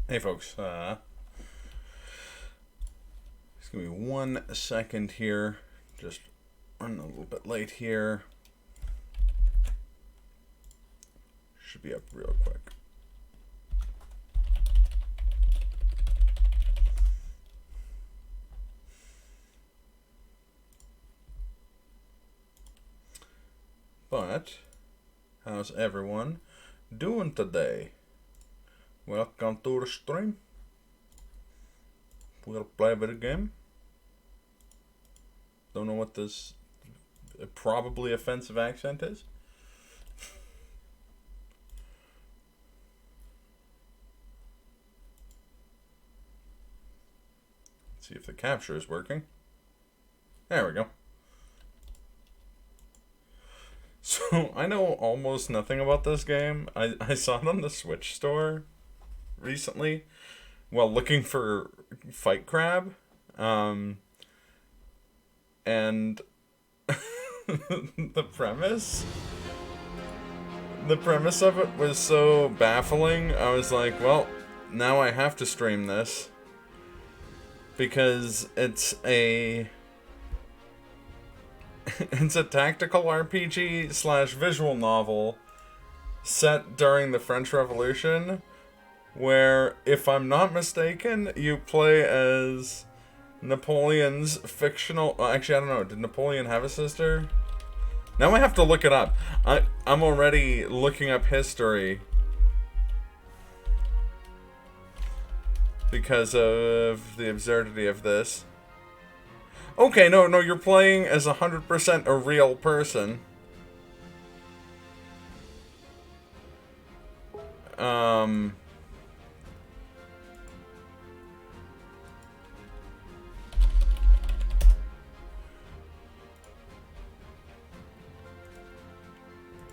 Hey folks, just give me 1 second here. Just running a little bit late here. Should be up real quick. But, how's everyone doing today? Welcome to the stream. We'll play a bit of game. Don't know what this probably offensive accent is. Let's see if the capture is working. There we go. So, I know almost nothing about this game. I saw it on the Switch store recently while looking for Fight Crab. And the premise of it was so baffling. I was like, well, now I have to stream this because it's a tactical RPG / visual novel set during the French Revolution, where, if I'm not mistaken, you play as Napoleon's fictional... Actually, I don't know. Did Napoleon have a sister? Now I have to look it up. I'm already looking up history because of the absurdity of this. Okay, no, you're playing as 100% a real person.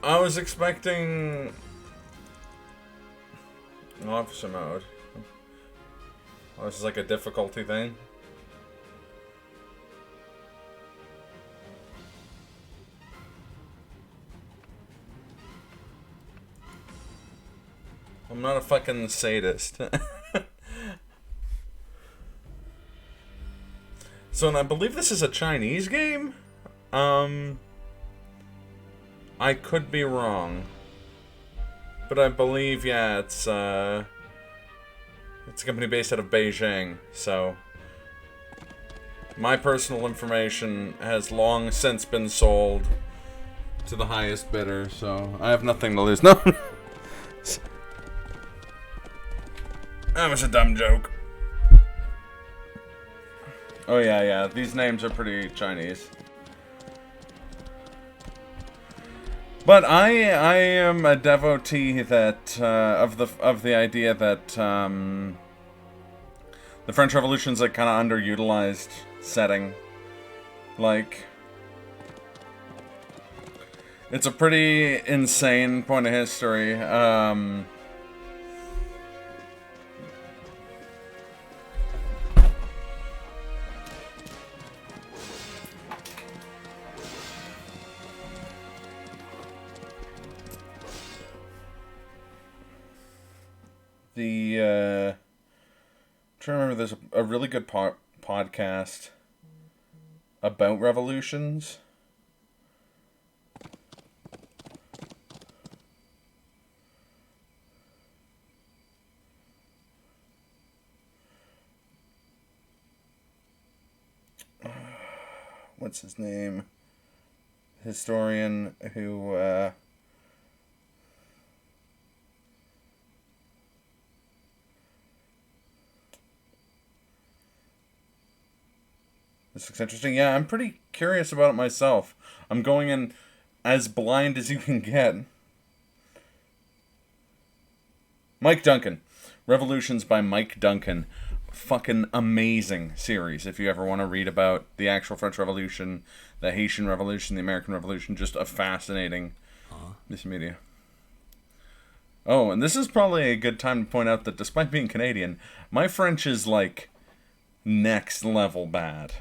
I was expecting officer mode. Oh, this is like a difficulty thing. I'm not a fucking sadist. So, and I believe this is a Chinese game? I could be wrong. But I believe, yeah, it's a company based out of Beijing, so... My personal information has long since been sold to the highest bidder, so I have nothing to lose. No! That was a dumb joke. Oh yeah, these names are pretty Chinese. But I am a devotee that of the idea that the French Revolution's a kind of underutilized setting. Like, it's a pretty insane point of history. I'm trying to remember, there's a really good podcast about revolutions. What's his name? Historian who, This looks interesting. Yeah, I'm pretty curious about it myself. I'm going in as blind as you can get. Mike Duncan. Revolutions by Mike Duncan. Fucking amazing series if you ever want to read about the actual French Revolution, the Haitian Revolution, the American Revolution. Just a fascinating piece of media. Oh, and this is probably a good time to point out that despite being Canadian, my French is like next level bad.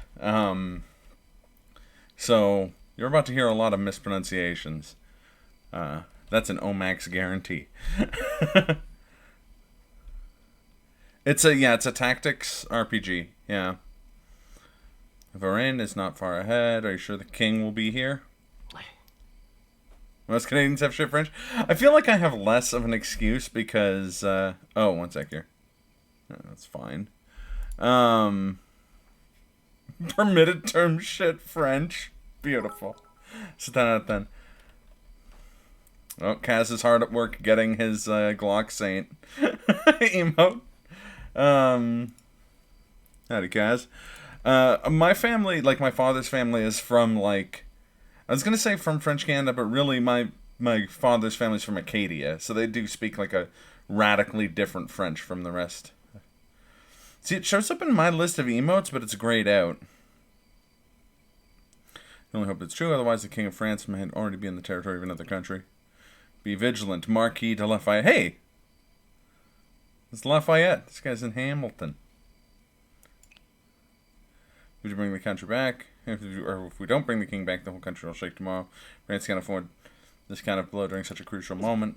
So you're about to hear a lot of mispronunciations. That's an OHMACS guarantee. It's a tactics RPG. Yeah. Varane is not far ahead. Are you sure the king will be here? Most Canadians have shit French. I feel like I have less of an excuse because, oh, one sec here. Oh, that's fine. Permitted term shit French. Beautiful. So 10 out of 10. Oh, Kaz is hard at work getting his Glock Saint emote. Howdy, Kaz. My family, like my father's family, is from like, I was gonna say from French Canada, but really my father's family's from Acadia, so they do speak like a radically different French from the rest. See, it shows up in my list of emotes, but it's grayed out. I only hope it's true, otherwise the King of France might already be in the territory of another country. Be vigilant, Marquis de Lafayette. Hey! It's Lafayette. This guy's in Hamilton. Would you bring the country back? If we don't bring the king back, the whole country will shake tomorrow. France can't afford this kind of blow during such a crucial moment.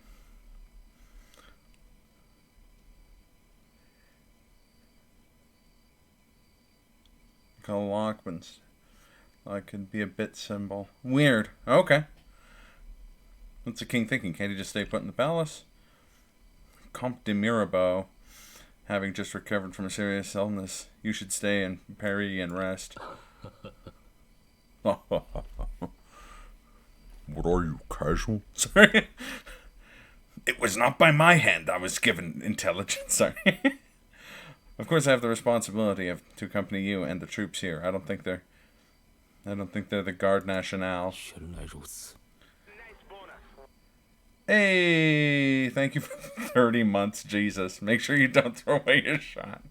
Call Lockman's. That could be a bit symbol. Weird. Okay. What's the king thinking? Can't he just stay put in the palace? Comte de Mirabeau, having just recovered from a serious illness, you should stay in Paris and rest. What are you, casual? Sorry. It was not by my hand I was given intelligence. Sorry. Of course I have the responsibility to accompany you and the troops here. I don't think they're the Garde Nationale. Hey, thank you for 30 months, Jesus. Make sure you don't throw away your shot.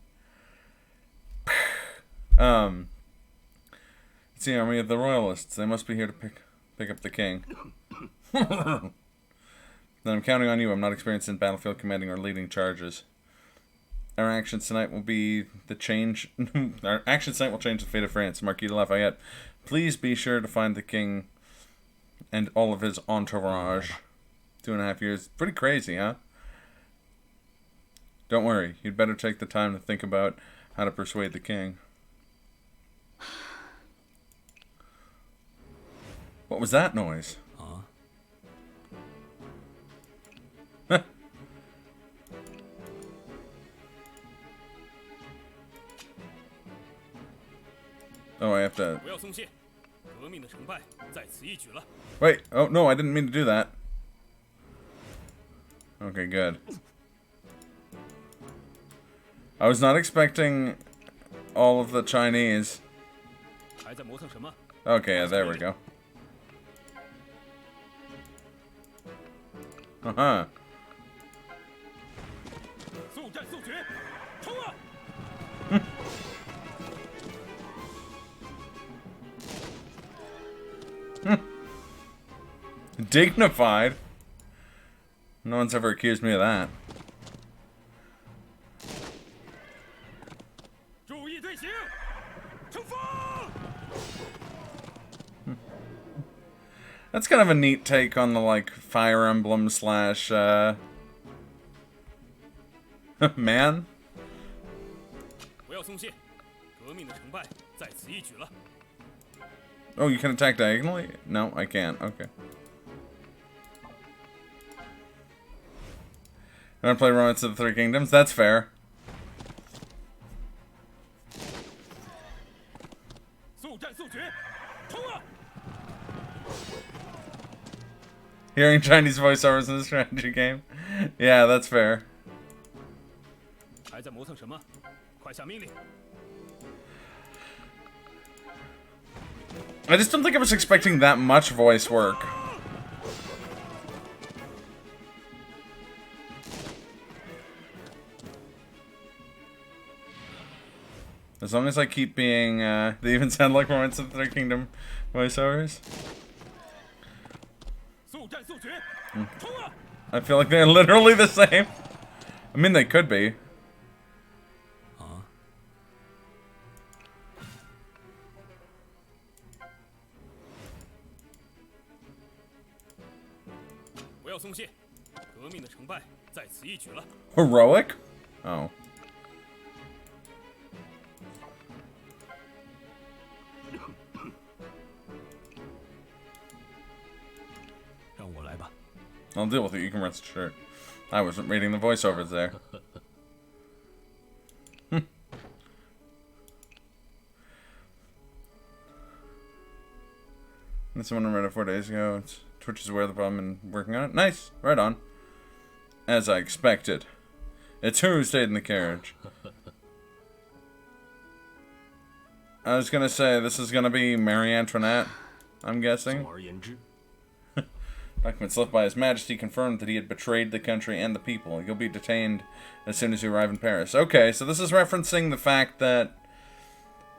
It's the army of the royalists. They must be here to pick up the king. Then I'm counting on you. I'm not experienced in battlefield commanding or leading charges. Our actions tonight will be the change. Our actions tonight will change the fate of France. Marquis de Lafayette, please be sure to find the king and all of his entourage. 2.5 years. Pretty crazy, huh? Don't worry. You'd better take the time to think about how to persuade the king. What was that noise? Huh. Oh, I have to... Wait. Oh, no, I didn't mean to do that. Okay, good. I was not expecting all of the Chinese. Okay, there we go. Uh-huh. Dignified. No one's ever accused me of that. That's kind of a neat take on the, like, Fire Emblem slash, man? Oh, you can attack diagonally? No, I can't. Okay. I want to play Romance of the Three Kingdoms? That's fair. Hearing Chinese voiceovers in a strategy game? Yeah, that's fair. I just don't think I was expecting that much voice work. As long as I keep being, they even sound like Romance of the Third Kingdom voiceovers. I feel like they're literally the same. I mean, they could be. Heroic? Oh. I'll deal with it. You can rest assured. I wasn't reading the voiceovers there. Someone read it 4 days ago. Twitch is aware of the problem and working on it. Nice. Right on. As I expected. It's who stayed in the carriage. I was gonna say, this is gonna be Marie Antoinette, I'm guessing. Documents left by His Majesty confirmed that he had betrayed the country and the people. You'll be detained as soon as you arrive in Paris. Okay, so this is referencing the fact that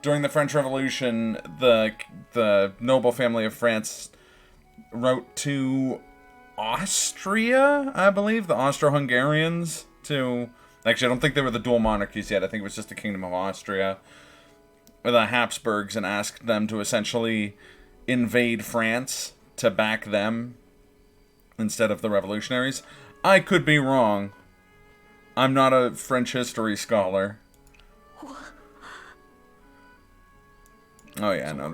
during the French Revolution, the noble family of France wrote to Austria, I believe, the Austro-Hungarians, to... Actually, I don't think they were the dual monarchies yet. I think it was just the Kingdom of Austria, the Habsburgs, and asked them to essentially invade France to back them instead of the revolutionaries. I could be wrong. I'm not a French history scholar. Oh yeah, no.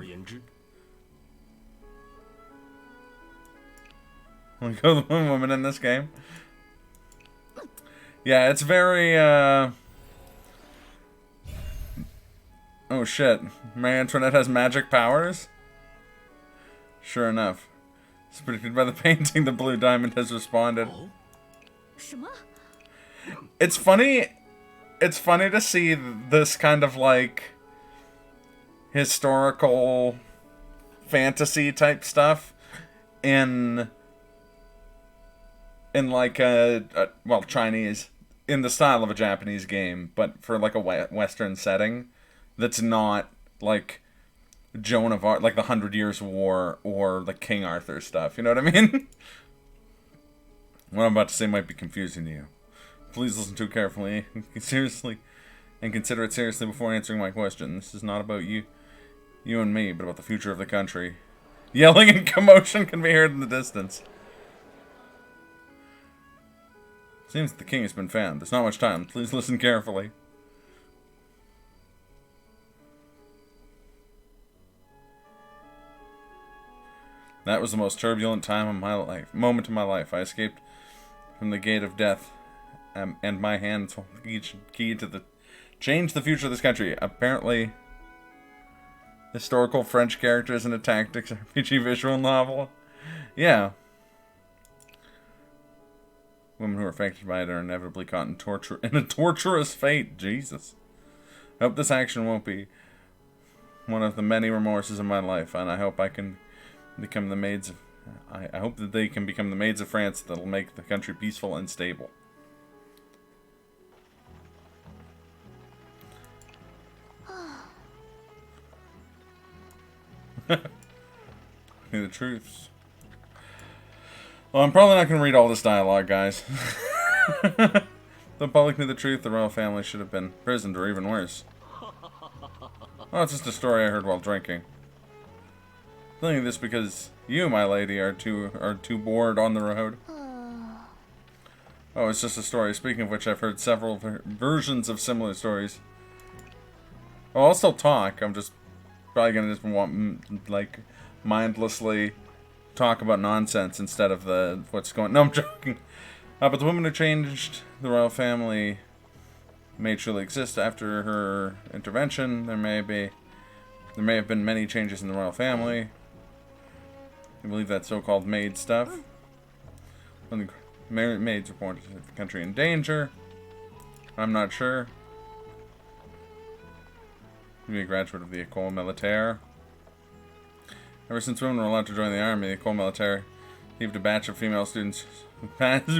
We go the woman in this game. Yeah, it's very, Oh shit. Marie Antoinette has magic powers? Sure enough. It's predicted by the painting, the blue diamond has responded. It's funny to see this kind of, like, historical fantasy type stuff in like well, Chinese, in the style of a Japanese game, but for like a Western setting that's not like Joan of Arc, like the 100 Years' War or the King Arthur stuff. You know what I mean? What I'm about to say might be confusing to you. Please listen to it carefully, seriously, and consider it seriously before answering my question. This is not about you and me, but about the future of the country. Yelling and commotion can be heard in the distance. Seems that the king has been found. There's not much time. Please listen carefully. That was the most turbulent time of my life. Moment of my life. I escaped from the gate of death, and my hands hold the key to the change the future of this country. Apparently, historical French characters in a tactics RPG visual novel. Yeah. Women who are affected by it are inevitably caught in a torturous fate. Jesus. I hope this action won't be one of the many remorses of my life, and I hope I can become the maids of... I hope that they can become the maids of France that'll make the country peaceful and stable. The truths. Well, I'm probably not going to read all this dialogue, guys. The public knew the truth. The royal family should have been imprisoned, or even worse. Oh, it's just a story I heard while drinking. I'm telling you this because you, my lady, are too bored on the road. Oh, it's just a story. Speaking of which, I've heard several versions of similar stories. Oh, I'll still talk. I'm just probably going to just want, like, mindlessly talk about nonsense instead of what's going... No, I'm joking. But the woman who changed the royal family may truly exist after her intervention. There may have been many changes in the royal family. I believe that so-called Maid stuff. When the Maids reported the country in danger. I'm not sure. Maybe a graduate of the École Militaire. Ever since women were allowed to join the army, the École Militaire heaved a batch of female students who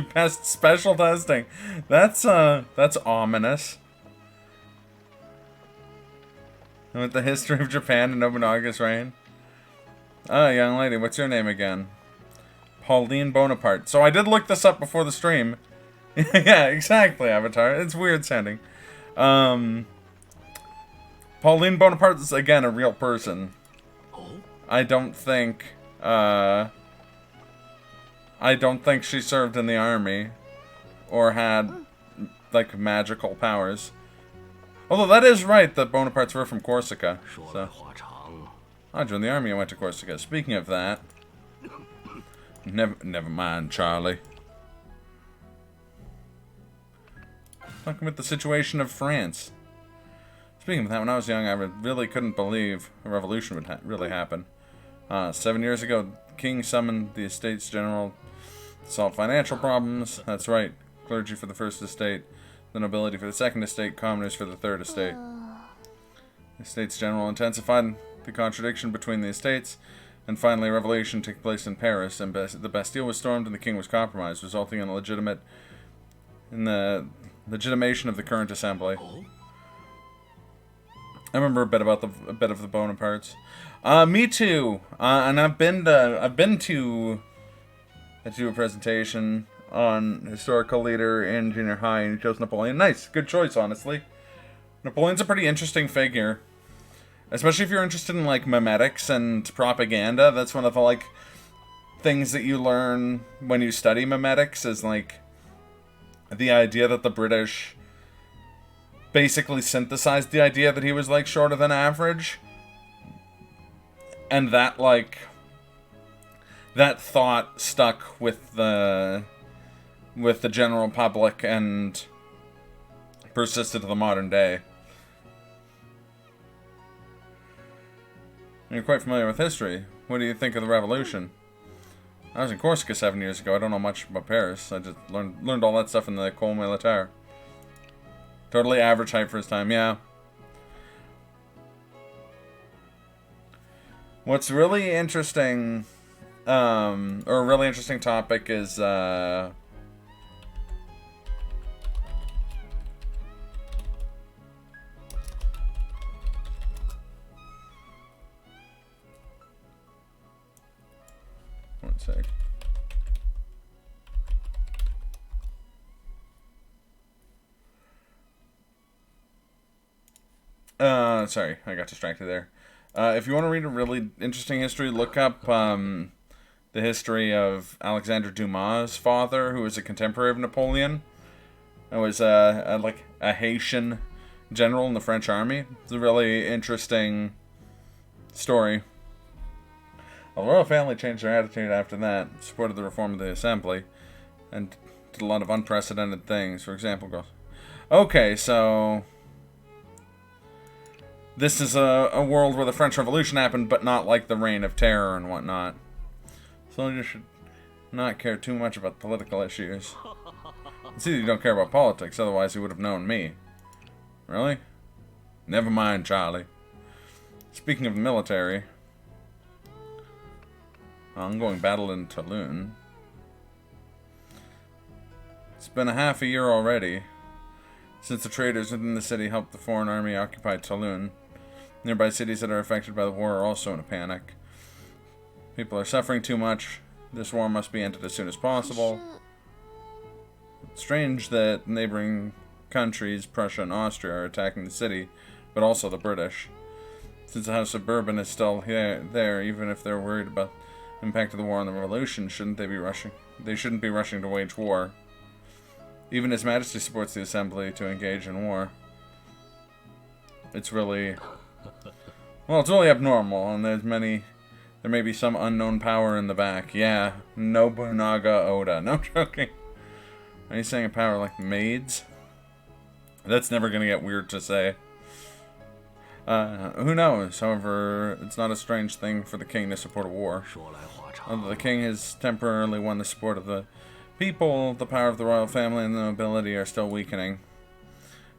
passed special testing. That's ominous. With the history of Japan and Nobunaga's reign. Ah, young lady, what's your name again? Pauline Bonaparte. So I did look this up before the stream. Yeah, exactly, Avatar. It's weird sounding. Pauline Bonaparte is, again, a real person. I don't think she served in the army or had, like, magical powers. Although that is right that Bonapartes were from Corsica. So. I joined the army and went to Corsica. Speaking of that, never mind, Charlie. Talking about the situation of France. Speaking of that, when I was young, I really couldn't believe a revolution would really happen. 7 years ago, the king summoned the Estates General to solve financial problems. That's right, clergy for the first estate, the nobility for the second estate, commoners for the third estate. The Estates General intensified the contradiction between the estates, and finally a revolution took place in Paris, and the Bastille was stormed and the king was compromised, resulting in the legitimation of the current assembly. I remember a bit of the Bonapartes. Me too. And I've been to do a presentation on historical leader in junior high, and he chose Napoleon. Nice, good choice, honestly. Napoleon's a pretty interesting figure, especially if you're interested in like memetics and propaganda. That's one of the like things that you learn when you study memetics, is like the idea that the British basically synthesized the idea that he was like shorter than average, and that like that thought stuck with the general public and persisted to the modern day. You're quite familiar with history. What do you think of the revolution? I was in Corsica 7 years ago. I don't know much about Paris. I just learned all that stuff in the École Militaire. Totally average height for his time, yeah. What's really interesting, or a really interesting topic is, one sec. Sorry, I got distracted there. If you want to read a really interesting history, look up the history of Alexandre Dumas' father, who was a contemporary of Napoleon. It was like a Haitian general in the French army. It's a really interesting story. The royal family changed their attitude after that, supported the reform of the assembly, and did a lot of unprecedented things. For example, okay, so this is a world where the French Revolution happened, but not like the Reign of Terror and whatnot. So you should not care too much about political issues. It's either you don't care about politics, otherwise you would have known me. Really? Never mind, Charlie. Speaking of the military, ongoing battle in Toulon. It's been a half a year already since the traders within the city helped the foreign army occupy Toulon. Nearby cities that are affected by the war are also in a panic. People are suffering too much. This war must be ended as soon as possible. It's strange that neighboring countries, Prussia and Austria, are attacking the city, but also the British. Since the House of Bourbon is still there, even if they're worried about the impact of the war on the revolution, shouldn't they be rushing? They shouldn't be rushing to wage war. Even His Majesty supports the Assembly to engage in war. It's really... well, it's really abnormal, and there may be some unknown power in the back. Yeah, Nobunaga Oda. No joking. Are you saying a power like Maid's? That's never going to get weird to say. Who knows? However, it's not a strange thing for the king to support a war. Although the king has temporarily won the support of the people, the power of the royal family and the nobility are still weakening.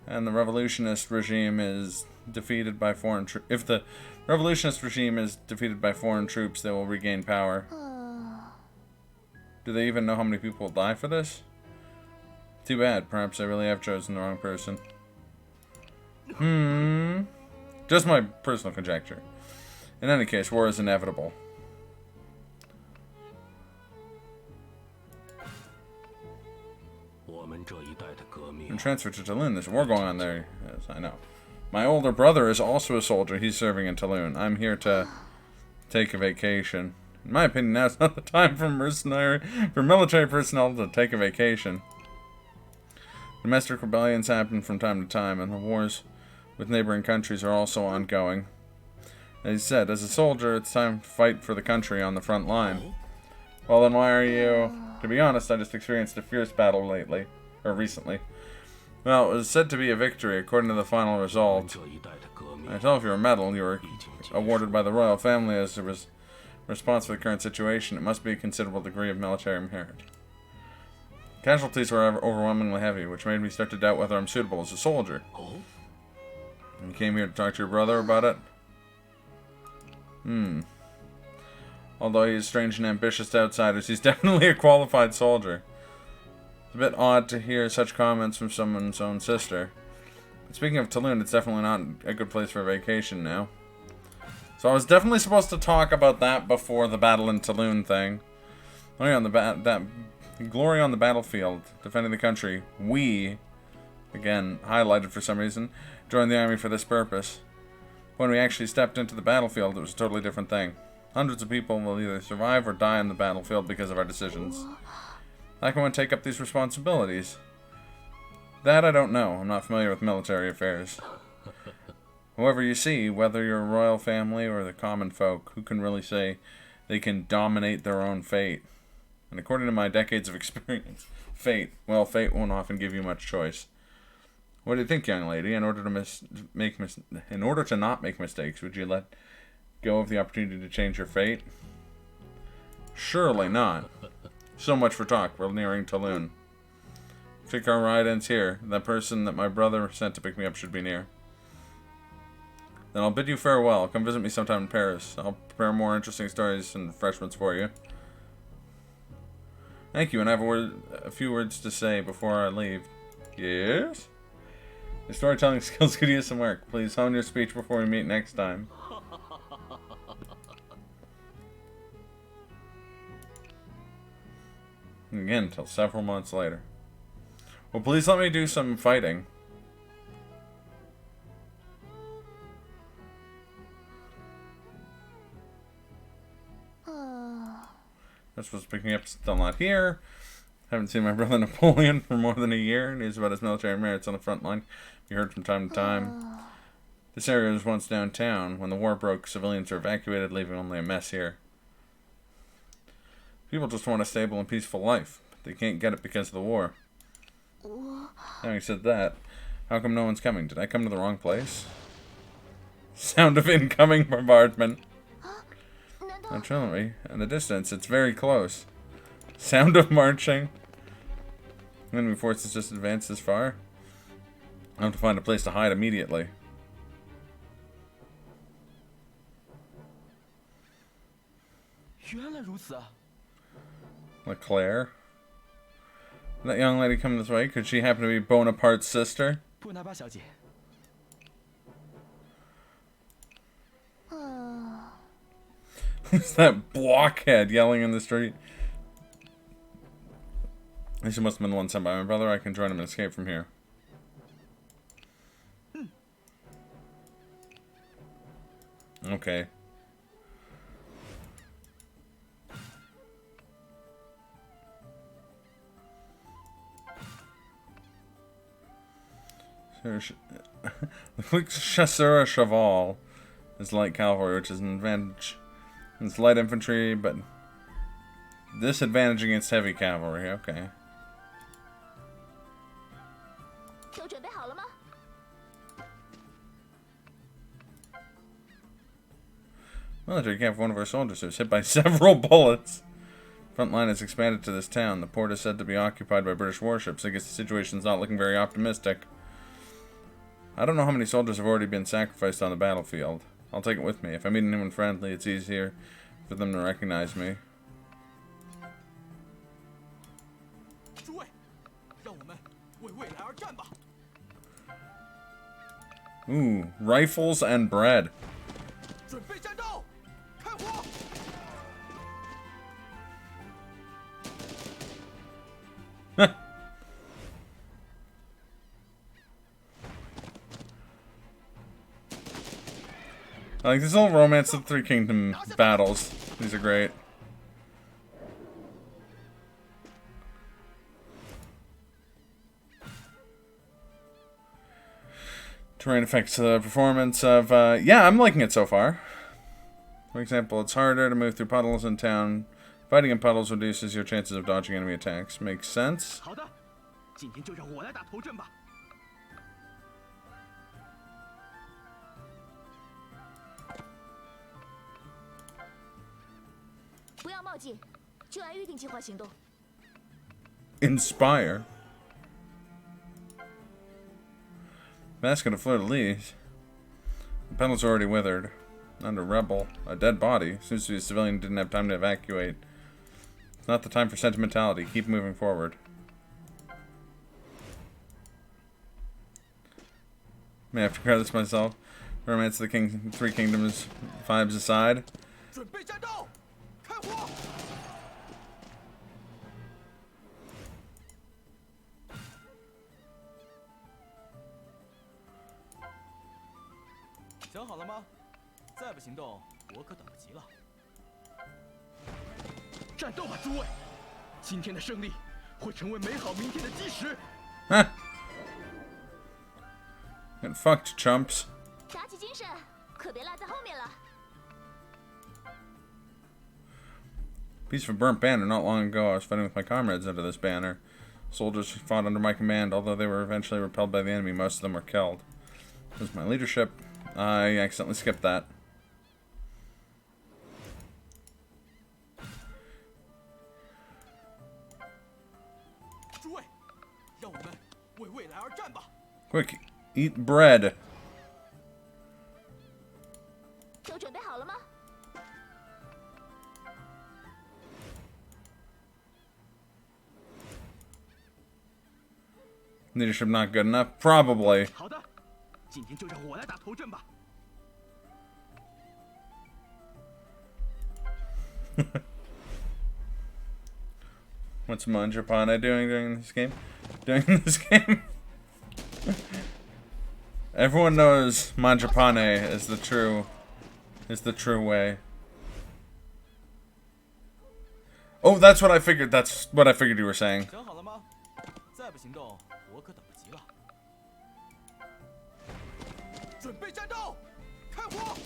And the revolutionist regime is defeated by foreign troops. If the revolutionist regime is defeated by foreign troops, they will regain power. Do they even know how many people will die for this? Too bad. Perhaps I really have chosen the wrong person. Just my personal conjecture. In any case, war is inevitable. And transferred to Toulon. There's a war going on there. Yes, I know. My older brother is also a soldier. He's serving in Toulon. I'm here to take a vacation. In my opinion, now's not the time for military personnel to take a vacation. Domestic rebellions happen from time to time, and the wars with neighboring countries are also ongoing. As he said, as a soldier, it's time to fight for the country on the front line. Well, then why are you... To be honest, I just experienced a fierce battle recently. Well, it was said to be a victory according to the final result. I tell if you're a medal you were awarded by the royal family as a response to the current situation. It must be a considerable degree of military merit. Casualties were overwhelmingly heavy, which made me start to doubt whether I'm suitable as a soldier. You came here to talk to your brother about it? Although he is strange and ambitious to outsiders, he's definitely a qualified soldier. It's a bit odd to hear such comments from someone's own sister. Speaking of Tulun, it's definitely not a good place for a vacation now. So I was definitely supposed to talk about that before the battle in Tulun thing. Oh yeah, on the glory on the battlefield, defending the country. We, again, highlighted for some reason, joined the army for this purpose. When we actually stepped into the battlefield, it was a totally different thing. Hundreds of people will either survive or die on the battlefield because of our decisions. How can one take up these responsibilities? That I don't know. I'm not familiar with military affairs. However, you see, whether you're a royal family or the common folk, who can really say they can dominate their own fate? And according to my decades of experience, fate won't often give you much choice. What do you think, young lady? In order to not make mistakes, would you let go of the opportunity to change your fate? Surely not. So much for talk. We're nearing Tulun. I think our ride ends here. That person that my brother sent to pick me up should be near. Then I'll bid you farewell. Come visit me sometime in Paris. I'll prepare more interesting stories and refreshments for you. Thank you, and I have a few words to say before I leave. Yes? Your storytelling skills could use some work. Please hone your speech before we meet next time. Again, until several months later. Well, please let me do some fighting. This was picking up, still not here. Haven't seen my brother Napoleon for more than a year. News about his military merits on the front line. You heard from time to time. This area was once downtown. When the war broke, civilians were evacuated, leaving only a mess here. People just want a stable and peaceful life, but they can't get it because of the war. Having said that, how come no one's coming? Did I come to the wrong place? Sound of incoming bombardment. Artillery. In the distance, it's very close. Sound of marching. Enemy forces just advanced this far. I have to find a place to hide immediately. LeClaire? That young lady coming this way, could she happen to be Bonaparte's sister? Who's that blockhead yelling in the street? This must have been the one sent by my brother. I can join him and escape from here. Okay. The Chasseur à Cheval is light cavalry, which is an advantage. It's light infantry, but disadvantage against heavy cavalry. Okay. Military camp of one of our soldiers was hit by several bullets. Front line has expanded to this town. The port is said to be occupied by British warships. I guess the situation's not looking very optimistic. I don't know how many soldiers have already been sacrificed on the battlefield. I'll take it with me. If I meet anyone friendly, it's easier for them to recognize me. Ooh, rifles and bread. I like this little Romance of the Three Kingdom battles. These are great. Terrain affects the performance of, yeah, I'm liking it so far. For example, it's harder to move through puddles in town. Fighting in puddles reduces your chances of dodging enemy attacks. Makes sense. Inspire. Basket of fleur-de-lis. The petals are already withered. Under rebel. A dead body. Seems to be a civilian who didn't have time to evacuate. It's not the time for sentimentality. Keep moving forward. May I have to credit this myself. Romance of the Three Kingdoms vibes aside. 准备战斗，开火！想好了吗？再不行动，我可等不及了。战斗吧，诸位！今天的胜利会成为美好明天的基石。Get fucked, chumps. 打起精神，可别落在后面了。 Piece of a burnt banner. Not long ago, I was fighting with my comrades under this banner. Soldiers fought under my command. Although they were eventually repelled by the enemy, most of them were killed. This was my leadership. I accidentally skipped that. Quick, eat bread. 都准备好了吗？ Leadership not good enough? Probably. 好的，今天就让我来打头阵吧。What's Manjapane doing during this game? During this game? Everyone knows Manjapane is the true way. Oh, that's what I figured. That's what I figured you were saying. 想好了吗？再不行动，我可等不及了。准备战斗，开火！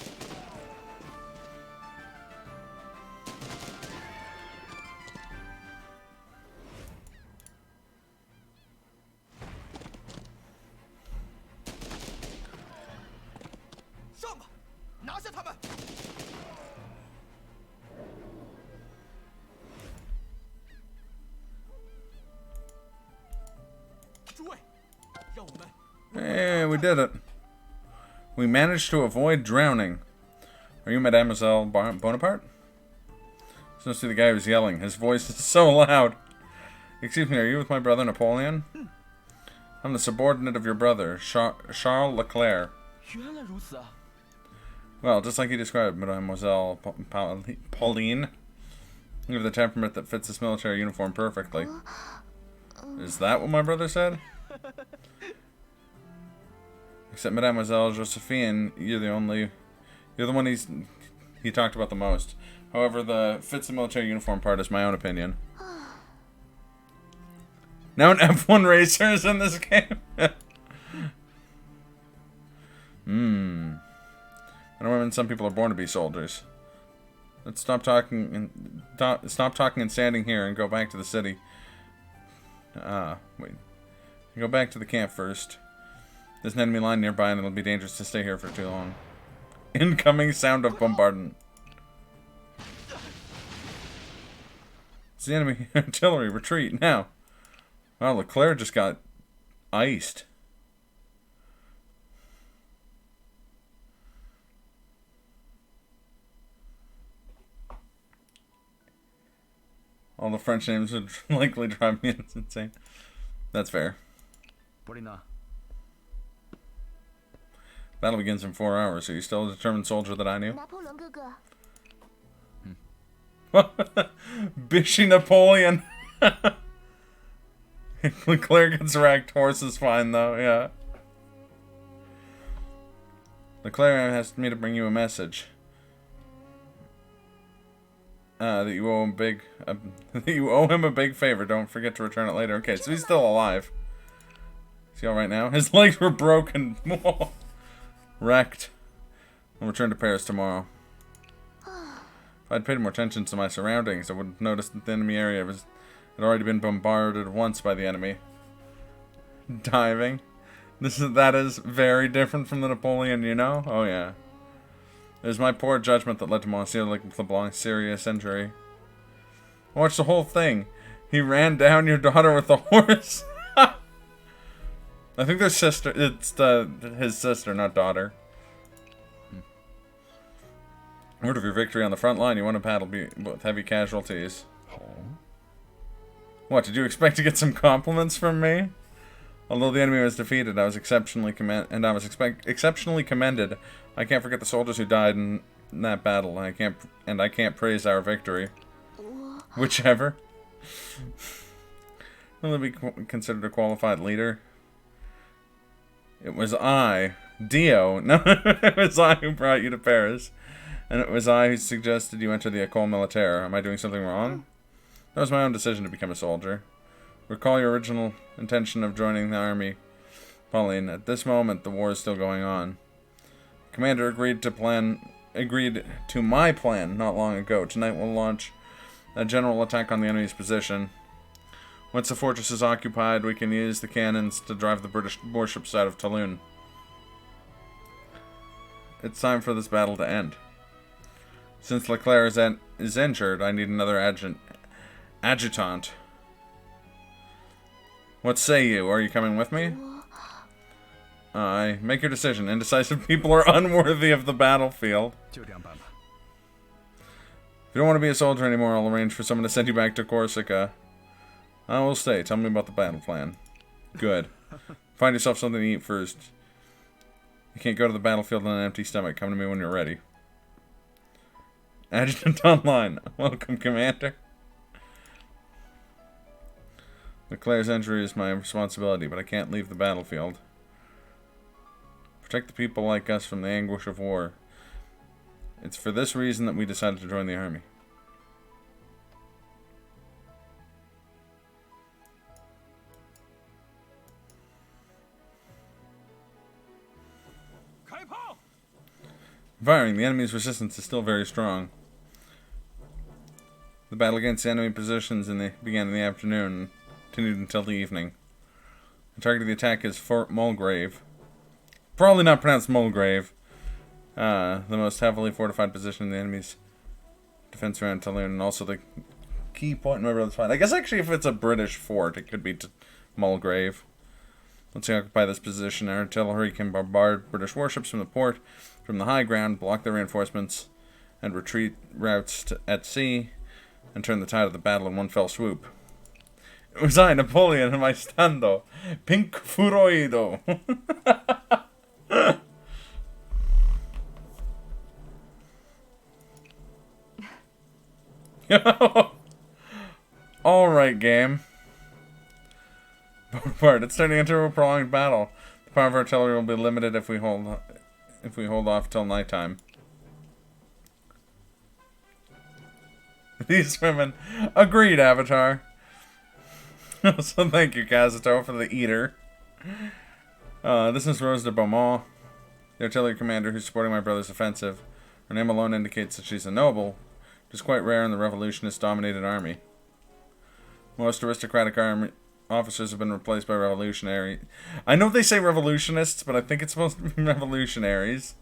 上吧，拿下他们！ Hey, we did it. We managed to avoid drowning. Are you Mademoiselle Bonaparte? So see the guy who's yelling. His voice is so loud. Excuse me, are you with my brother Napoleon? I'm the subordinate of your brother, Charles Leclerc. 原来如此啊！ Well, just like he described, Mademoiselle Pauline. You have the temperament that fits this military uniform perfectly. Is that what my brother said? Except Mademoiselle Josephine, you're the one he talked about the most. However, the fits the military uniform part is my own opinion. Now an F1 racer is in this game. I know when some people are born to be soldiers. Let's stop talking and standing here and go back to the city. Wait. Go back to the camp first. There's an enemy line nearby and it'll be dangerous to stay here for too long. Incoming sound of bombardment. It's the enemy artillery. Retreat now. Wow, Leclerc just got iced. All the French names would likely drive me insane. That's fair. Battle begins in 4 hours. Are you still a determined soldier that I knew? Bishy Napoleon. Leclerc gets wrecked. Horse is fine though. Yeah. Leclerc asked me to bring you a message. That you owe him a big favor. Don't forget to return it later. Okay, so he's still alive. Is he all right now? His legs were broken. Wrecked. I'll return to Paris tomorrow. If I'd paid more attention to my surroundings, I would have noticed that the enemy area had already been bombarded once by the enemy. Diving. That is very different from the Napoleon, you know? Oh yeah. It was my poor judgment that led to Monsieur Leblanc's serious injury. Watch the whole thing. He ran down your daughter with a horse. I think their sister. It's his sister, not daughter. Word of your victory on the front line. You won a battle with heavy casualties. What, did you expect to get some compliments from me? Although the enemy was defeated, I was exceptionally exceptionally commended. I can't forget the soldiers who died in that battle. I can't praise our victory. Whichever. Will it be considered a qualified leader? It was I, Dio. No, it was I who brought you to Paris. And it was I who suggested you enter the École Militaire. Am I doing something wrong? That was my own decision to become a soldier. Recall your original intention of joining the army, Pauline. At this moment, the war is still going on. The commander agreed to my plan not long ago. Tonight we'll launch a general attack on the enemy's position. Once the fortress is occupied, we can use the cannons to drive the British warships out of Toulon. It's time for this battle to end. Since Leclerc is injured, I need another adjutant. What say you? Are you coming with me? Aye. Make your decision. Indecisive people are unworthy of the battlefield. If you don't want to be a soldier anymore, I'll arrange for someone to send you back to Corsica. I will stay. Tell me about the battle plan. Good. Find yourself something to eat first. You can't go to the battlefield on an empty stomach. Come to me when you're ready. Adjutant online. Welcome, Commander. Leclerc's injury is my responsibility, but I can't leave the battlefield. Protect the people like us from the anguish of war. It's for this reason that we decided to join the army. Firing. The enemy's resistance is still very strong. The battle against the enemy positions began in the afternoon and continued until the evening. The target of the attack is Fort Mulgrave. Probably not pronounced Mulgrave. The most heavily fortified position in the enemy's defense around Toulon, and also the key point in my brother's fight. I guess actually if it's a British fort, it could be Mulgrave. Once you occupy this position, artillery can bombard British warships from the port, from the high ground, block their reinforcements, and retreat routes at sea, and turn the tide of the battle in one fell swoop. It was I, Napoleon, in my stando. Pink furoido. Alright, game. Bonaparte, it's turning into a prolonged battle. The power of artillery will be limited if we hold off till nighttime. These women agreed, Avatar. So thank you, Kazuto, for the eater. This is Rose de Beaumont, the artillery commander who's supporting my brother's offensive. Her name alone indicates that she's a noble, which is quite rare in the revolutionist-dominated army. Most aristocratic officers have been replaced by revolutionary. I know they say revolutionists, but I think it's supposed to be revolutionaries.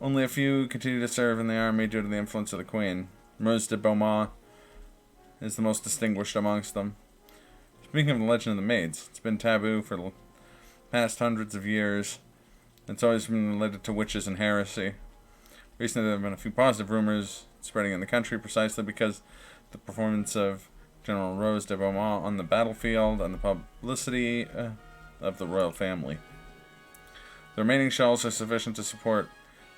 Only a few continue to serve in the army due to the influence of the Queen. Rose de Beaumont is the most distinguished amongst them. Speaking of the legend of the Maids, it's been taboo for the past hundreds of years. It's always been related to witches and heresy. Recently there have been a few positive rumors spreading in the country precisely because the performance of General Rose de Beaumont on the battlefield and the publicity of the royal family. The remaining shells are sufficient to support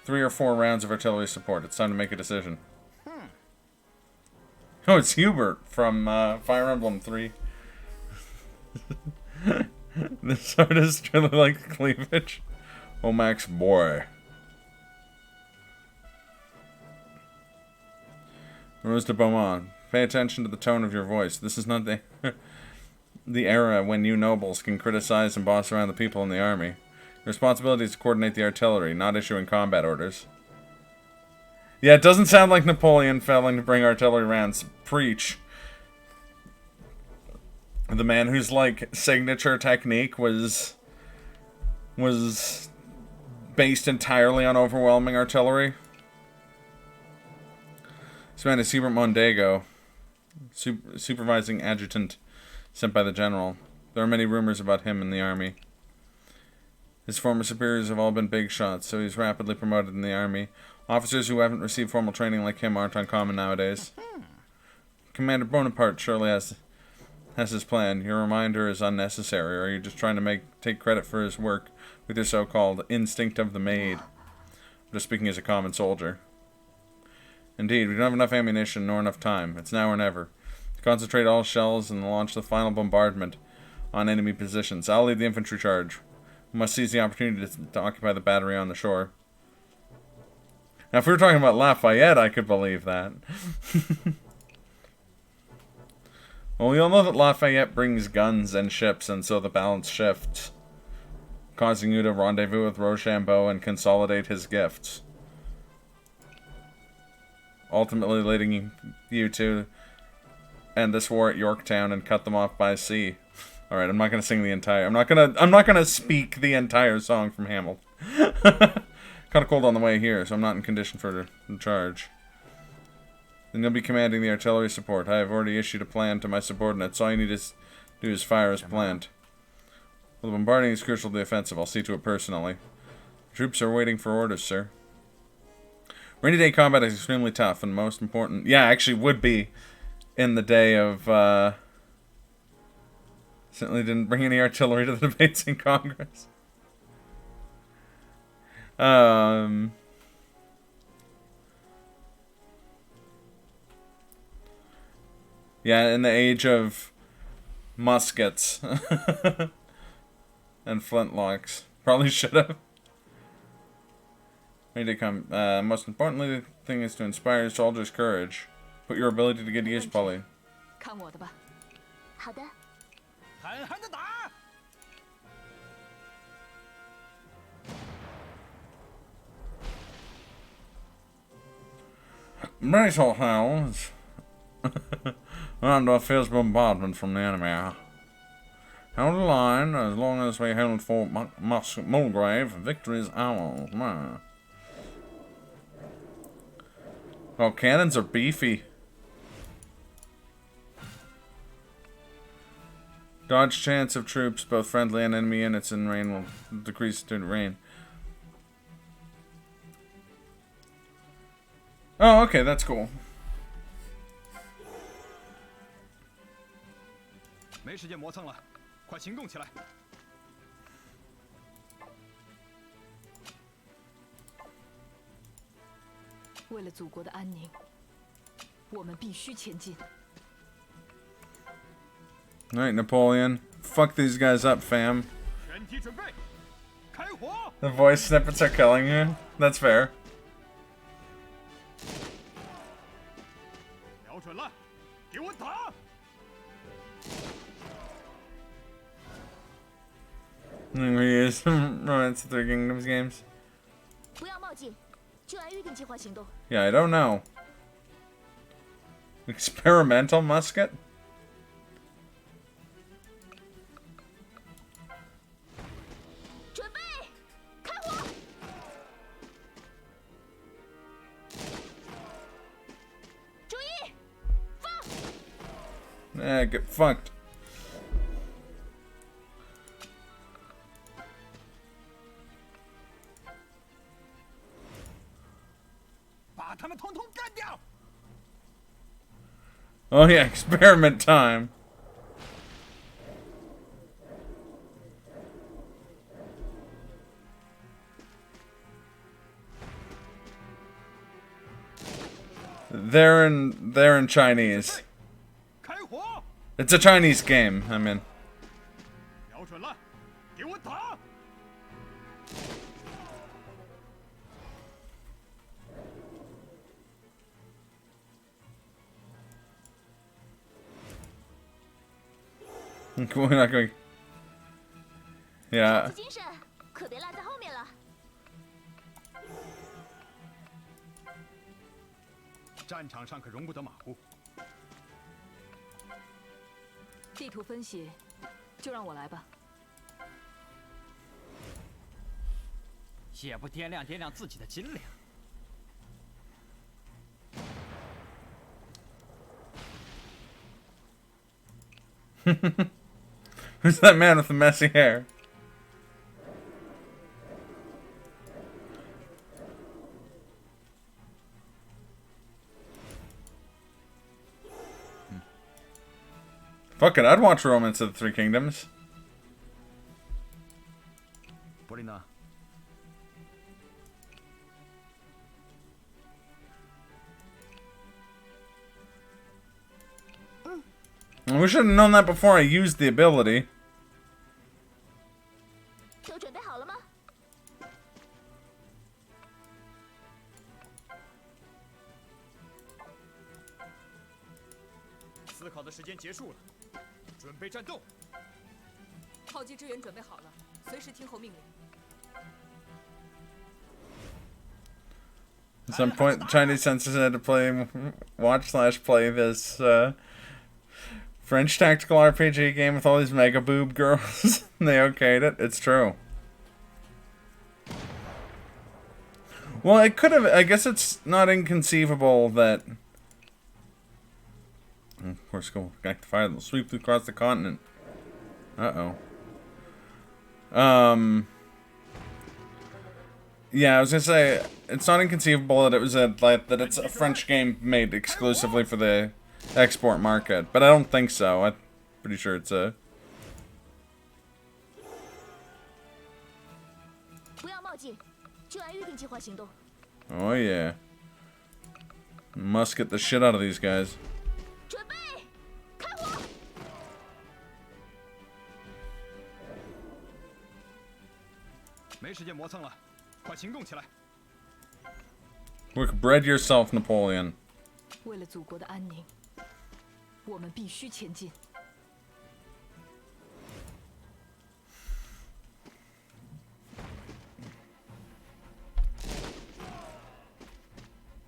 3 or 4 rounds of artillery support. It's time to make a decision. Oh, it's Hubert from Fire Emblem 3. This artist really likes cleavage. OHMACS boy. Rose de Beaumont, pay attention to the tone of your voice. This is not the the era when you nobles can criticize and boss around the people in the army. Your responsibility is to coordinate the artillery, not issuing combat orders. Yeah, it doesn't sound like Napoleon failing to bring artillery rounds. Preach. The man whose, like, signature technique was based entirely on overwhelming artillery. This man is Hubert Mondego. supervising adjutant sent by the general. There are many rumors about him in the army. His former superiors have all been big shots, so he's rapidly promoted in the army. Officers who haven't received formal training like him aren't uncommon nowadays. Commander Bonaparte surely has his plan. Your reminder is unnecessary, or are you just trying to take credit for his work with your so-called instinct of the Maid? I'm just speaking as a common soldier. Indeed, we don't have enough ammunition nor enough time. It's now or never. Concentrate all shells and launch the final bombardment on enemy positions. I'll lead the infantry charge. We must seize the opportunity to occupy the battery on the shore. Now, if we were talking about Lafayette, I could believe that. Well, we all know that Lafayette brings guns and ships, and so the balance shifts, causing you to rendezvous with Rochambeau and consolidate his gifts, ultimately leading you to end this war at Yorktown and cut them off by sea. All right, I'm not gonna sing the entire. I'm not gonna speak the entire song from Hamilton. Kind of cold on the way here, so I'm not in condition for the charge. Then you'll be commanding the artillery support. I have already issued a plan to my subordinates. All you need to do is fire as planned. Well, the bombarding is crucial to the offensive. I'll see to it personally. Troops are waiting for orders, sir. Rainy day combat is extremely tough, and most important... Yeah, actually would be in the day of... Certainly didn't bring any artillery to the debates in Congress. Yeah, in the age of muskets and flintlocks. Probably should have. Ready to come. Most importantly, the thing is to inspire soldiers' courage. Put your ability to good use, Polly. 看我的吧。好的。狠狠地打！ British Hotel is under a fierce bombardment from the enemy. Hold the line as long as we hold Fort Mulgrave. Victory is ours. Well, cannons are beefy. Dodge chance of troops, both friendly and enemy units in rain will decrease due to rain. Oh, okay, that's cool. 没时间磨蹭了，快行动起来！为了祖国的安宁，我们必须前进。 Alright, Napoleon. Fuck these guys up, fam. 全体准备，开火！ The voice snippets are killing you. That's fair. 瞄准了，给我打！ We use Romance of the Three Kingdoms games. 不要冒进，就按预定计划行动。 Yeah, I don't know. Experimental musket? 准备，开火！ 注意，放！ Get fucked. 把他们统统干掉！ Oh yeah, experiment time. They're in Chinese. 开火！ It's a Chinese game. I mean. 瞄准了，给我打！ We're not going. 打 Yeah. 起精神，可别落在后面了。 战场上可容不得马虎。 地图分析，就让我来吧。 也不掂量掂量自己的斤两。Who's that man with the messy hair? Fuck it, I'd watch Romance of the Three Kingdoms. 伯利娜， We should have known that before I used the ability. 都准备好了吗？ 思考的时间结束了，准备战斗。炮击支援准备好了，随时听候命令。 At some point, the Chinese censors had to watch/play this French tactical RPG game with all these mega boob girls. They okayed it. It's true. Well, it could have. I guess it's not inconceivable that. Of course, go back to fire. They'll sweep across the continent. Yeah, I was gonna say it's not inconceivable that it was that it's a French game made exclusively for the export market, but I don't think so. I'm pretty sure it's a. 不要冒进，就按预定计划行动。 Oh yeah. Must get the shit out of these guys. 准备，开火！ 没时间磨蹭了，快行动起来！ Quick, bread yourself, Napoleon. 为了祖国的安宁，我们必须前进。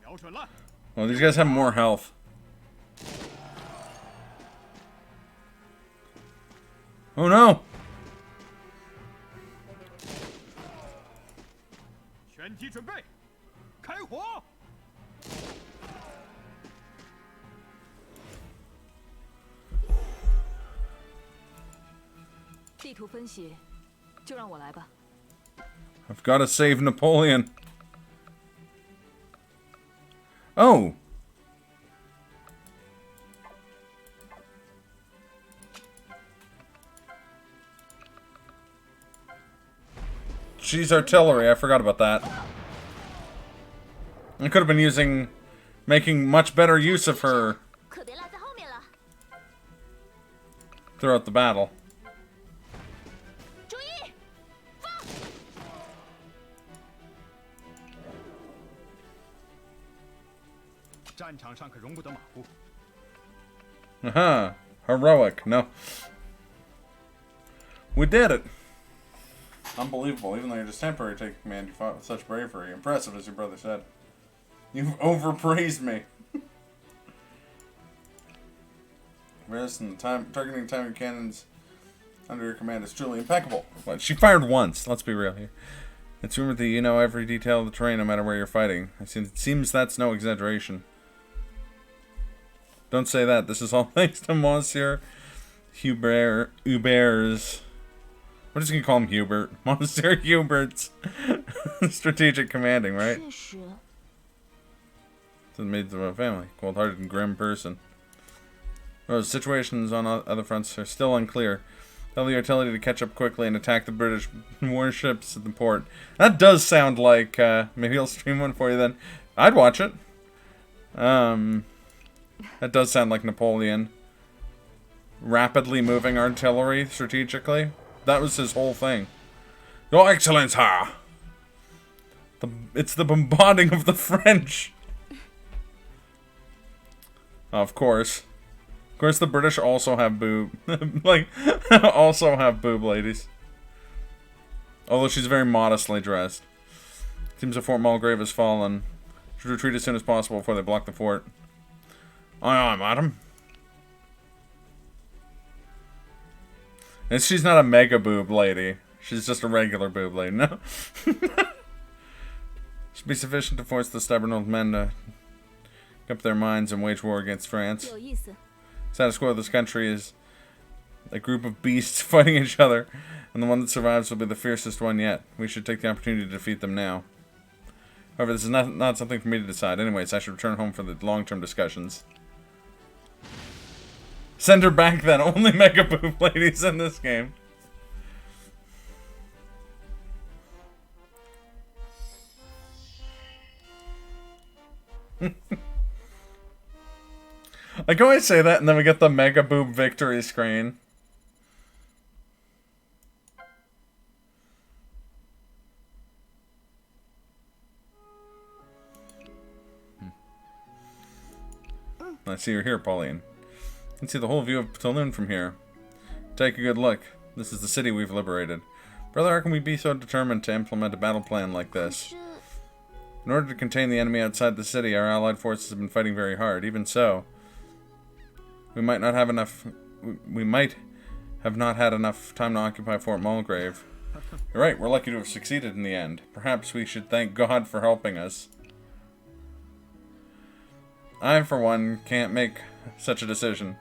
瞄准了， Well, these guys have more health. Oh no! 全体准备，开火！ 地图分析，就让我来吧。 I've got to save Napoleon. Oh! She's artillery, I forgot about that. I could have been making much better use of her 可别落在后面了。 throughout the battle. 注意，放！ 战场上可容不得马虎。 Aha! Heroic. No. We did it! Unbelievable. Even though you're just temporary taking command, you fought with such bravery. Impressive, as your brother said. You've overpraised me. Medicine, targeting timing cannons under your command is truly impeccable. But she fired once. Let's be real here. It's rumored that you know every detail of the terrain, no matter where you're fighting. It seems that's no exaggeration. Don't say that. This is all thanks to Monsieur Hubert's. We're just gonna call him Hubert. Monsieur Hubert's strategic commanding, right? 确实， It's the Maids of a family, cold-hearted and grim person. Those situations on other fronts are still unclear. Tell the artillery to catch up quickly and attack the British warships at the port. That does sound like, maybe I'll stream one for you then. I'd watch it. That does sound like Napoleon. Rapidly moving artillery strategically. That was his whole thing. Your Excellency! It's the bombarding of the French! Of course. Of course, the British also have boob. like, also have boob ladies. Although she's very modestly dressed. Seems that Fort Mulgrave has fallen. Should retreat as soon as possible before they block the fort. Aye, aye, madam. And she's not a mega boob lady. She's just a regular boob lady. No. Should be sufficient to force the stubborn old men to make up their minds and wage war against France. 有意思。 Status quo of this country is A group of beasts fighting each other, and the one that survives will be the fiercest one yet. We should take the opportunity to defeat them now. However, this is not something for me to decide. Anyways, I should return home for the long-term discussions. Send her back then. Only Mega Boob ladies in this game. I can always say that, and then we get the Mega Boob victory screen. I see you're here, Pauline. You can see the whole view of Tulun from here. Take a good look. This is the city we've liberated. Brother, how can we be so determined to implement a battle plan like this? In order to contain the enemy outside the city, our allied forces have been fighting very hard. Even so, we might not have enough. We might have not had enough time to occupy Fort Mulgrave. You're right. We're lucky to have succeeded in the end. Perhaps we should thank God for helping us. I, for one, can't make such a decision.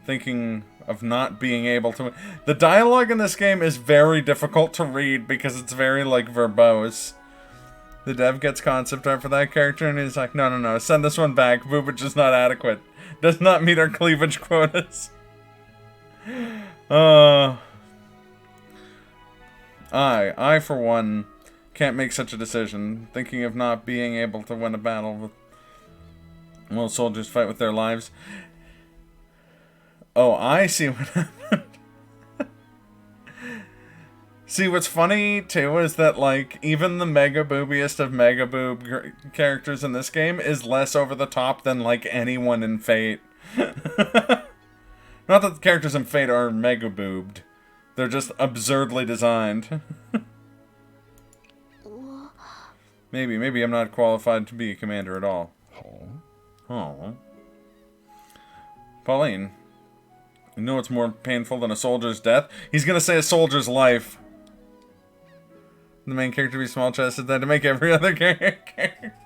Thinking of not being able to... The dialogue in this game is very difficult to read because it's very, like, verbose. The dev gets concept art for that character and he's like, no, send this one back. Boobage is not adequate. Does not meet our cleavage quotas. I, for one, can't make such a decision. Thinking of not being able to win a battle with... Will soldiers fight with their lives? Oh, I see what happened. See, what's funny, too, is that, like, even the mega boobiest of mega boob characters in this game is less over the top than, like, anyone in Fate. Not that the characters in Fate are mega boobed. They're just absurdly designed. Maybe I'm not qualified to be a commander at all. Oh. Pauline, you know what's more painful than a soldier's death? He's gonna say a soldier's life. The main character be small-chested, then to make every other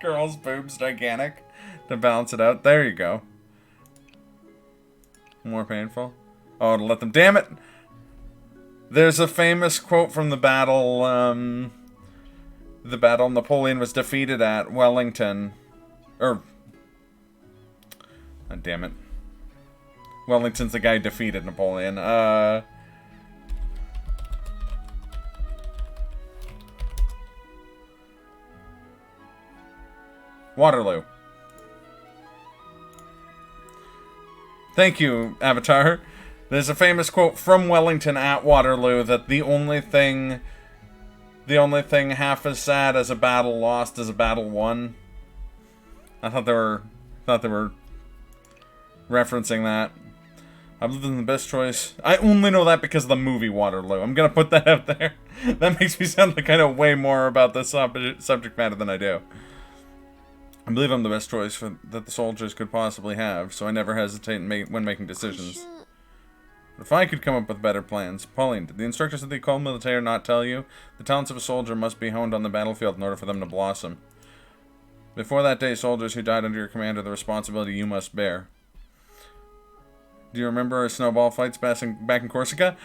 girl's boobs gigantic. To balance it out. There you go. More painful? Oh, to let them... Damn it! There's a famous quote from the battle, Napoleon was defeated at Wellington. Oh, damn it. Wellington's the guy who defeated Napoleon. Waterloo. Thank you, Avatar. There's a famous quote from Wellington at Waterloo that the only thing half as sad as a battle lost is a battle won. I thought they were referencing that. I've lived in the best choice. I only know that because of the movie Waterloo. I'm gonna put that out there. That makes me sound like I know way more about this subject matter than I do. I believe I'm the best choice that the soldiers could possibly have, so I never hesitate when making decisions. But if I could come up with better plans... Pauline, did the instructors of the École Militaire not tell you? The talents of a soldier must be honed on the battlefield in order for them to blossom. Before that day, soldiers who died under your command are the responsibility you must bear. Do you remember our snowball fights back in Corsica?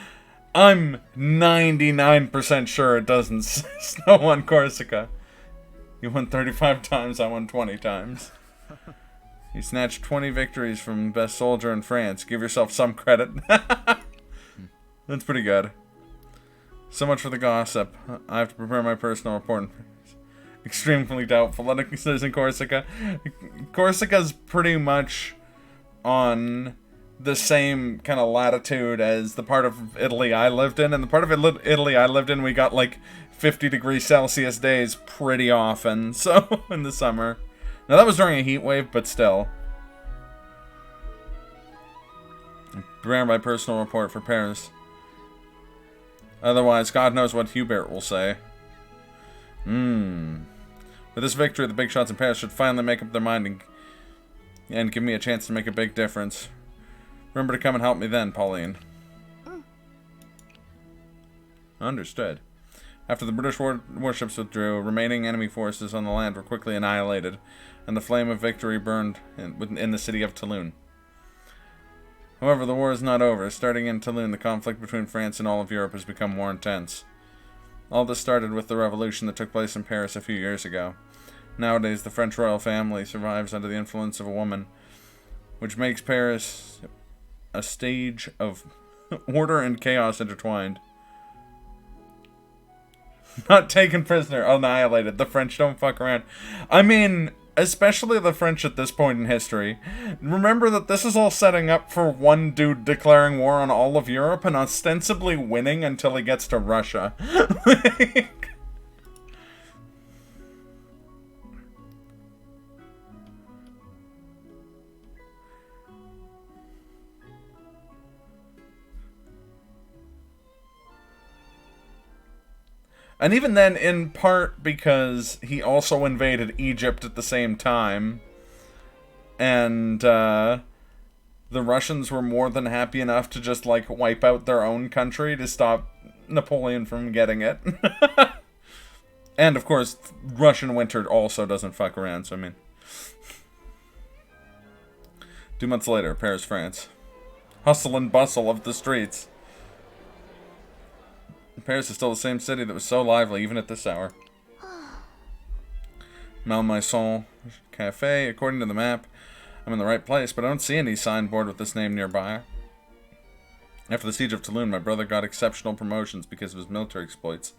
I'm 99% sure it doesn't snow on Corsica. You won 35 times, I won 20 times. You snatched 20 victories from best soldier in France. Give yourself some credit. That's pretty good. So much for the gossip. I have to prepare my personal report. Extremely doubtful that it says in Corsica. Corsica's pretty much on the same kind of latitude as the part of Italy I lived in. And the part of Italy I lived in, we got like 50 degrees Celsius days pretty often. So, in the summer. Now, that was during a heat wave, but still. Prepare my personal report for Paris. Otherwise, God knows what Hubert will say. With this victory, the big shots in Paris should finally make up their mind and give me a chance to make a big difference. Remember to come and help me then, Pauline. Understood. After the British warships withdrew, remaining enemy forces on the land were quickly annihilated, and the flame of victory burned in the city of Tulun. However, the war is not over. Starting in Toulon, the conflict between France and all of Europe has become more intense. All this started with the revolution that took place in Paris a few years ago. Nowadays, the French royal family survives under the influence of a woman, which makes Paris a stage of order and chaos intertwined. Not taken prisoner, annihilated. The French don't fuck around. I mean, especially the French at this point in history. Remember that this is all setting up for one dude declaring war on all of Europe and ostensibly winning until he gets to Russia. And even then, in part because he also invaded Egypt at the same time. And, the Russians were more than happy enough to just, like, wipe out their own country to stop Napoleon from getting it. And, of course, Russian winter also doesn't fuck around, so I mean. 2 months later, Paris, France. Hustle and bustle of the streets. Paris is still the same city that was so lively even at this hour. Malmaison Cafe. According to the map, I'm in the right place, but I don't see any signboard with this name nearby. After the siege of Toulon, my brother got exceptional promotions because of his military exploits.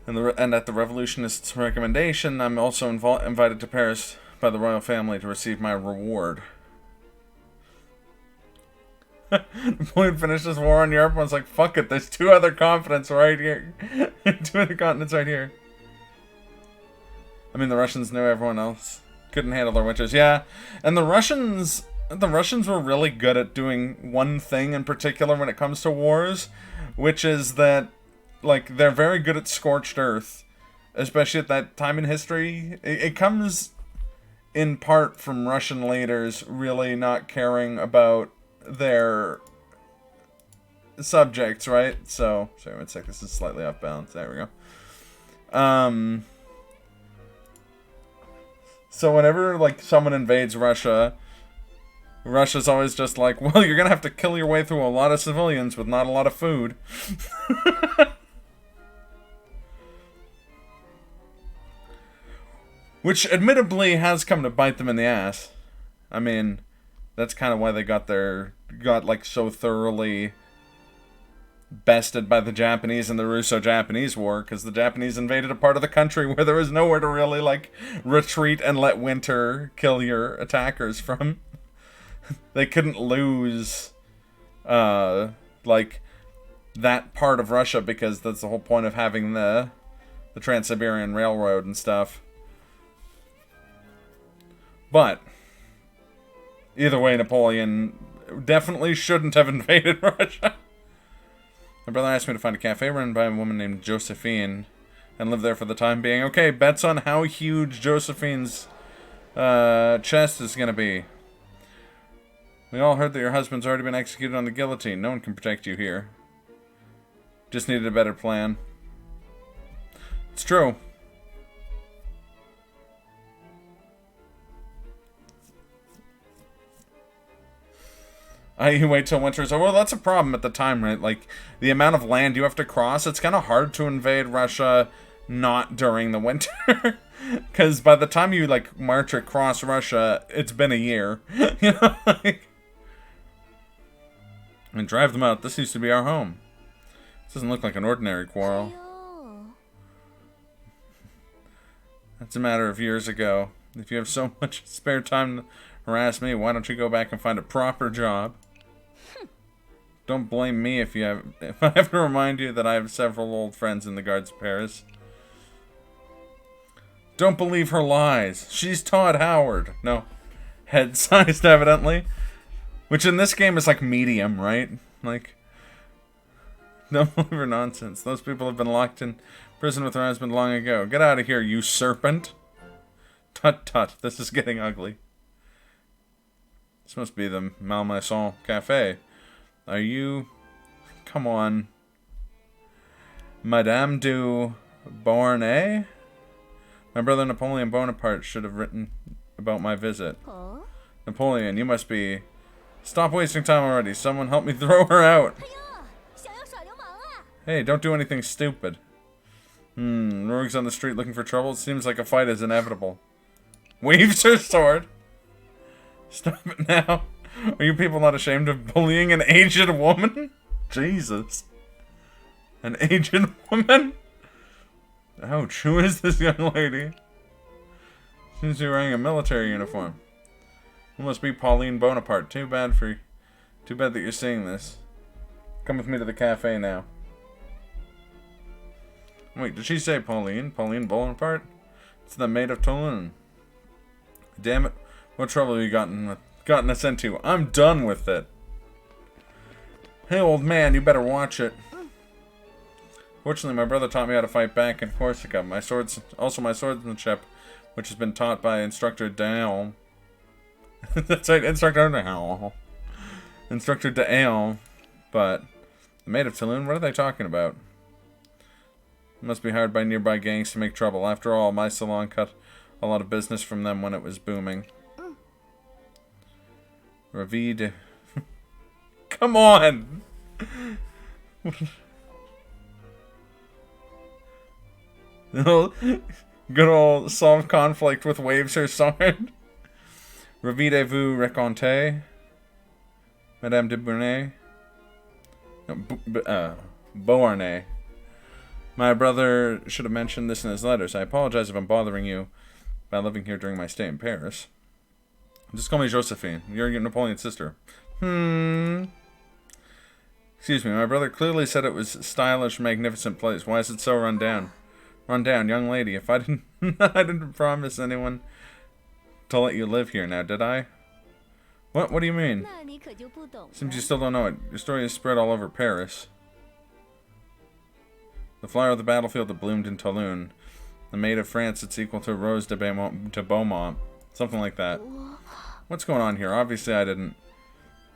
And at the revolutionists' recommendation, I'm also invited to Paris by the royal family to receive my reward. Napoleon finished his war on Europe and was like, fuck it, there's 2 other continents right here. 2 other continents right here. I mean, the Russians knew everyone else couldn't handle their winters. Yeah, and the Russians were really good at doing one thing in particular when it comes to wars, which is that, like, they're very good at scorched earth, especially at that time in history. It comes in part from Russian leaders really not caring about their subjects, right? So, sorry, 1 sec, this is slightly off balance. There we go. So whenever, like, someone invades Russia, Russia's always just like, well, you're gonna have to kill your way through a lot of civilians with not a lot of food. Which, admittedly, has come to bite them in the ass. I mean, that's kind of why they got like, so thoroughly bested by the Japanese in the Russo-Japanese War, because the Japanese invaded a part of the country where there was nowhere to really, like, retreat and let winter kill your attackers from. They couldn't lose, like, that part of Russia, because that's the whole point of having the Trans-Siberian Railroad and stuff. But either way, Napoleon definitely shouldn't have invaded Russia. My brother asked me to find a cafe run by a woman named Josephine and live there for the time being. Okay, bets on how huge Josephine's chest is going to be. We all heard that your husband's already been executed on the guillotine. No one can protect you here. Just needed a better plan. It's true. You wait till winter is over. Well, that's a problem at the time, right? Like, the amount of land you have to cross, it's kind of hard to invade Russia not during the winter. Because by the time you, like, march across Russia, it's been a year. You know, like... And drive them out. This used to be our home. This doesn't look like an ordinary quarrel. That's a matter of years ago. If you have so much spare time to harass me, why don't you go back and find a proper job? Don't blame me if I have to remind you that I have several old friends in the Guards of Paris. Don't believe her lies. She's Todd Howard. No. Head-sized, evidently. Which in this game is like medium, right? Like, don't believe her nonsense. Those people have been locked in prison with her husband long ago. Get out of here, you serpent. Tut tut, this is getting ugly. This must be the Malmaison Cafe. Are you... Come on. Madame du Beauharnais? My brother Napoleon Bonaparte should have written about my visit. Oh? Napoleon, you must be Stop wasting time already. Someone help me throw her out. 哎呦，想要耍流氓啊！ Hey, don't do anything stupid. Rogues on the street looking for trouble? It seems like a fight is inevitable. Waves her sword. Stop it now. Are you people not ashamed of bullying an aged woman? Jesus. An aged woman? Ouch, who is this young lady? Seems to be wearing a military uniform. It must be Pauline Bonaparte. Too bad that you're seeing this. Come with me to the cafe now. Wait, did she say Pauline? Pauline Bonaparte? It's the Maid of Toulon. Damn it. What trouble have you gotten us into? I'm done with it. Hey, old man, you better watch it. Fortunately, my brother taught me how to fight back in Corsica. My swordsmanship, which has been taught by Instructor Dale. That's right, Instructor Dale. Instructor Dale. But the Maid of Toulon, what are they talking about? Must be hired by nearby gangs to make trouble. After all, my salon cut a lot of business from them when it was booming. Ravide. Come on! Good old solve conflict with waves her sword. Ravidez-vous raconter? Madame de Beauharnais? No, Beauharnais. My brother should have mentioned this in his letters. I apologize if I'm bothering you by living here during my stay in Paris. Just call me Josephine. You're Napoleon's sister. Excuse me, my brother clearly said it was a stylish, magnificent place. Why is it so run down? Run down, young lady. If I didn't I didn't promise anyone to let you live here now, did I? What do you mean? 那你可就不懂了。 Seems you still don't know it. Your story is spread all over Paris. The flower of the battlefield that bloomed in Toulon. The Maid of France, it's equal to Rose de Beaumont. Something like that. What's going on here? Obviously I didn't.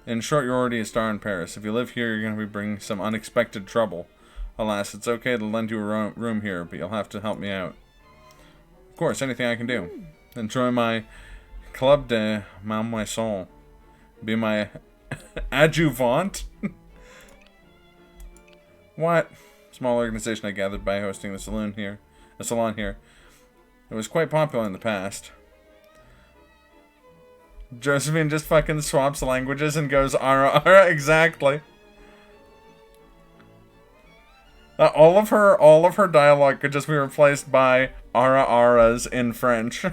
In short, you're already a star in Paris. If you live here, you're going to be bringing some unexpected trouble. Alas, it's okay to lend you a room here, but you'll have to help me out. Of course, anything I can do. Enjoy my Club de Malmaison. Be my adjuvant? What? Small organization I gathered by hosting the salon here. It was quite popular in the past. Josephine just fucking swaps languages and goes ara ara, exactly. All of her dialogue could just be replaced by ara aras in French.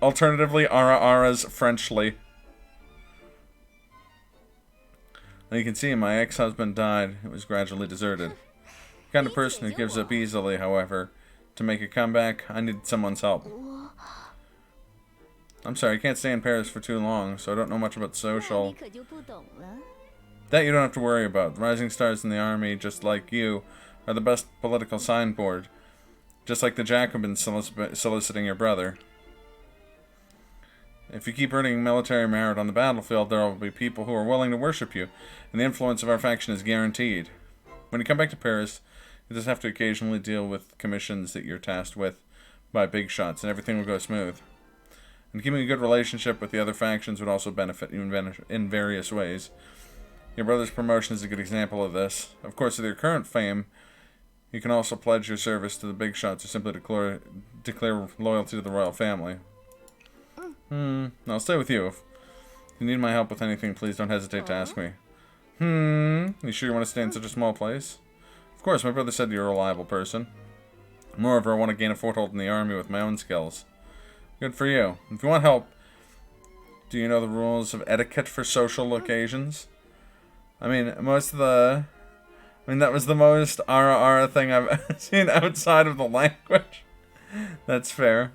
Alternatively, ara aras Frenchly. And you can see my ex-husband died. It was gradually deserted. The kind of person who gives up easily, however. To make a comeback, I need someone's help. I'm sorry, I can't stay in Paris for too long, so I don't know much about 那 social. 你可就不懂了。 That you don't have to worry about. The rising stars in the army, just like you, are the best political signboard. Just like the Jacobins soliciting your brother. If you keep earning military merit on the battlefield, there will be people who are willing to worship you, and the influence of our faction is guaranteed. When you come back to Paris, you just have to occasionally deal with commissions that you're tasked with by big shots, and everything will go smooth. And keeping a good relationship with the other factions would also benefit you in various ways. Your brother's promotion is a good example of this. Of course, with your current fame, you can also pledge your service to the big shots or simply declare loyalty to the royal family. I'll stay with you. If you need my help with anything, please don't hesitate to ask me. You sure you want to stay in such a small place? Of course, my brother said you're a reliable person. Moreover, I want to gain a foothold in the army with my own skills. Good for you. If you want help, do you know the rules of etiquette for social occasions? I mean, that was the most ara thing I've seen outside of the language. That's fair.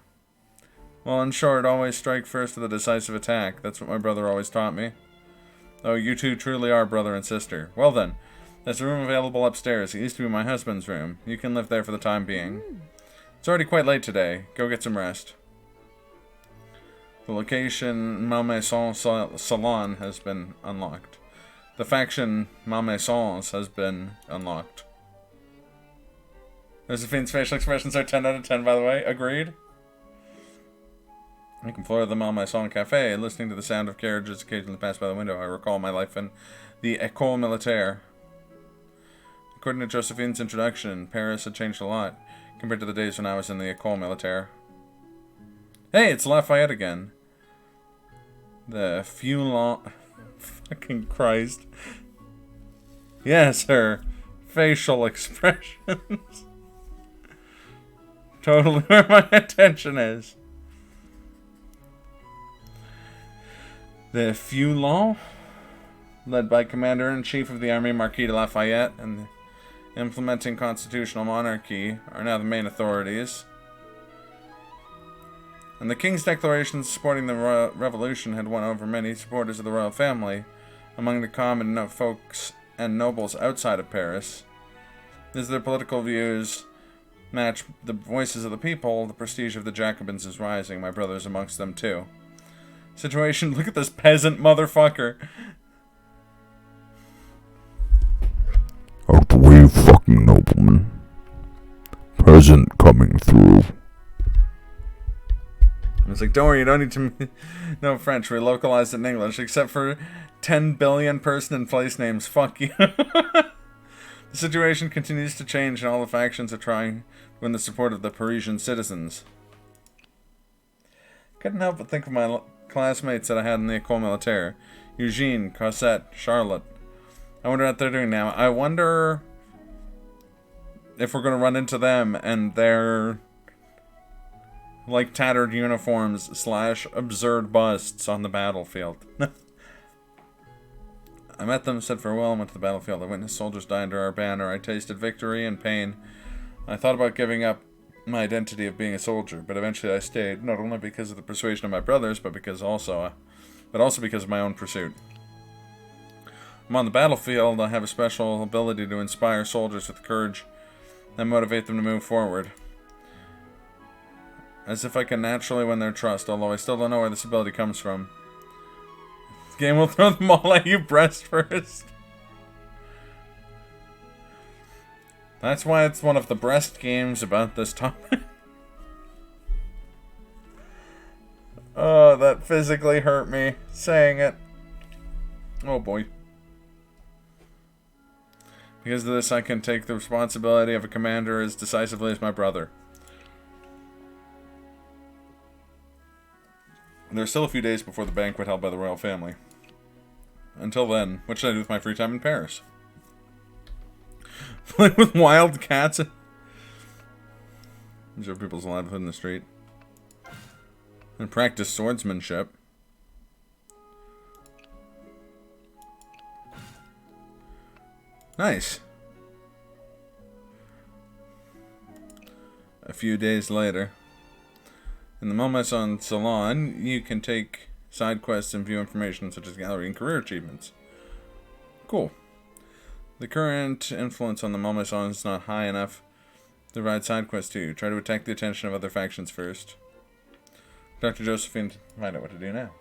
Well, in short, always strike first with a decisive attack. That's what my brother always taught me. Oh, you two truly are brother and sister. Well then, there's a room available upstairs. It used to be my husband's room. You can live there for the time being. It's already quite late today. Go get some rest. The location Malmaison Salon has been unlocked. The faction Malmaisons has been unlocked. Josephine's facial expressions are 10 out of 10, by the way. Agreed? I can floor them on my salon cafe, listening to the sound of carriages occasionally pass by the window. I recall my life in the École Militaire. According to Josephine's introduction, Paris had changed a lot compared to the days when I was in the École Militaire. Hey, it's Lafayette again. The Foulon... Fucking Christ. Yes, her facial expressions. Totally where my attention is. The Foulon, led by Commander-in-Chief of the Army Marquis de Lafayette and the implementing constitutional monarchy, are now the main authorities. And the King's declarations supporting the Royal Revolution had won over many supporters of the royal family among the common folks and nobles outside of Paris. As their political views match the voices of the people, the prestige of the Jacobins is rising. My brother's amongst them too. Situation, look at this peasant motherfucker. Out the way, fucking nobleman. Peasant coming through. I was like, don't worry, you don't need to know French. We localized it in English, except for 10 billion person and place names. Fuck you. The situation continues to change, and all the factions are trying to win the support of the Parisian citizens. Couldn't help but think of my classmates that I had in the École Militaire. Eugene, Cosette, Charlotte. I wonder what they're doing now. I wonder if we're going to run into them and their like tattered uniforms / absurd busts on the battlefield. I met them, said farewell, and went to the battlefield. I witnessed soldiers die under our banner. I tasted victory and pain. I thought about giving up my identity of being a soldier, but eventually I stayed, not only because of the persuasion of my brothers, but also because of my own pursuit. I'm on the battlefield. I have a special ability to inspire soldiers with courage and motivate them to move forward. As if I can naturally win their trust, although I still don't know where this ability comes from. This game will throw them all at you breast first. That's why it's one of the breast games about this topic. Oh, that physically hurt me saying it. Oh boy. Because of this, I can take the responsibility of a commander as decisively as my brother. There's still a few days before the banquet held by the royal family. Until then, what should I do with my free time in Paris? Play with wild cats? Observe people's livelihood in the street. And practice swordsmanship. Nice. A few days later. In the Montmaison Salon, you can take side quests and view information such as gallery and career achievements. Cool. The current influence on the Montmaison is not high enough to provide side quests to you. Try to attract the attention of other factions first. Dr. Josephine, find out what to do now.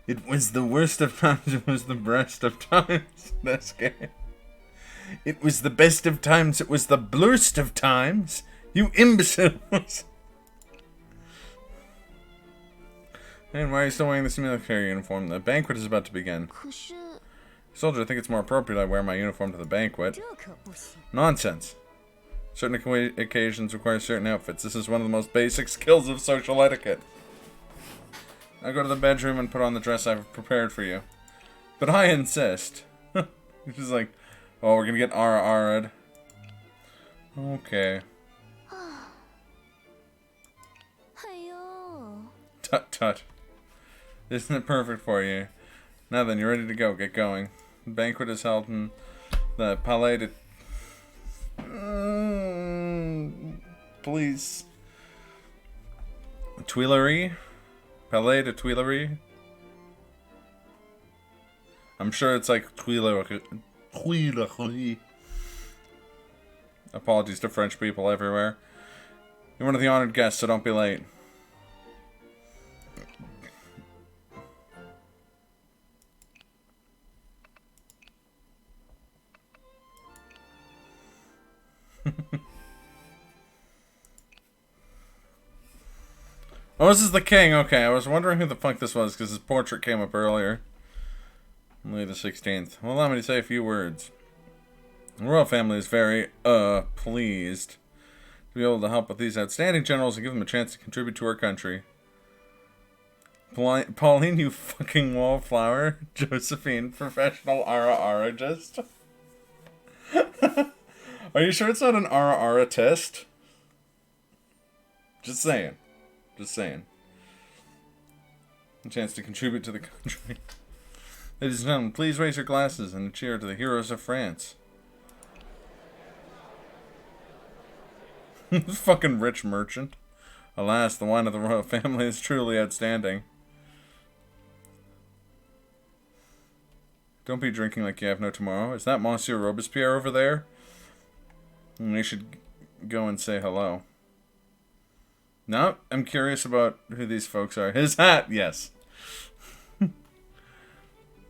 It was the worst of times, it was the best of times. This game. It was the best of times, it was the blurst of times. You imbeciles. And why are you still wearing this military uniform? The banquet is about to begin. Soldier, I think it's more appropriate I wear my uniform to the banquet. Nonsense. Certain occasions require certain outfits. This is one of the most basic skills of social etiquette. I go to the bedroom and put on the dress I've prepared for you. But I insist. She's like, oh, we're gonna get RR'd. Okay. Tut tut. Isn't it perfect for you? Now then, you're ready to go. Get going. The banquet is held in the Palais de... please. Tuileries? Palais de Tuileries? I'm sure it's like Tuileries. Apologies to French people everywhere. You're one of the honored guests, so don't be late. Oh, this is the king. Okay, I was wondering who the fuck this was because his portrait came up earlier. Louis the 16th. Well, allow me to say a few words. The royal family is very, pleased to be able to help with these outstanding generals and give them a chance to contribute to our country. Pauline, you fucking wallflower. Josephine, professional ara-aragist. Are you sure it's not an ara-aratist? Just saying. Just saying. A chance to contribute to the country. Ladies and gentlemen, please raise your glasses and cheer to the heroes of France. Fucking rich merchant. Alas, the wine of the royal family is truly outstanding. Don't be drinking like you have no tomorrow. Is that Monsieur Robespierre over there? We should go and say hello. No, I'm curious about who these folks are. His hat, yes.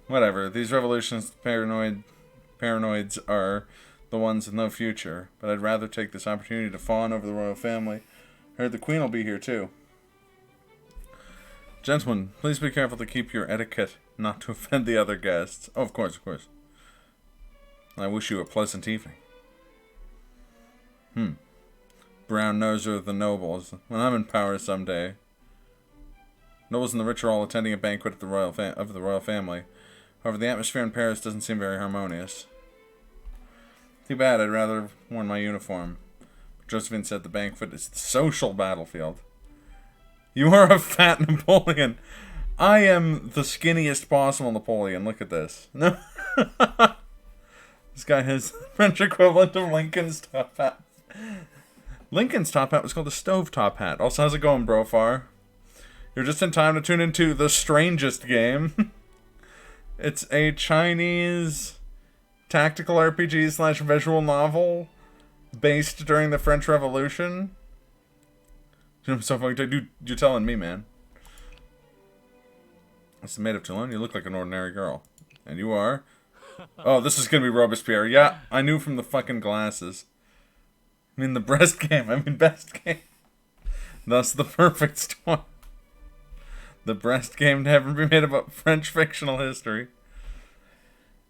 Whatever. These revolutions paranoids are the ones with no future. But I'd rather take this opportunity to fawn over the royal family. Heard the queen will be here too. Gentlemen, please be careful to keep your etiquette, not to offend the other guests. Oh, of course, of course. I wish you a pleasant evening. Brown noser of the nobles. When I'm in power someday. Nobles and the rich are all attending a banquet at the royal family. However, the atmosphere in Paris doesn't seem very harmonious. Too bad, I'd rather have worn my uniform. But Josephine said the banquet is the social battlefield. You are a fat Napoleon. I am the skinniest possible Napoleon. Look at this. No. This guy has the French equivalent of Lincoln's top hat. Lincoln's top hat was called a stovetop hat. Also, how's it going, Brofar? You're just in time to tune into The Strangest Game. It's a Chinese tactical RPG / visual novel based during the French Revolution. I'm so fucking... You're telling me, man. This is made of Toulon. You look like an ordinary girl. And you are? Oh, this is gonna be Robespierre. Yeah, I knew from the fucking glasses. I mean, the breast game. I mean, best game. Thus, the perfect storm. The breast game to ever be made about French fictional history.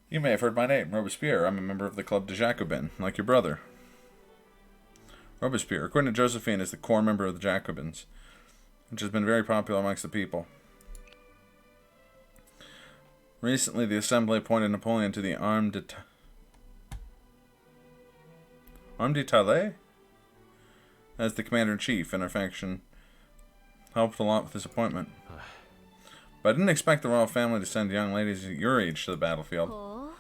You may have heard my name, Robespierre. I'm a member of the Club de Jacobin, like your brother. Robespierre, according to Josephine, is the core member of the Jacobins, which has been very popular amongst the people. Recently, the Assembly appointed Napoleon to the Arme d'Italie as the commander-in-chief, and our faction helped a lot with this appointment. But I didn't expect the royal family to send young ladies at your age to the battlefield. Oh.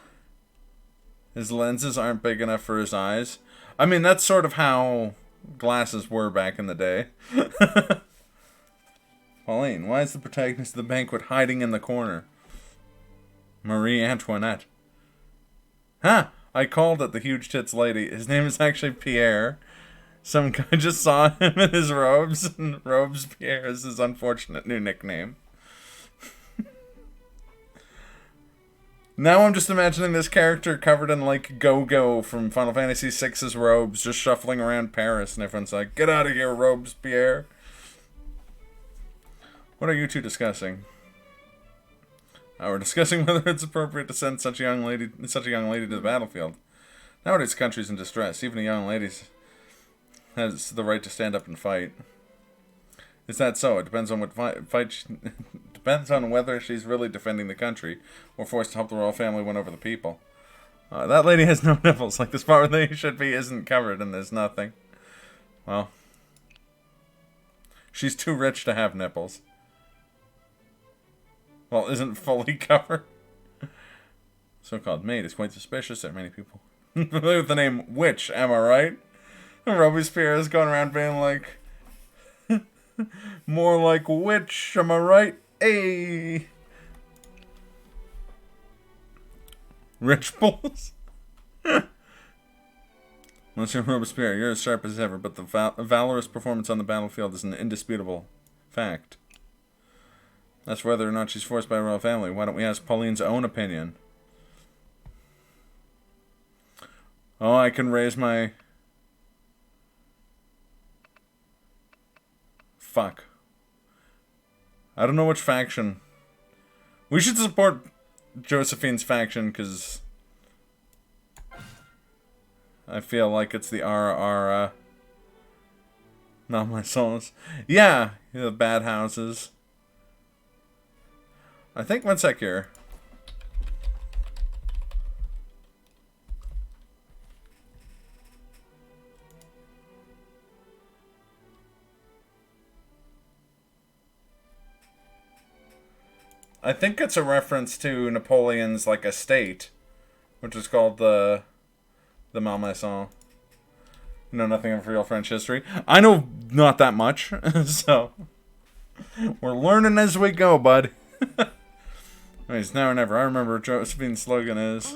His lenses aren't big enough for his eyes. I mean, that's sort of how glasses were back in the day. Pauline, why is the protagonist of the banquet hiding in the corner? Marie Antoinette. Huh! I called it the huge tits lady. His name is actually Pierre. Some guy just saw him in his robes, and Robespierre is his unfortunate new nickname. Now I'm just imagining this character covered in, like, Go-Go from Final Fantasy VI's robes, just shuffling around Paris, and everyone's like, "Get out of here, Robespierre!" What are you two discussing? We're discussing whether it's appropriate to send such a young lady to the battlefield. Nowadays, the country's in distress. Even a young lady has the right to stand up and fight. Is that so? It depends on what depends on whether she's really defending the country or forced to help the royal family win over the people. That lady has no nipples. Like, the spot where they should be isn't covered, and there's nothing. Well, she's too rich to have nipples. Well, isn't fully covered. So-called maid is quite suspicious. There are many people familiar with the name Witch, am I right? Robespierre is going around being like, more like witch, am I right? Hey! Rich bulls? Monsieur Robespierre, you're as sharp as ever, but the valorous performance on the battlefield is an indisputable fact. That's whether or not she's forced by a royal family. Why don't we ask Pauline's own opinion? Oh, I can raise my... Fuck. I don't know which faction. We should support Josephine's faction, because... I feel like it's the not my souls. Yeah, the bad houses. I think one sec here. I think it's a reference to Napoleon's like estate, which is called the Malmaison. Know nothing of real French history. I know not that much, so we're learning as we go, bud. It's now or never. I remember what Josephine's slogan is.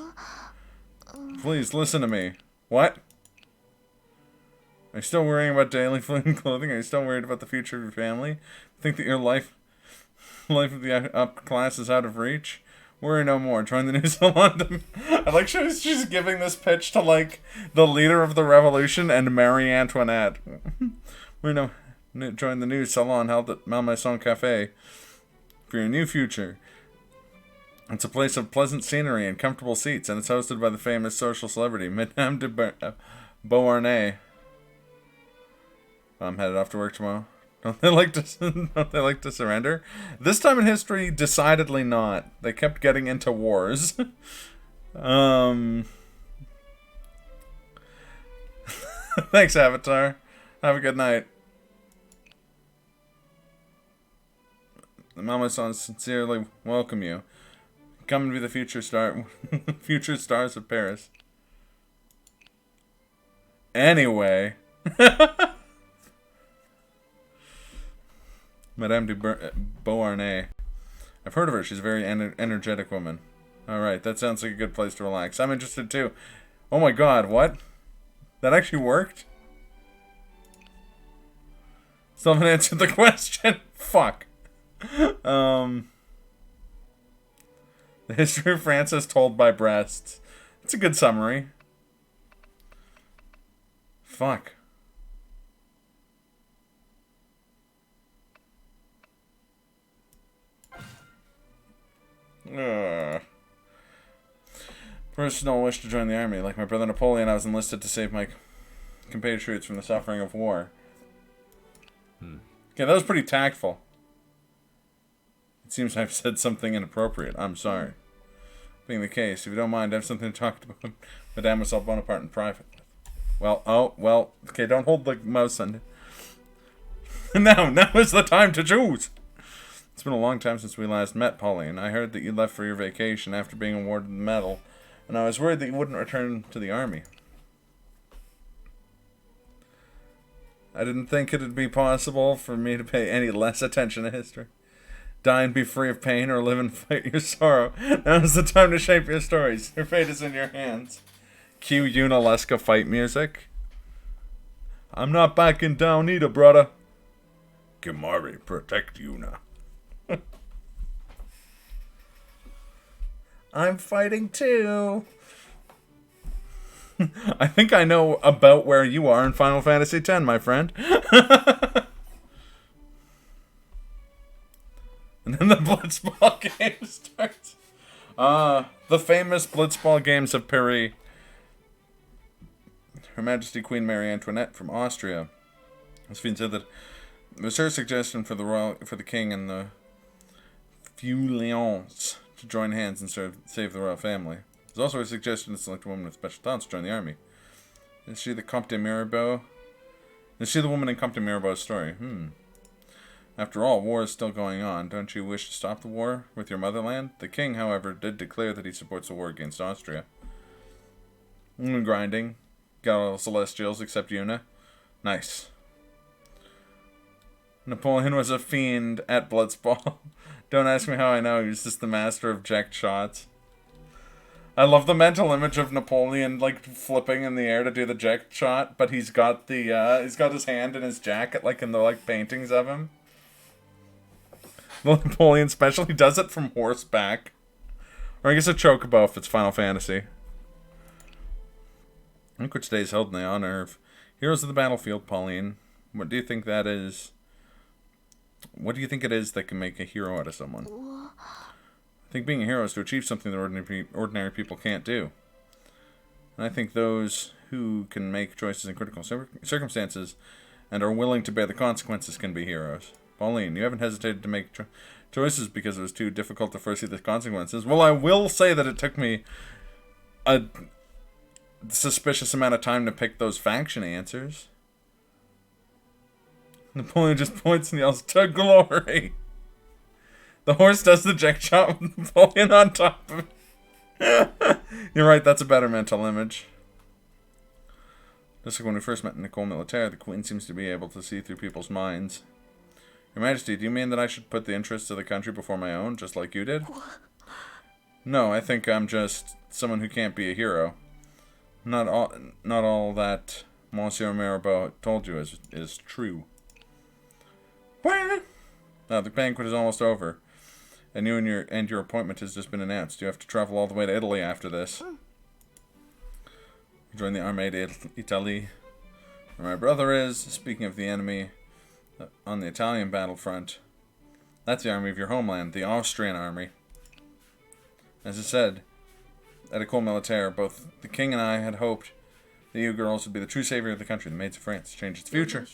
Please listen to me. What? Are you still worrying about daily food and clothing? Are you still worried about the future of your family? Think that your life of the upper class is out of reach? Worry no more. Join the new salon. I like she's giving this pitch to like the leader of the revolution and Marie Antoinette. Join the new salon held at Malmaison Cafe for your new future. It's a place of pleasant scenery and comfortable seats, and it's hosted by the famous social celebrity Madame de Beauharnais. I'm headed off to work tomorrow. Don't they like to surrender? This time in history, decidedly not. They kept getting into wars. Thanks, Avatar. Have a good night. The Malmaison sincerely welcome you. Come and be the future stars of Paris. Anyway. Madame de Beauharnais. I've heard of her. She's a very energetic woman. Alright, that sounds like a good place to relax. I'm interested too. Oh my god, what? That actually worked? Still haven't answered the question. Fuck. The history of France as told by breasts. It's a good summary. Fuck. Personal wish to join the army. Like my brother Napoleon, I was enlisted to save my compatriots from the suffering of war. Okay, that was pretty tactful. It seems I've said something inappropriate. I'm sorry. Being the case, if you don't mind, I have something to talk about Mademoiselle Bonaparte in private. Well, okay, don't hold the mouse on. Now is the time to choose. It's been a long time since we last met, Pauline. I heard that you left for your vacation after being awarded the medal, and I was worried that you wouldn't return to the army. I didn't think it'd be possible for me to pay any less attention to history. Die and be free of pain, or live and fight your sorrow. Now is the time to shape your stories. Your fate is in your hands. Cue Unaleska fight music. I'm not backing down either, brother. Kimari, protect Una. I'm fighting too. I think I know about where you are in Final Fantasy X, my friend. And then the Blitzball game starts. The famous Blitzball games of Paris. Her Majesty Queen Marie Antoinette from Austria. It's been said that it was her suggestion for the king and the Feuillants to join hands and save the royal family. There's also a suggestion to select a woman with special talents to join the army. Is she the Comte de Mirabeau? Is she the woman in Comte de Mirabeau's story? After all, war is still going on. Don't you wish to stop the war with your motherland? The king, however, did declare that he supports the war against Austria. Grinding. Got all the Celestials except Una. Nice. Napoleon was a fiend at Blitzball. Don't ask me how I know. He was just the master of jacked shots. I love the mental image of Napoleon like flipping in the air to do the jet shot, but he's got his hand in his jacket, like in the like paintings of him. The Napoleon special, he does it from horseback, or I guess a chocobo if it's Final Fantasy. I think which day is held in the honor of Heroes of the Battlefield, Pauline. What do you think that is? What do you think it is that can make a hero out of someone? I think being a hero is to achieve something that ordinary people can't do. And I think those who can make choices in critical circumstances and are willing to bear the consequences can be heroes. Pauline, you haven't hesitated to make choices because it was too difficult to foresee the consequences. Well, I will say that it took me a suspicious amount of time to pick those faction answers. Napoleon just points and yells, "To glory!" The horse does the jet shot with Napoleon on top of it. You're right, that's a better mental image. Just like when we first met Nicole Militaire, the Queen seems to be able to see through people's minds. Your Majesty, do you mean that I should put the interests of the country before my own, just like you did? No, I think I'm just someone who can't be a hero. Not all that Monsieur Mirabeau told you is true. Now, the banquet is almost over. And your appointment has just been announced. You have to travel all the way to Italy after this. Join the Armée d'Italie, where my brother is. Speaking of the enemy, on the Italian battlefront, that's the army of your homeland, the Austrian army. As I said, at École Militaire, both the king and I had hoped that you girls would be the true savior of the country, the Maids of France, change its future.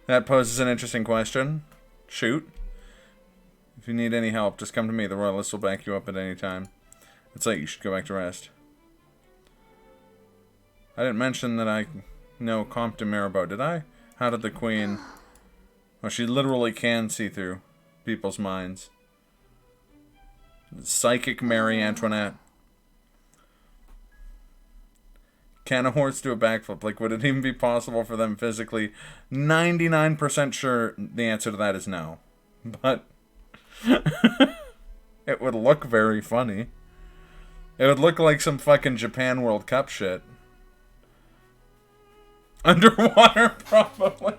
That poses an interesting question. Shoot. If you need any help, just come to me. The Royalists will back you up at any time. It's late. You should go back to rest. I didn't mention that I know Comte de Mirabeau, did I? How did the Queen... Oh, she literally can see through people's minds. Psychic Marie Antoinette. Can a horse do a backflip? Like, would it even be possible for them physically? 99% sure the answer to that is no. But... it would look very funny. It would look like some fucking Japan World Cup shit. Underwater, probably.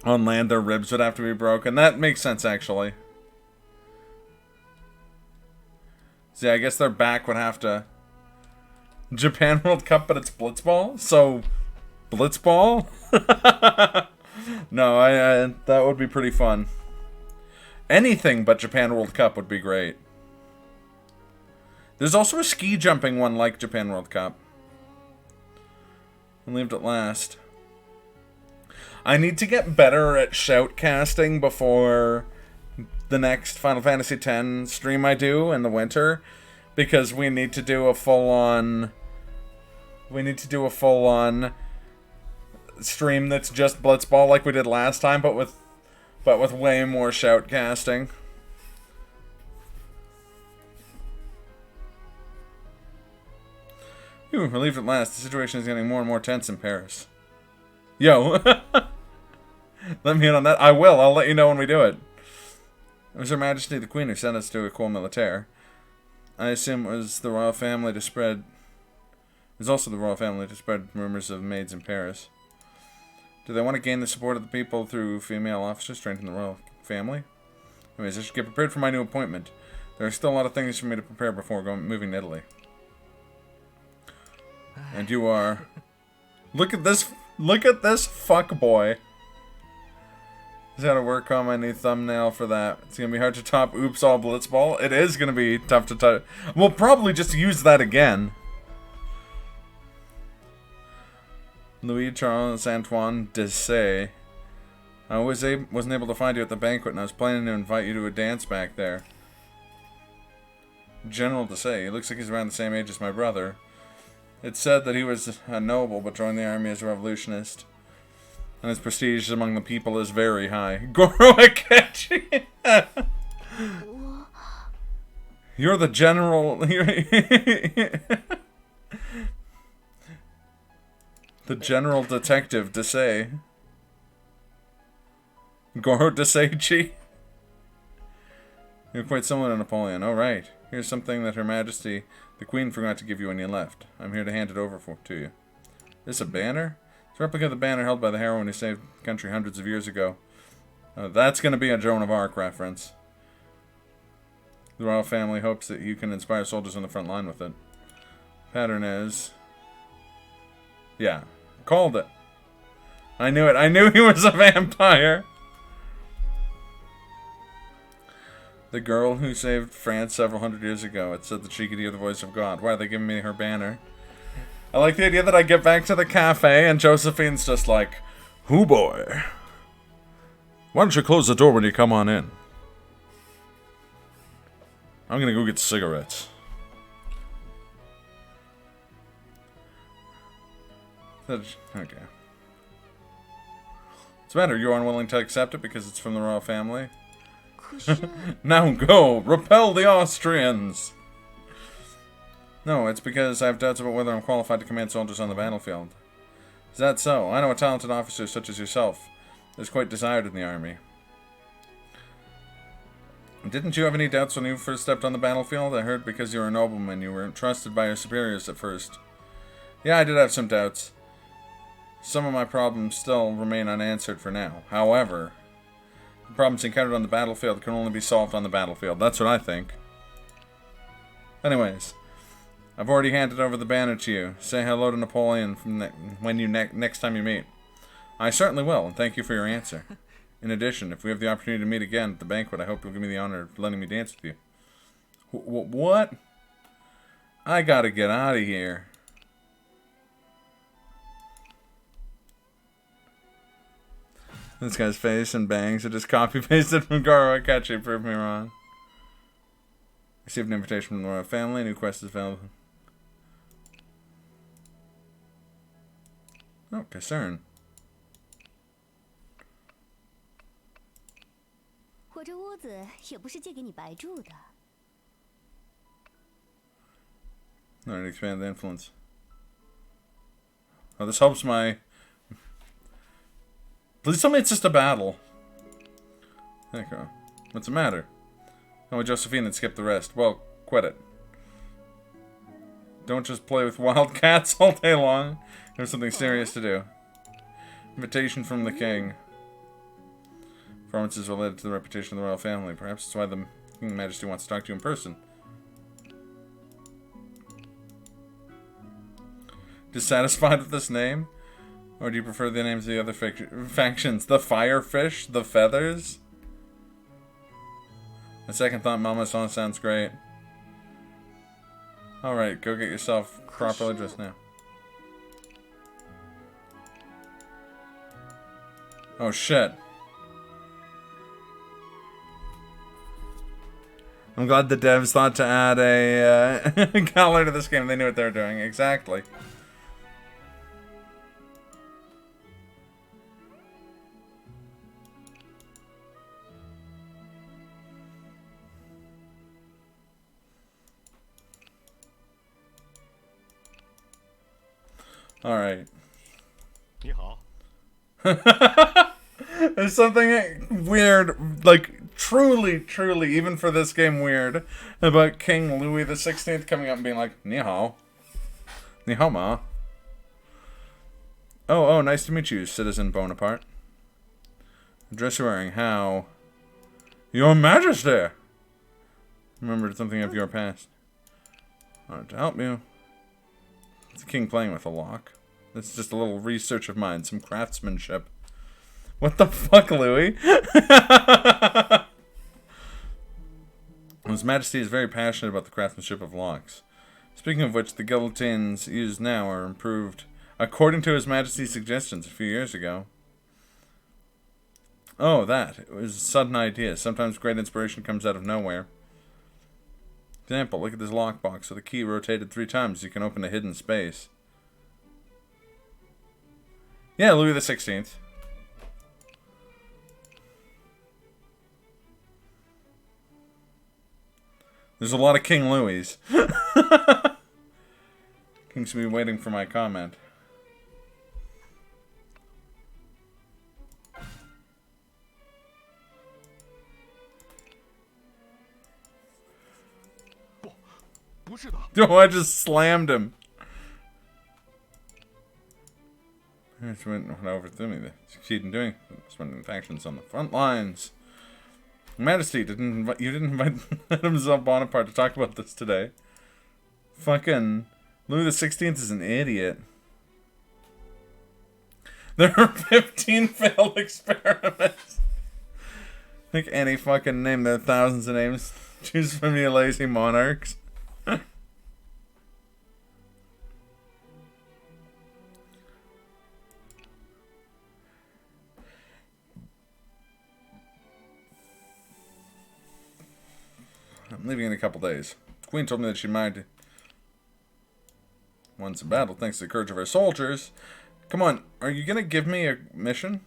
On land, their ribs would have to be broken. That makes sense, actually. See, I guess their back would have to... Japan World Cup, but it's blitzball? So, blitzball? No, that would be pretty fun. Anything but Japan World Cup would be great. There's also a ski jumping one like Japan World Cup. Relieved at last. I need to get better at shoutcasting before the next Final Fantasy X stream I do in the winter, because we need to do a full-on stream that's just blitzball like we did last time, but with way more shoutcasting. Ooh, relieved at last. The situation is getting more and more tense in Paris. Yo. Let me in on that. I will. I'll let you know when we do it. It was Her Majesty the Queen who sent us to École Militaire. I assume it was the royal family to spread... It was also the royal family to spread rumors of maids in Paris. Do they want to gain the support of the people through female officers trained in the royal family? Anyways, I should get prepared for my new appointment. There are still a lot of things for me to prepare before moving to Italy. And you are... Look at this fuck boy. Just gotta work on my new thumbnail for that. It's gonna be hard to top Oops All Blitzball. It is gonna be tough to top. We'll probably just use that again. Louis Charles Antoine Dessay. I wasn't able to find you at the banquet, and I was planning to invite you to a dance back there. General Dessay. He looks like he's around the same age as my brother. It's said that he was a noble, but joined the army as a revolutionist. And his prestige among the people is very high. Goro Akechi! You're the general... The General Detective Desai. Goro Desaichi. You're quite similar to Napoleon. Oh, right. Here's something that Her Majesty, the Queen, forgot to give you when you left. I'm here to hand it over to you. This a banner? It's a replica of the banner held by the heroine who saved the country hundreds of years ago. That's going to be a Joan of Arc reference. The royal family hopes that you can inspire soldiers on the front line with it. Pattern is... Yeah. Called it. I knew it. I knew he was a vampire. The girl who saved France several hundred years ago. It said that she could hear the voice of God. Why are they giving me her banner? I like the idea that I get back to the cafe and Josephine's just like, "Hoo boy. Why don't you close the door when you come on in? I'm gonna go get cigarettes." Okay. What's the matter? You're unwilling to accept it because it's from the royal family? 可是 Now go! Repel the Austrians! No, it's because I have doubts about whether I'm qualified to command soldiers on the battlefield. Is that so? I know a talented officer such as yourself is quite desired in the army. Didn't you have any doubts when you first stepped on the battlefield? I heard because you were a nobleman, you were trusted by your superiors at first. Yeah, I did have some doubts. Some of my problems still remain unanswered for now. However, the problems encountered on the battlefield can only be solved on the battlefield. That's what I think. Anyways, I've already handed over the banner to you. Say hello to Napoleon when you next time you meet. I certainly will, and thank you for your answer. In addition, if we have the opportunity to meet again at the banquet, I hope you'll give me the honor of letting me dance with you. What? I gotta get out of here. This guy's face and bangs are just copy-pasted from Goro Akechi. Prove me wrong. Received an invitation from the royal family. New quest is available. Oh, concern. 我这屋子也不是借给你白住的。 Alright, expand the influence. Oh, this helps my... Please tell me it's just a battle. There you go. What's the matter? Oh, Josephine had skipped the rest. Well, quit it. Don't just play with wildcats all day long. There's something serious to do. Invitation from the king. Performances related to the reputation of the royal family. Perhaps that's why the King Majesty wants to talk to you in person. Dissatisfied with this name? Or do you prefer the names of the other factions? The Firefish? The Feathers? A second thought, Mama Song sounds great. Alright, go get yourself properly dressed now. Oh shit. I'm glad the devs thought to add a color to this game. They knew what they were doing. Exactly. Alright. 你好。 There's something weird, like, truly, even for this game weird, about King Louis the 16th coming up and being like, Ni hao. Ni hao ma. Oh, nice to meet you, Citizen Bonaparte. The dress you're wearing, how? Your Majesty! Remembered something of your past. Alright, to help you. It's the king playing with a lock. This is just a little research of mine, some craftsmanship. What the fuck, Louis? His Majesty is very passionate about the craftsmanship of locks. Speaking of which, the guillotines used now are improved according to His Majesty's suggestions a few years ago. Oh, that. It was a sudden idea. Sometimes great inspiration comes out of nowhere. Example, look at this lockbox. With the key rotated 3 times, you can open a hidden space. Yeah, Louis the 16th. There's a lot of King Louis. King's gonna be waiting for my comment. 是的。 Oh, I just slammed him. It went over through me. They succeed in doing spending factions on the front lines. Majesty, you didn't invite Mademoiselle Bonaparte to talk about this today. Fucking Louis XVI is an idiot. There are 15 failed experiments. Like any fucking name, there are thousands of names. Choose from you lazy monarchs. I'm leaving in a couple days. The Queen told me that she might won some battle thanks to the courage of our soldiers. Come on, are you gonna give me a mission?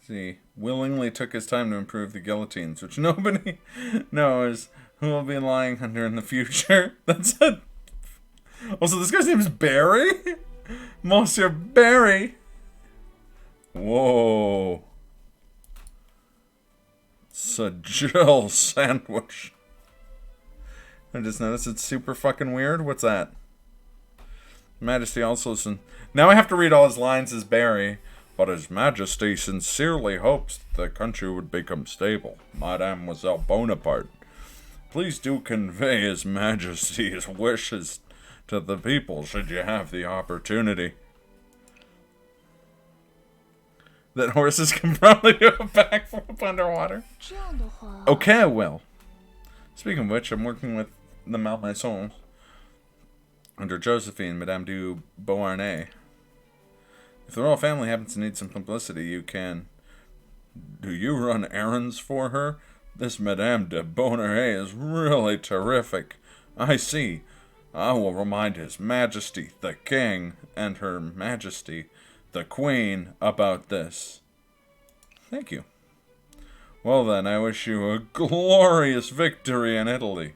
See, willingly took his time to improve the guillotines, which nobody knows who will be lying under in the future. That's it. Also, this guy's name is Barry? Monsieur Barry. Whoa. It's a Jill sandwich. I just noticed it's super fucking weird. What's that? Majesty also now I have to read all his lines as Barry. But His Majesty sincerely hopes the country would become stable. Mademoiselle Bonaparte. Please do convey His Majesty's wishes to the people should you have the opportunity. That horses can probably do a backflip underwater. Okay, I will. Speaking of which, I'm working with the Malmaisons under Josephine, Madame du Beauharnais. If the royal family happens to need some publicity, you can. Do you run errands for her? This Madame de Beauharnais is really terrific. I see. I will remind His Majesty, the King, and Her Majesty, the Queen, about this. Thank you. Well then, I wish you a glorious victory in Italy.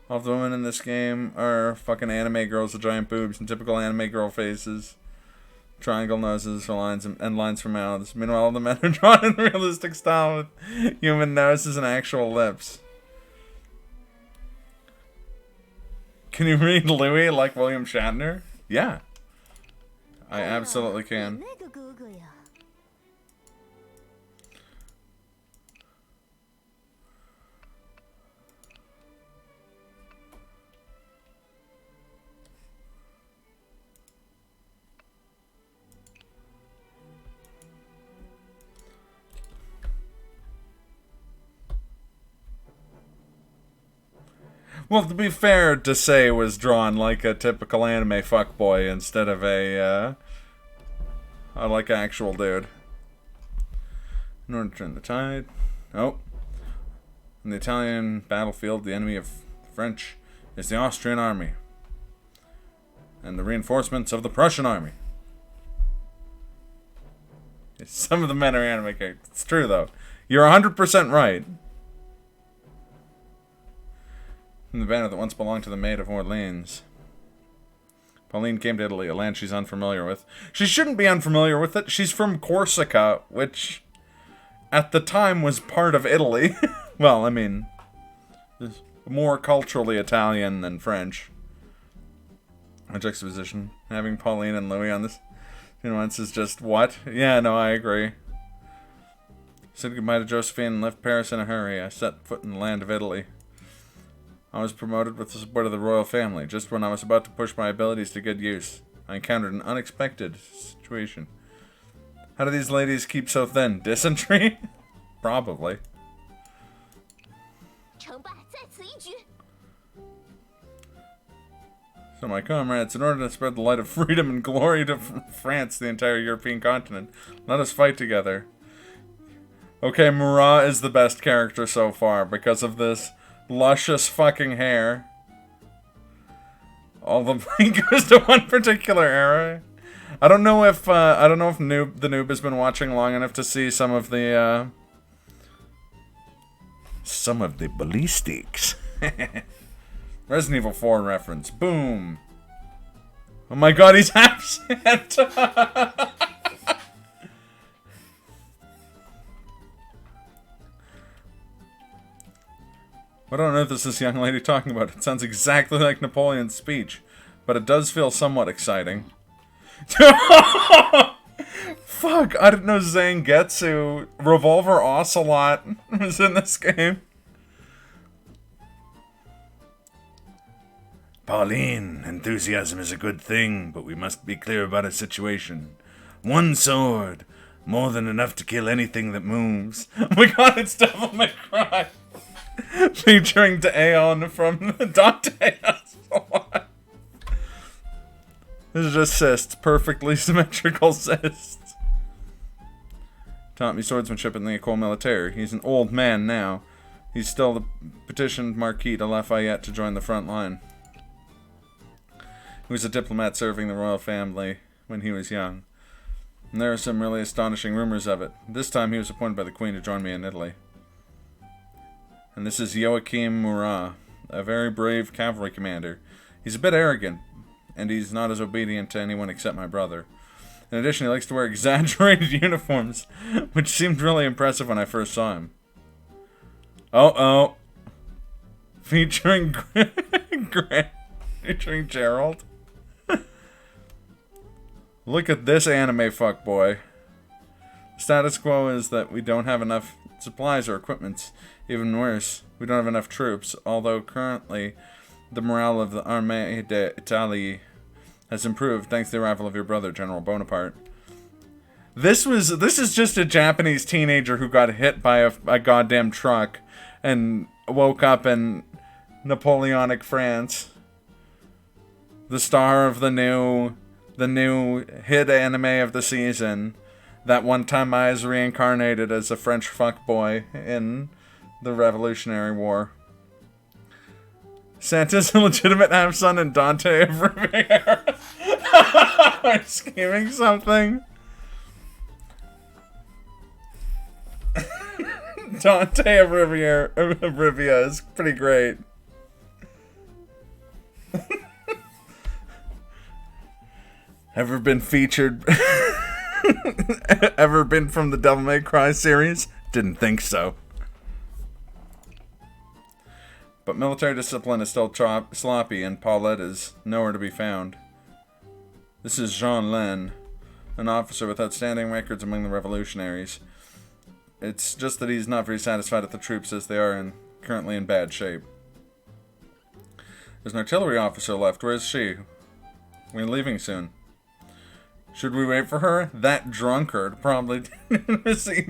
All of the women in this game are fucking anime girls with giant boobs and typical anime girl faces. Triangle noses for lines and lines for mouths. Meanwhile, all the men are drawn in realistic style with human noses and actual lips. Can you read Louis like William Shatner? Yeah. I absolutely can. Well, to be fair, Desai was drawn like a typical anime fuckboy instead of a, like actual dude. In order to turn the tide. Oh. In the Italian battlefield, the enemy of the French is the Austrian army. And the reinforcements of the Prussian army. Some of the men are anime characters. It's true, though. You're 100% right. In the banner that once belonged to the Maid of Orleans. Pauline came to Italy, a land she's unfamiliar with. She shouldn't be unfamiliar with it. She's from Corsica, which at the time was part of Italy. Well, I mean, more culturally Italian than French. A juxtaposition. Having Pauline and Louis on this, this is just what? Yeah, no, I agree. Said goodbye to Josephine and left Paris in a hurry. I set foot in the land of Italy. I was promoted with the support of the royal family. Just when I was about to push my abilities to good use, I encountered an unexpected situation. How do these ladies keep so thin? Dysentery? Probably. So my comrades, in order to spread the light of freedom and glory to France, the entire European continent, let us fight together. Okay, Murat is the best character so far because of this luscious fucking hair. All the blame goes to one particular era. I don't know if the noob has been watching long enough to see some of the ballistics. Resident Evil 4 reference. Boom. Oh my god, he's absent! What on earth is this young lady talking about? It sounds exactly like Napoleon's speech, but it does feel somewhat exciting. Fuck, I didn't know Zangetsu, Revolver Ocelot, was in this game. Pauline, enthusiasm is a good thing, but we must be clear about our situation. One sword, more than enough to kill anything that moves. Oh my god, it's Devil May Cry! Featuring Daeon from Dante. This is just cysts, perfectly symmetrical cysts. Taught me swordsmanship in the École Militaire. He's an old man now. He's still the petitioned Marquis de Lafayette to join the front line. He was a diplomat serving the royal family when he was young. And there are some really astonishing rumors of it. This time he was appointed by the Queen to join me in Italy. And this is Joachim Murat, a very brave cavalry commander. He's a bit arrogant, and he's not as obedient to anyone except my brother. In addition, he likes to wear exaggerated uniforms, which seemed really impressive when I first saw him. Oh. Featuring featuring Gerald. Look at this anime fuckboy. Status quo is that we don't have enough supplies or equipment. Even worse, we don't have enough troops, although currently the morale of the Armée d'Italie has improved thanks to the arrival of your brother, General Bonaparte. This is just a Japanese teenager who got hit by a goddamn truck and woke up in Napoleonic France. The star of the new hit anime of the season. That one time I was reincarnated as a French fuckboy in the Revolutionary War. Santa's a legitimate half-son and Dante of Riviera. I'm scheming something. Dante of Rivia is pretty great. Ever been featured? Ever been from the Devil May Cry series? Didn't think so. But military discipline is still sloppy, and Paulette is nowhere to be found. This is Jean Len, an officer with outstanding records among the revolutionaries. It's just that he's not very satisfied with the troops as they are currently in bad shape. There's an artillery officer left. Where is she? We're leaving soon. Should we wait for her? That drunkard probably didn't receive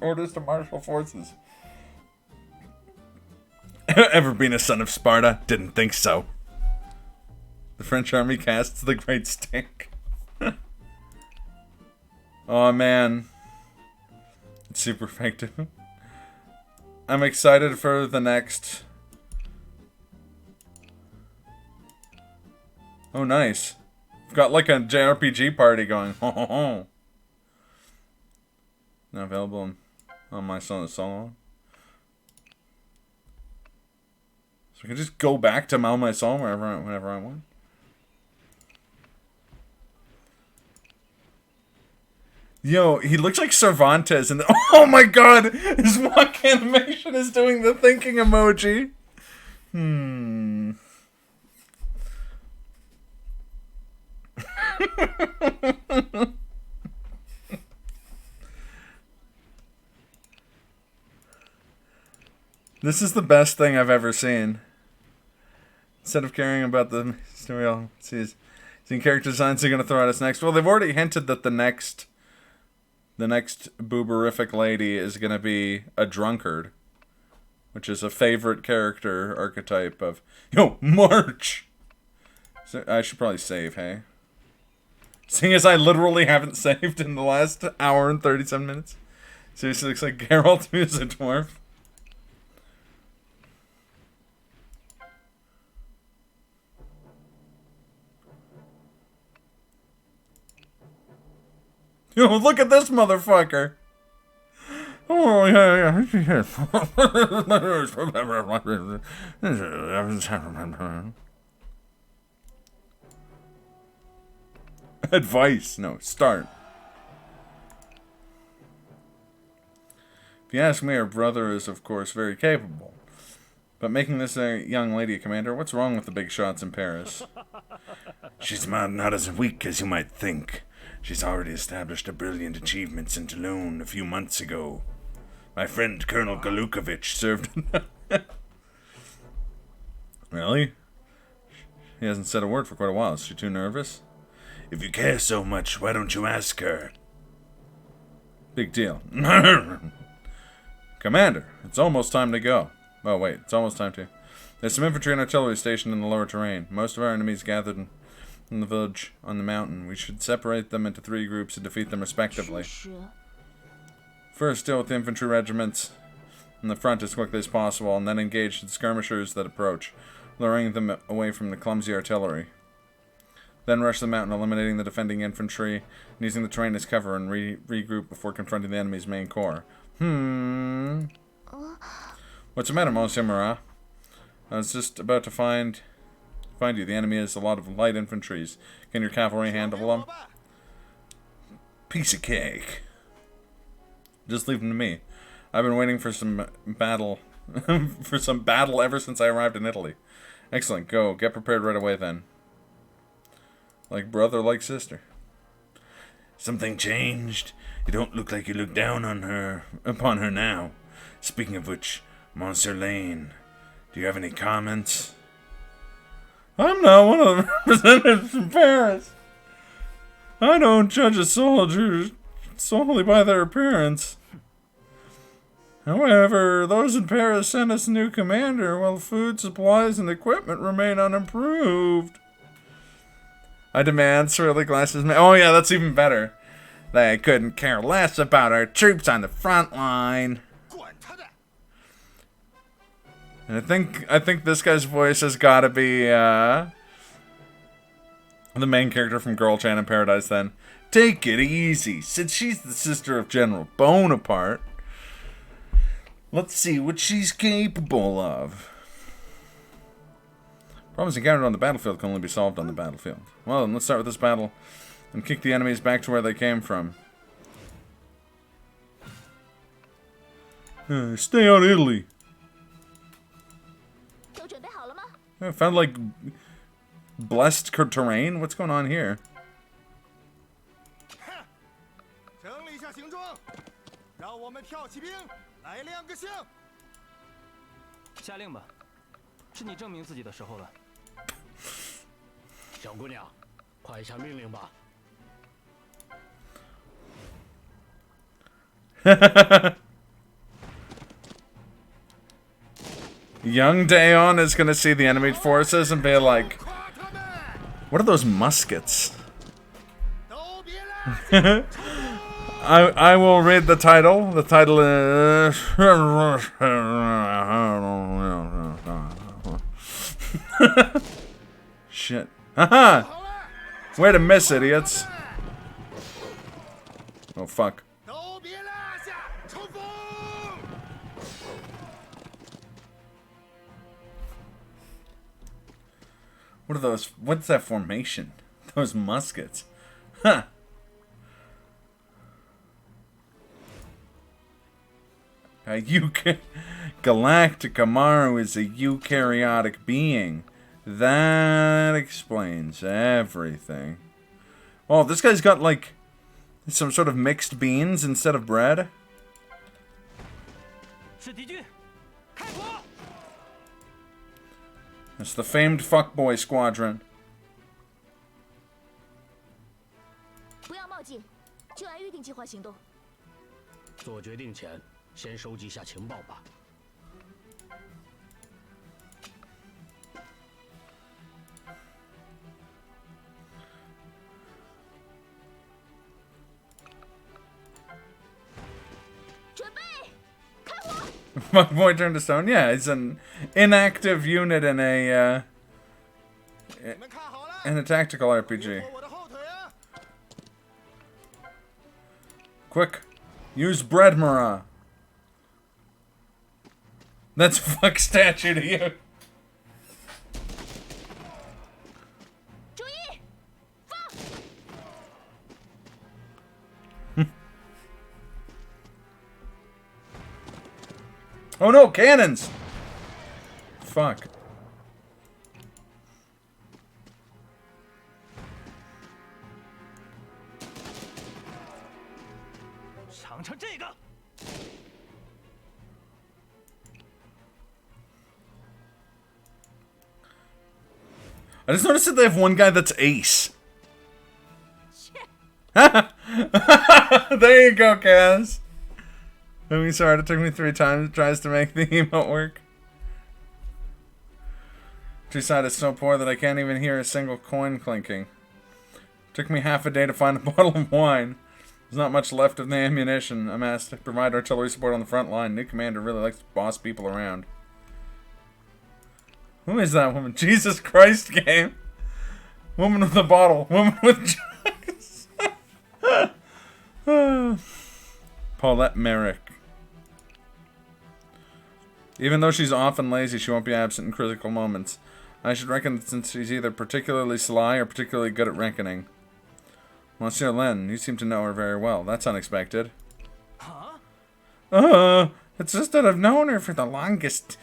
orders to marshal forces. Ever been a son of Sparta? Didn't think so. The French army casts the great stink. Oh man. It's super effective. I'm excited for the next... Oh nice. We've got like a JRPG party going. Now available on my solo. So I can just go back to Mal My Soul whenever I want. Yo, he looks like Cervantes and oh my god! His walk animation is doing the thinking emoji. This is the best thing I've ever seen. Instead of caring about the story, seeing character designs they're going to throw at us next. Well, they've already hinted that the next booberific lady is going to be a drunkard, which is a favorite character archetype of... Yo, March! So I should probably save, hey? Seeing as I literally haven't saved in the last hour and 37 minutes. Seriously, looks like Geralt who is a dwarf. Yo, look at this motherfucker! Oh, yeah. Advice. No, start. If you ask me, her brother is, of course, very capable. But making this a young lady a commander, what's wrong with the big shots in Paris? She's not as weak as you might think. She's already established a brilliant achievements in Toulon a few months ago. My friend Colonel Galukovich served... Really? He hasn't said a word for quite a while. Is she too nervous? If you care so much, why don't you ask her? Big deal. Commander, it's almost time to go. Oh, wait, it's almost time to. There's some infantry and artillery stationed in the lower terrain. Most of our enemies gathered in the village on the mountain. We should separate them into 3 groups and defeat them respectively. First, deal with the infantry regiments in the front as quickly as possible, and then engage the skirmishers that approach, luring them away from the clumsy artillery. Then rush the mountain, eliminating the defending infantry, and using the terrain as cover, and regroup before confronting the enemy's main corps. What's the matter, Monsieur Marat? I was just about to find you. The enemy has a lot of light infantries. Can your cavalry handle them? Piece of cake. Just leave them to me. I've been waiting for some battle, ever since I arrived in Italy. Excellent. Go. Get prepared right away then. Like brother, like sister. Something changed. You don't look like you look down upon her now. Speaking of which, Monsieur Lane, do you have any comments? I'm not one of the representatives from Paris. I don't judge a soldier solely by their appearance. However, those in Paris sent us a new commander while food, supplies, and equipment remain unimproved. I demand surly glasses. Oh yeah, that's even better. They couldn't care less about our troops on the front line. And I think this guy's voice has got to be the main character from Girl Chan in Paradise. Then take it easy, since she's the sister of General Bonaparte. Let's see what she's capable of. Problems encountered on the battlefield can only be solved on the battlefield. Well, then let's start with this battle and kick the enemies back to where they came from. Stay out of Italy. I found like blessed terrain. What's going on here? 下令吧，是你证明自己的时候了。小姑娘，快下命令吧。Young Daeon is gonna see the enemy forces and be like, "What are those muskets?" I will read the title. The title is shit. Haha! Way to miss, idiots. Oh fuck. What are those? What's that formation? Those muskets. Huh. Galactic Amaru is a eukaryotic being. That explains everything. Oh, this guy's got like some sort of mixed beans instead of bread. It's the famed fuckboy squadron. 不要冒进，就按预定计划行动。做决定前，先收集下情报吧。准备，开火！ Fuckboy turned to stone. Yeah, it's an inactive unit in a tactical RPG. Quick, use bread, Marat. That's fuck statue to you. 注意，放！ Oh no, cannons! Fuck. I just noticed that they have one guy that's ace. There you go, Kaz. I'm sorry, it took me 3 times. It tries to make the emote work. Two-side is so poor that I can't even hear a single coin clinking. Took me half a day to find a bottle of wine. There's not much left of the ammunition. I'm asked to provide artillery support on the front line. New commander really likes to boss people around. Who is that woman? Jesus Christ, game. Woman with a bottle. Woman with drugs. Paulette Merrick. Even though she's often lazy, she won't be absent in critical moments. I should reckon that since she's either particularly sly or particularly good at reckoning. Monsieur Lin, you seem to know her very well. That's unexpected. Huh? It's just that I've known her for the longest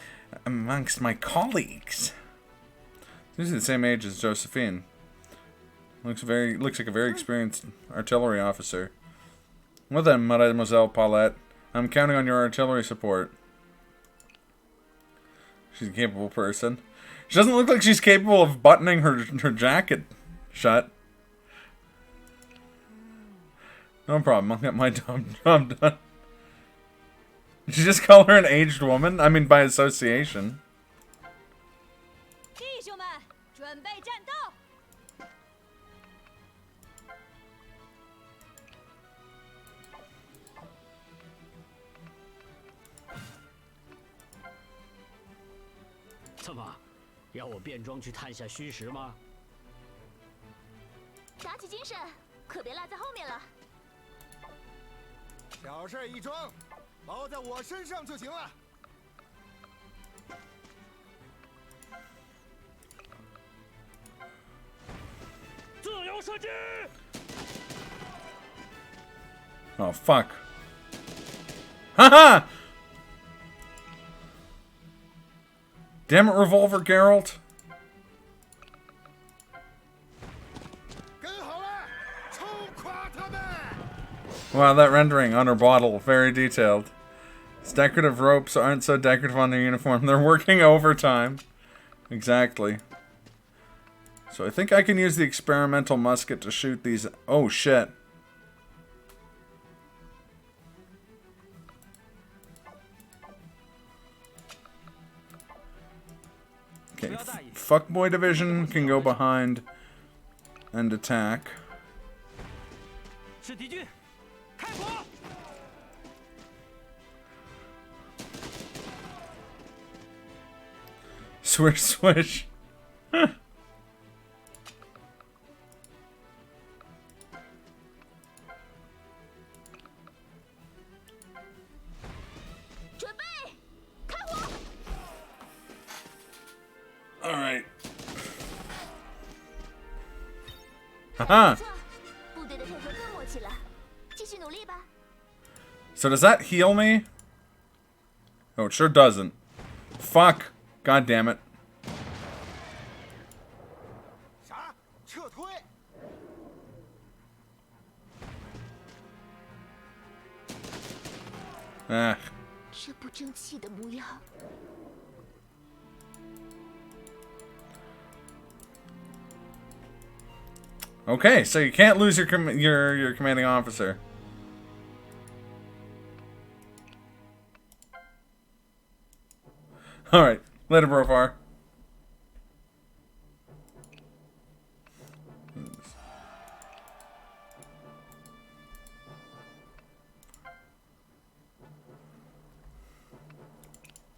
amongst my colleagues. She's the same age as Josephine. Looks like a very experienced artillery officer. Well then, Mademoiselle Paulette, I'm counting on your artillery support. She's a capable person. She doesn't look like she's capable of buttoning her jacket shut. No problem, I'll get my job done. Did you just call her an aged woman? I mean, by association. 弟兄们，准备战斗！怎么，要我变装去探下虚实吗？打起精神，可别落在后面了。小事一桩，包在我身上就行了。自由射击！ Oh, fuck. Haha! Damn it, Revolver Geralt. 跟好了，冲垮他们！ Wow, that rendering on her bottle, very detailed. These decorative ropes aren't so decorative on their uniform. They're working overtime. Exactly. So I think I can use the experimental musket to shoot these. Oh, shit. Okay, Fuckboy Division can go behind and attack. 是敌军，开火！ Swish, swish. 准备，开火！ All right. Haha. 部队的配合更默契了，继续努力吧。 So does that heal me? Oh, it sure doesn't. Fuck. God damn it. 啥？撤退！ Ah. 这不争气的模样。 Okay, so you can't lose your your commanding officer. All right, later, Brofar.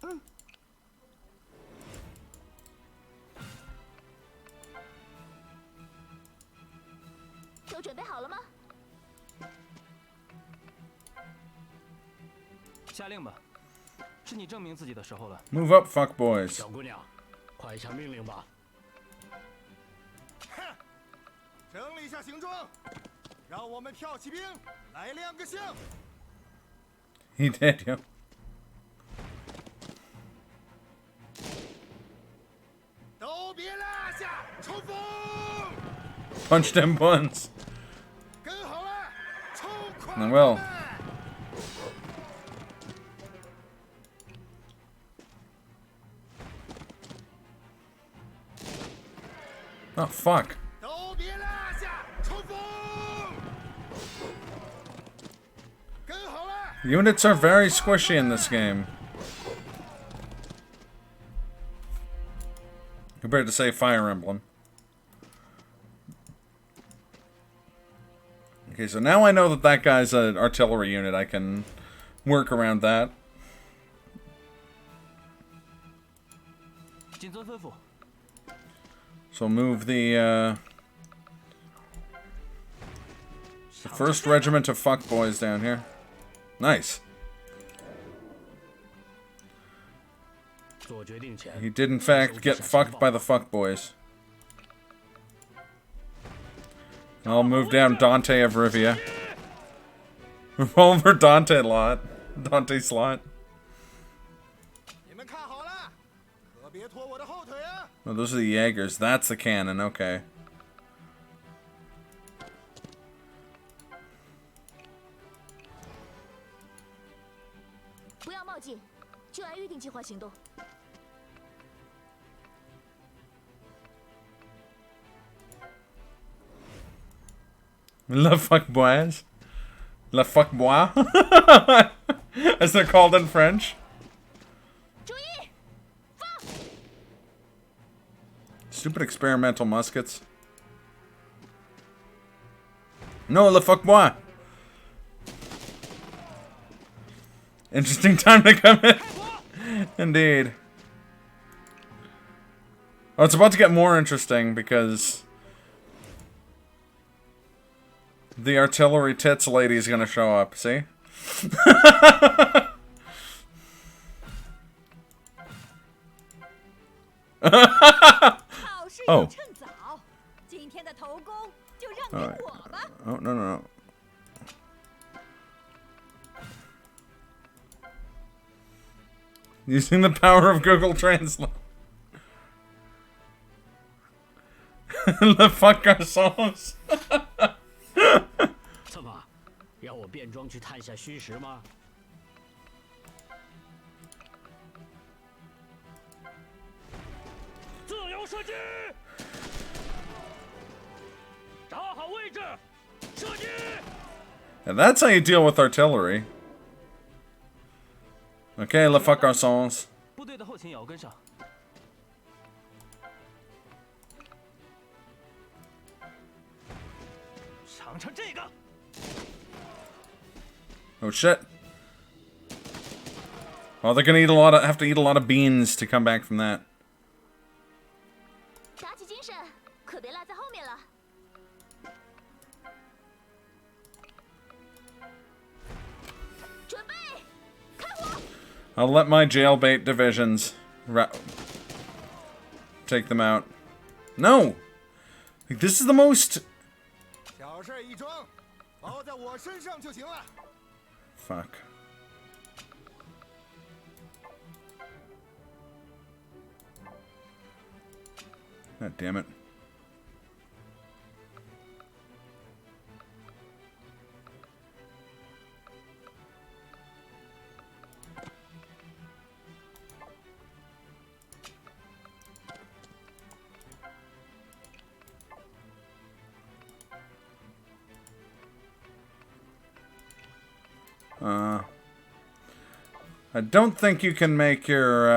Mm. 都准备好了吗？下令吧，是你证明自己的时候了。 Move up, fuck boys. 小姑娘，快下命令吧！ 哼，整理一下行装，让我们跳骑兵来亮个相。 He did, yeah. Punch them buns. I will. Oh, fuck. Units are very squishy in this game. Compared to, say, Fire Emblem. Okay, so now I know that that guy's an artillery unit. I can work around that. So move the first regiment of fuckboys down here. Nice. He did in fact get fucked by the fuckboys. I'll move down Dante of Rivia. Revolver Dante lot. Dante slot. Oh, those are the Jaegers. That's the cannon, okay. Le fuckboys. Le fuckbois. As they're called in French. Stupid experimental muskets. No, le fuckbois. Interesting time to come in. Indeed. Oh, it's about to get more interesting because the artillery tits lady is gonna show up, see? Oh. Right. Oh, no, no, no. Using the power of Google Translate. Le fuck garçons. 怎么，让我变装去探下虚实吗？ 自由射击！找好位置，射击！ And that's how you deal with artillery. Okay, le fuck garçons. 部队的后勤也要跟上。尝尝这个。 Oh shit. Oh, they're gonna eat a lot of, have to eat a lot of beans to come back from that. 打起精神，可别落在后面了。准备，开火！ I'll let my jailbait divisions take them out. No! Like, this is the most... Fuck. God damn it. I don't think you can make your,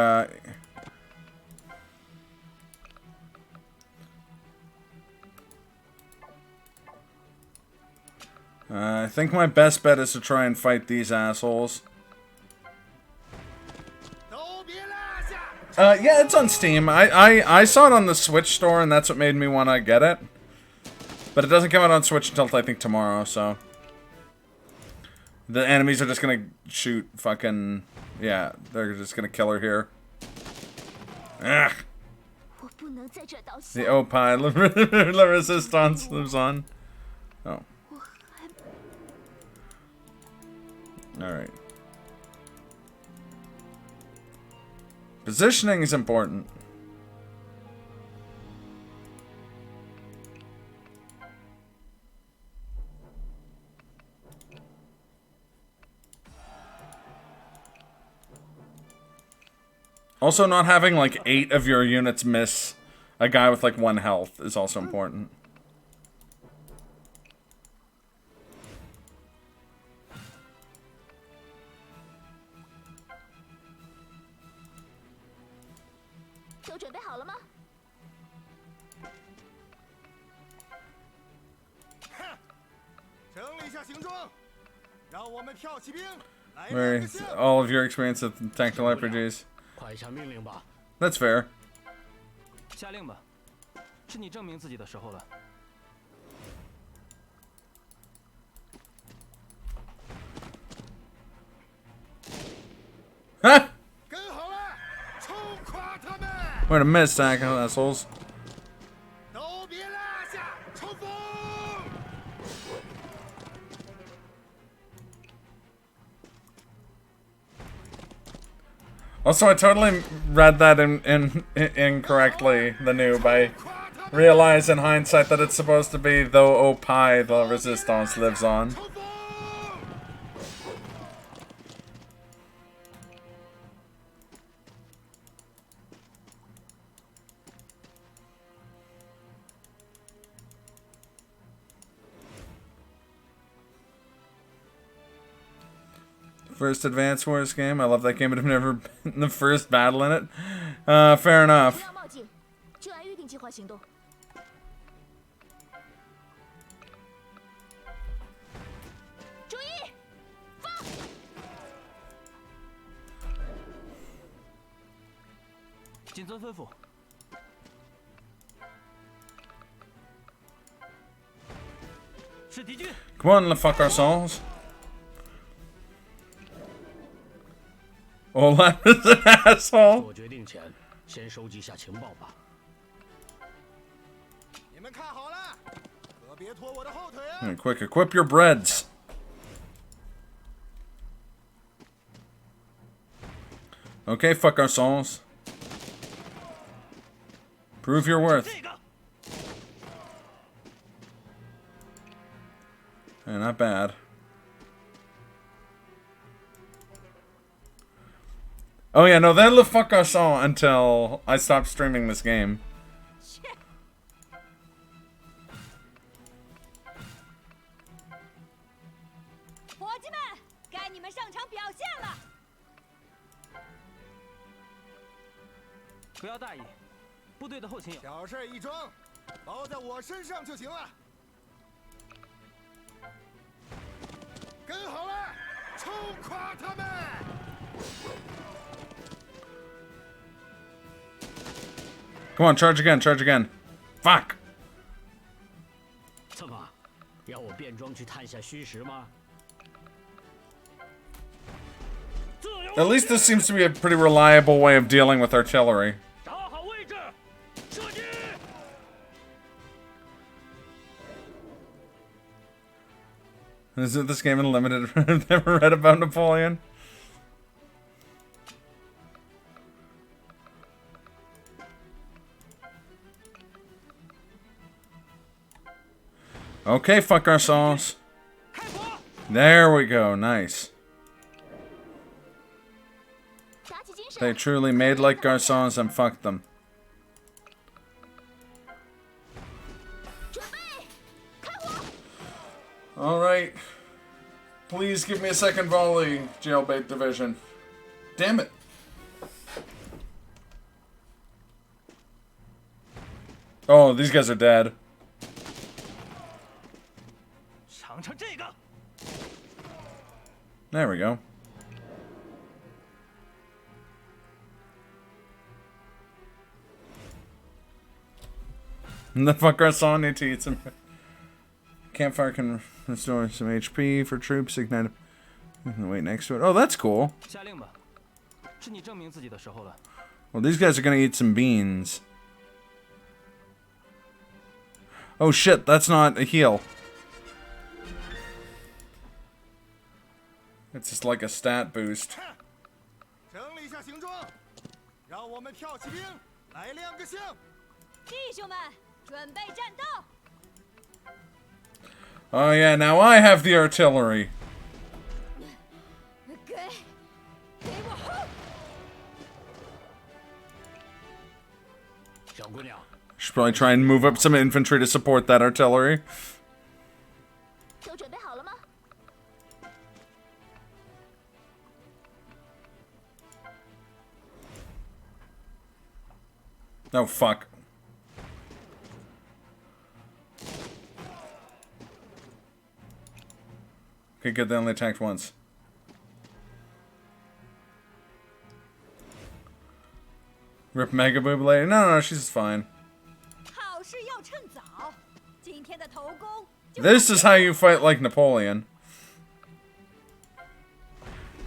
I think my best bet is to try and fight these assholes. Yeah, it's on Steam. I saw it on the Switch store, and that's what made me want to get it. But it doesn't come out on Switch until, I think, tomorrow, so... The enemies are just gonna shoot fucking... Yeah, they're just gonna kill her here. Ugh. The Opie, La Resistance lives on. Oh. Alright. Positioning is important. Also, not having like 8 of your units miss a guy with like 1 health is also important. Where all of your experience with tactical RPGs. 快下命令吧！ That's fair. 下令吧，是你证明自己的时候了。 Huh? What a miss, assholes. Also, I totally read that incorrectly, the noob. I realize in hindsight that it's supposed to be, though au pai, the resistance lives on. First Advance Wars game. I love that game, but I've never been in the first battle in it. Fair enough. Come on, let's fuck ourselves. Olaf is an asshole. 做决定前，先收集下情报吧。你们看好了，可别拖我的后腿啊！ Quick, equip your breads. Okay, fuck ourselves. Prove your worth. Not bad. Oh yeah, no, then le fuck us all until I stopped streaming this game. Come on, charge again, charge again. Fuck! 怎么，要我变装去探下虚实吗？ At least this seems to be a pretty reliable way of dealing with artillery. 找好位置，射击！ Isn't this game unlimited? I've never read about Napoleon. Okay, fuck ourselves. There we go, nice. They truly made like garçons and fucked them. Alright. Please give me a second volley, Jailbait Division. Damn it. Oh, these guys are dead. There we go. And the fuck our song need to eat some. Campfire can restore some HP for troops. Ignite. Wait next to it. Oh, that's cool. Well, these guys are gonna eat some beans. Oh shit, that's not a heal. It's just like a stat boost. Oh yeah, now I have the artillery. 小姑娘， Should probably try and move up some infantry to support that artillery. 都准备好了吗？ Oh, fuck. Okay, good, they only attacked once. Rip Mega Boob lady? No, she's fine. 好事要趁早，今天的头功。 This is how you fight like Napoleon.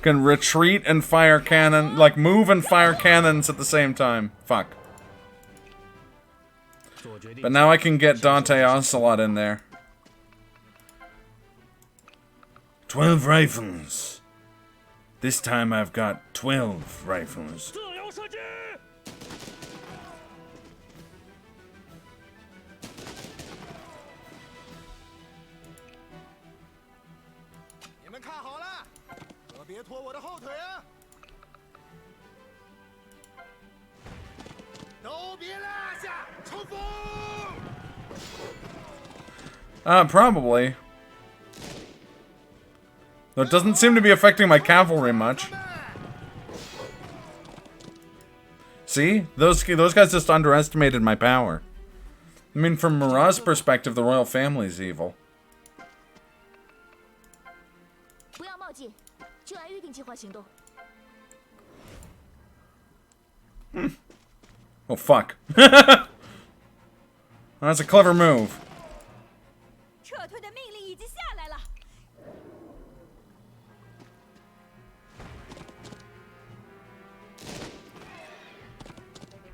Can retreat and fire cannon, like move and fire cannons at the same time. Fuck. 做决定 But now I can get Dante Ocelot in there. 12 rifles. This time I've got 12 rifles. 自由射击。 你们看好了，可别拖我的后腿啊！都别落下，冲锋！ Probably. Though it doesn't seem to be affecting my cavalry much. See? Those guys just underestimated my power. I mean, from Marat's perspective, the royal family's evil. 不要冒进，就按预定计划行动。 Oh, fuck. That's a clever move. 撤退的命令已经下来了。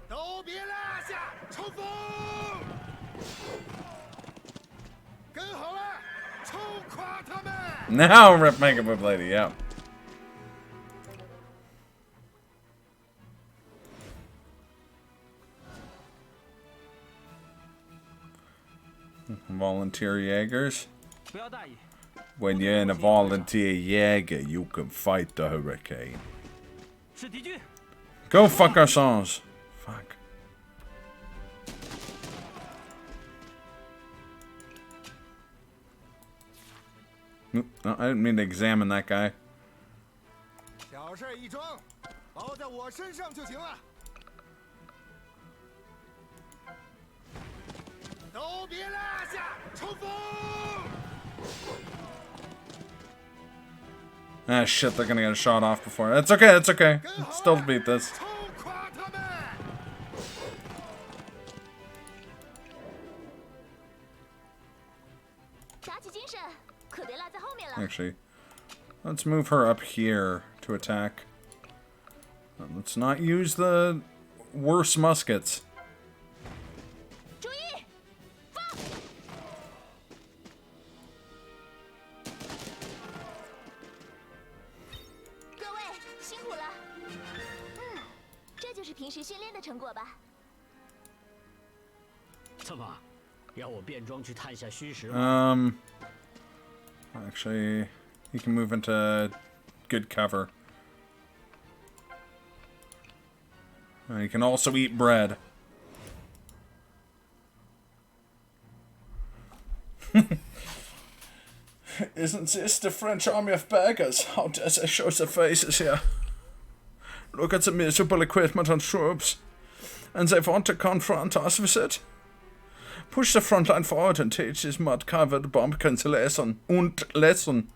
都别落下，冲锋！跟好了，冲垮他们！ Now Rip Mega Boob lady, yeah. Volunteer Jaegers. 不要大意， When you're in a volunteer Jaeger, you can fight the hurricane. 是敌军。 Go fuck ourselves. Fuck. Oop, no, I didn't mean to examine that guy. 小事一桩，包在我身上就行了。都别落下，冲锋！ Ah, shit, they're gonna get a shot off before. That's okay, that's okay. Still beat this. 冲垮他们！ 打起精神，可别落在后面了。 Actually, let's move her up here to attack. Let's not use the worse muskets. 注意，放！各位辛苦了。这就是平时训练的成果吧？ 怎么，让我变装去探下虚实吗？ Actually, he can move into good cover. And he can also eat bread. Isn't this the French army of beggars? How dare they show their faces here? Look at the miserable equipment and troops. And they want to confront us with it? Push the front line forward and teach these mud-covered bumpkins a lesson. Lesson.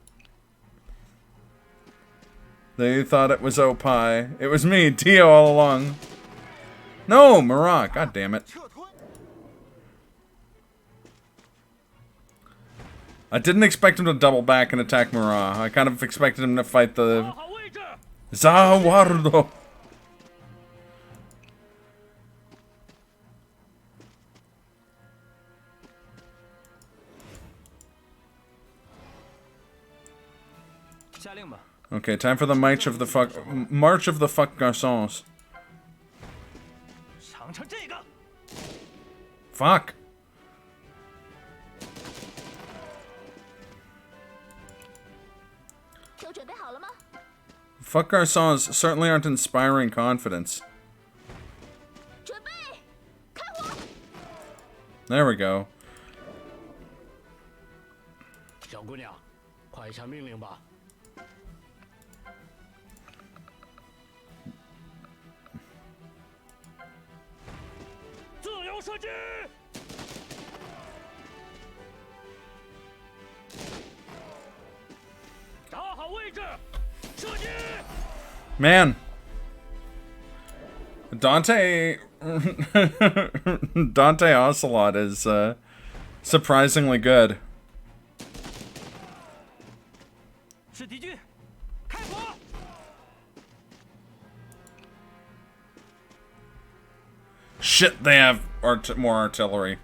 They thought it was Opie. It was me, Dio, all along. No, Marat. God damn it. 撤退！ I didn't expect him to double back and attack Marat. I kind of expected him to fight 打 the 好位置。 Zawardo. 下令吧。 Okay, time for the March of the Fuck Garçons. 尝尝这个。 Fuck. Fuck Garçons certainly aren't inspiring confidence. 准备，开火！ There we go. 小姑娘，快下命令吧。自由射击！打好位置，射击！ Man. Dante Dante Ocelot is surprisingly good. 是敌军，开火！ Shit, they have more artillery.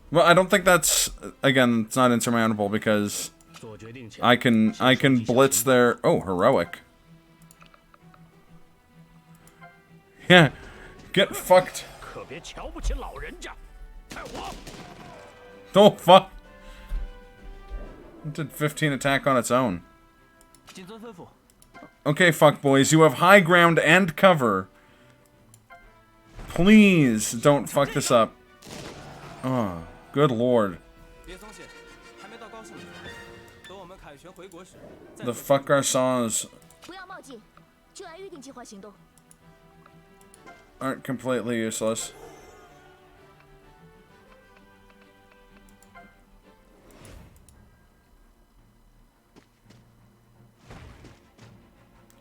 Well, I don't think that's, again, it's not insurmountable because 做决定前， I can blitz their... Oh, heroic. Yeah, get fucked. 可别瞧不起老人家。开火！ Oh, fuck. It did 15 attack on its own. 谨遵吩咐。 Okay, fuck boys, you have high ground and cover. Please don't fuck this up. Oh, good lord. 别松懈，还没到高兴的时候。等我们凯旋回国时，再 The fuck garçons 不要冒进，就按预定计划行动。 aren't completely useless.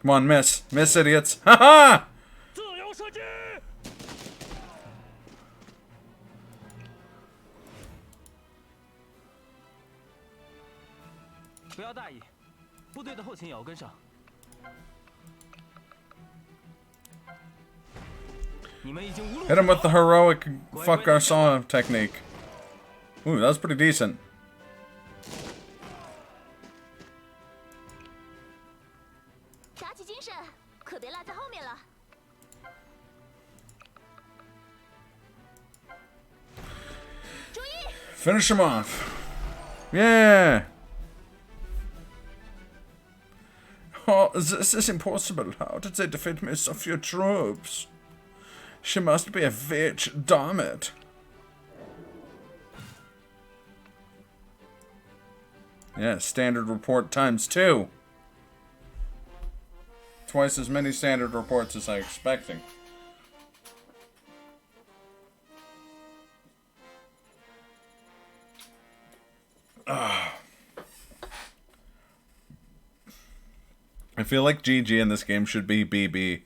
Come on, miss. Miss, idiots. Ha-ha! 自由射击！ 不要大意，部队的后勤也要跟上。你们已经无路 Hit him with the heroic fuck garçon technique. Ooh, that was pretty decent. 打起精神，可别落在后面了。 注意， Finish him off. Yeah. Oh, this is impossible. How did they defeat most of your troops? She must be a witch, damn it. Yeah, standard report times 2. Twice as many standard reports as I expecting. I feel like GG in this game should be BB.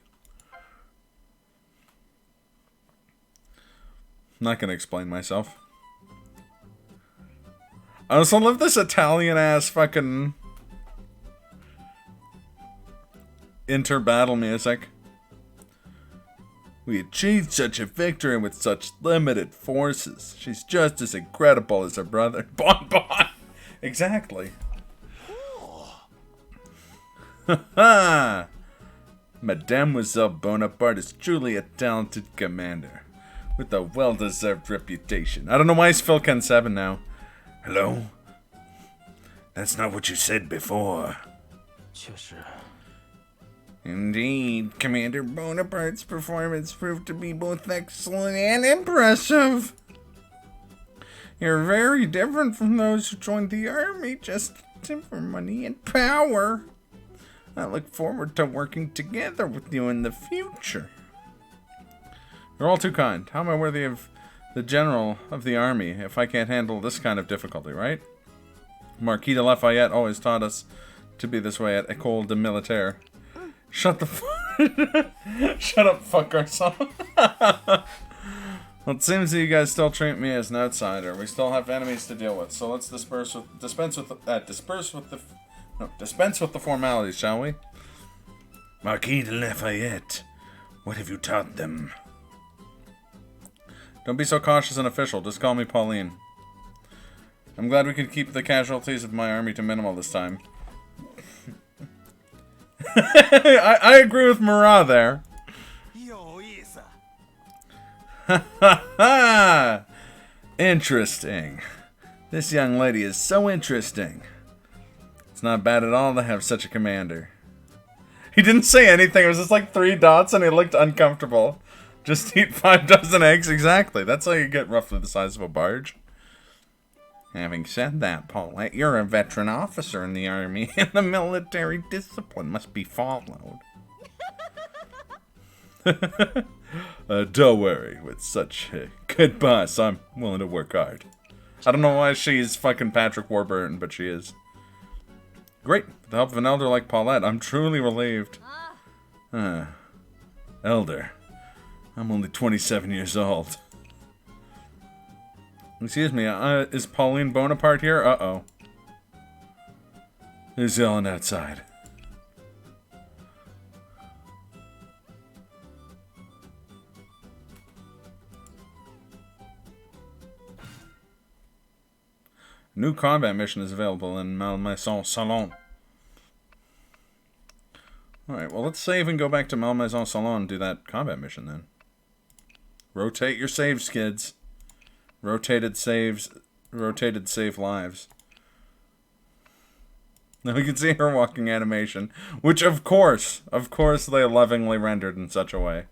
I'm not gonna explain myself. I also love this Italian-ass fucking inter-battle music. We achieved such a victory with such limited forces. She's just as incredible as her brother. Bon Bon! Exactly. Ha! Mademoiselle Bonaparte is truly a talented commander, with a well-deserved reputation. I don't know why he's Phil Ken 7 now. Hello? That's not what you said before. 确实， Indeed, Commander Bonaparte's performance proved to be both excellent and impressive. You're very different from those who joined the army just for money and power. I look forward to working together with you in the future. You're all too kind. How am I worthy of the general of the army if I can't handle this kind of difficulty, right? Marquis de Lafayette always taught us to be this way at École de Militaire. Shut the Shut up, fuck garçon. Well, it seems that you guys still treat me as an outsider. We still have enemies to deal with, so let's dispense with the formalities, shall we? Marquis de Lafayette, what have you taught them? Don't be so cautious and official. Just call me Pauline. I'm glad we could keep the casualties of my army to minimal this time. I agree with Marat there. 有意思。 Interesting. This young lady is so interesting. It's not bad at all to have such a commander. He didn't say anything. It was just like 3 dots and he looked uncomfortable. Just eat 5 dozen eggs. Exactly. That's how you get roughly the size of a barge. Having said that, Paulette, you're a veteran officer in the army, and the military discipline must be followed. Don't worry, with such a good boss, I'm willing to work hard. I don't know why she's fucking Patrick Warburton, but she is. Great. With the help of an elder like Paulette, I'm truly relieved. Elder. I'm only 27 years old. Excuse me, is Pauline Bonaparte here? Uh-oh. Who's yelling outside? New combat mission is available in Malmaison Salon. Alright, well let's save and go back to Malmaison Salon and do that combat mission then. Rotate your saves, kids. Rotated saves, rotated save lives. Now we can see her walking animation, which of course they lovingly rendered in such a way.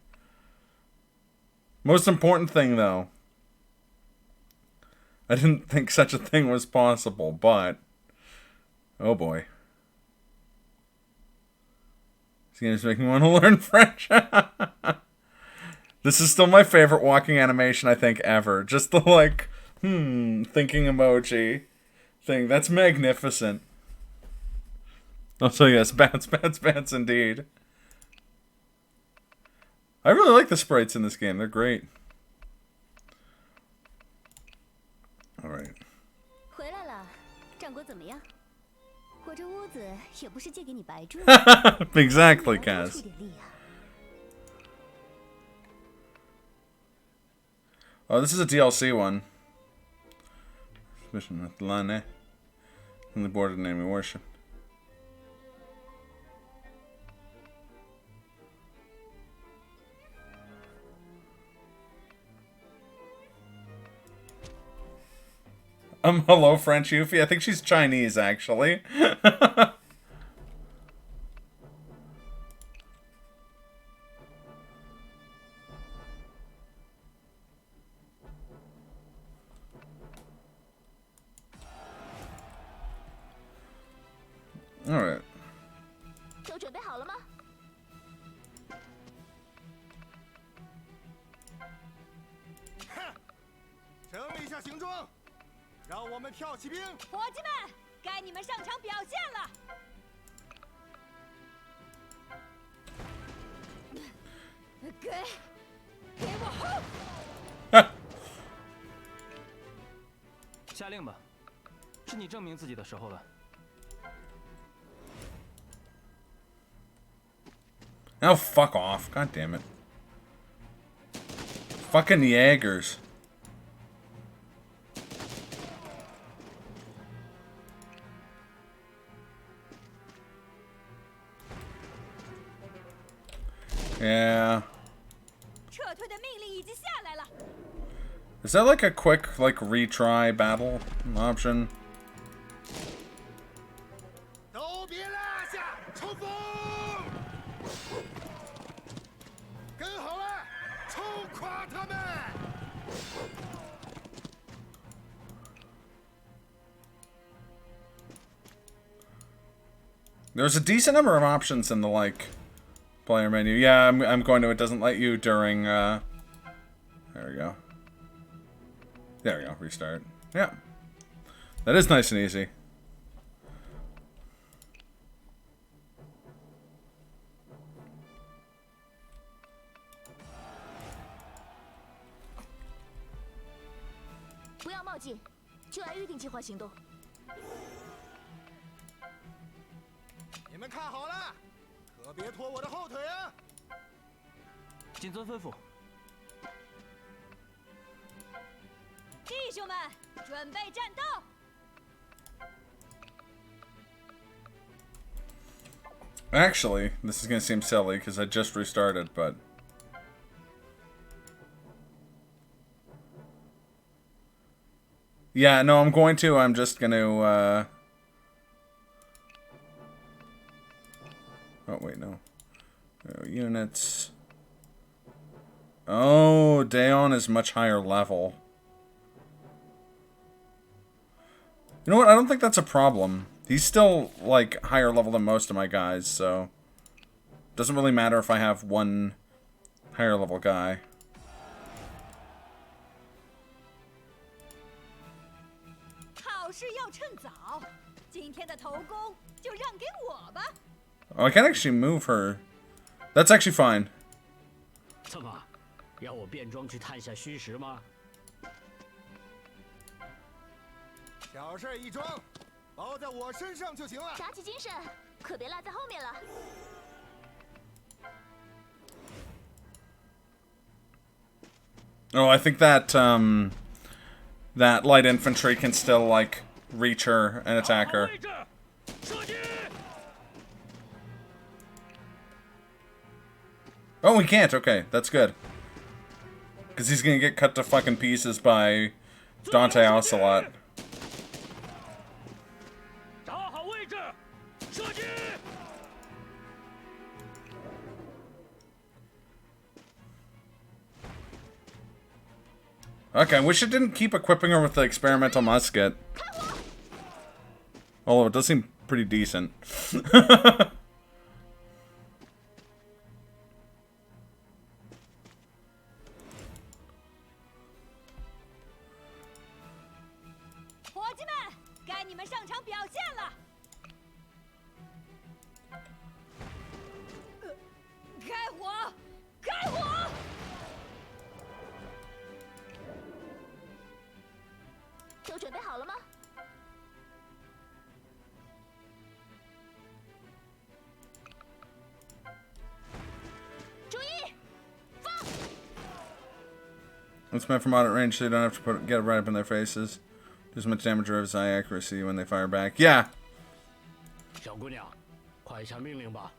Most important thing though, I didn't think such a thing was possible, but oh boy. This game is making me want to learn French. This is still my favorite walking animation, I think, ever. Just the, like, thinking emoji thing. That's magnificent. Also, yes, bats, indeed. I really like the sprites in this game. They're great. Alright. 回来了，战果怎么样？我这屋子也不是借给你白住。Exactly, 多 Kaz. 出点力啊。 Oh, this is a DLC one. Mission with Lane. In the board of enemy worship. Hello, French Yuffie. I think she's Chinese, actually. Alright. 都准备好了吗？整理一下行装，让我们跳起兵。伙计们，该你们上场表现了。给我轰！下令吧，是你证明自己的时候了。 Now fuck off. God damn it. Fucking Jaegers. Yeah. 撤退的命令已经下来了。 Is that like a quick, like, retry battle option? 都别落下，冲锋！跟好了，冲垮他们！ There's a decent number of options in the, like, player menu. Yeah, I'm going to. It doesn't let you during, There we go. There we go. Restart. Yeah. That is nice and easy. Don't 就按预定计划行动。你们看好了，可别拖我的后腿啊！谨遵吩咐。弟兄们，准备战斗！ Actually, this is gonna seem silly because I just restarted, but... Yeah, no, I'm going to. I'm just gonna, Oh, wait, no. Units. Oh, Daeon is much higher level. You know what? I don't think that's a problem. He's still, like, higher level than most of my guys, so... Doesn't really matter if I have one higher level guy. Oh, I can actually move her. That's actually fine. 怎么，要我变装去探下虚实吗？小事一桩，包在我身上就行了。打起精神，可别落在后面了。 Oh, I think that, that light infantry can still, like, reach her and attack her. Oh, he can't. Okay, that's good. Because he's gonna get cut to fucking pieces by Dante Ocelot. Okay, I wish it didn't keep equipping her with the experimental musket. Although it does seem pretty decent. It's meant for moderate range, so you don't have to get it right up in their faces. Do as much damage or as high accuracy when they fire back. Yeah. 小姑娘，快下命令吧。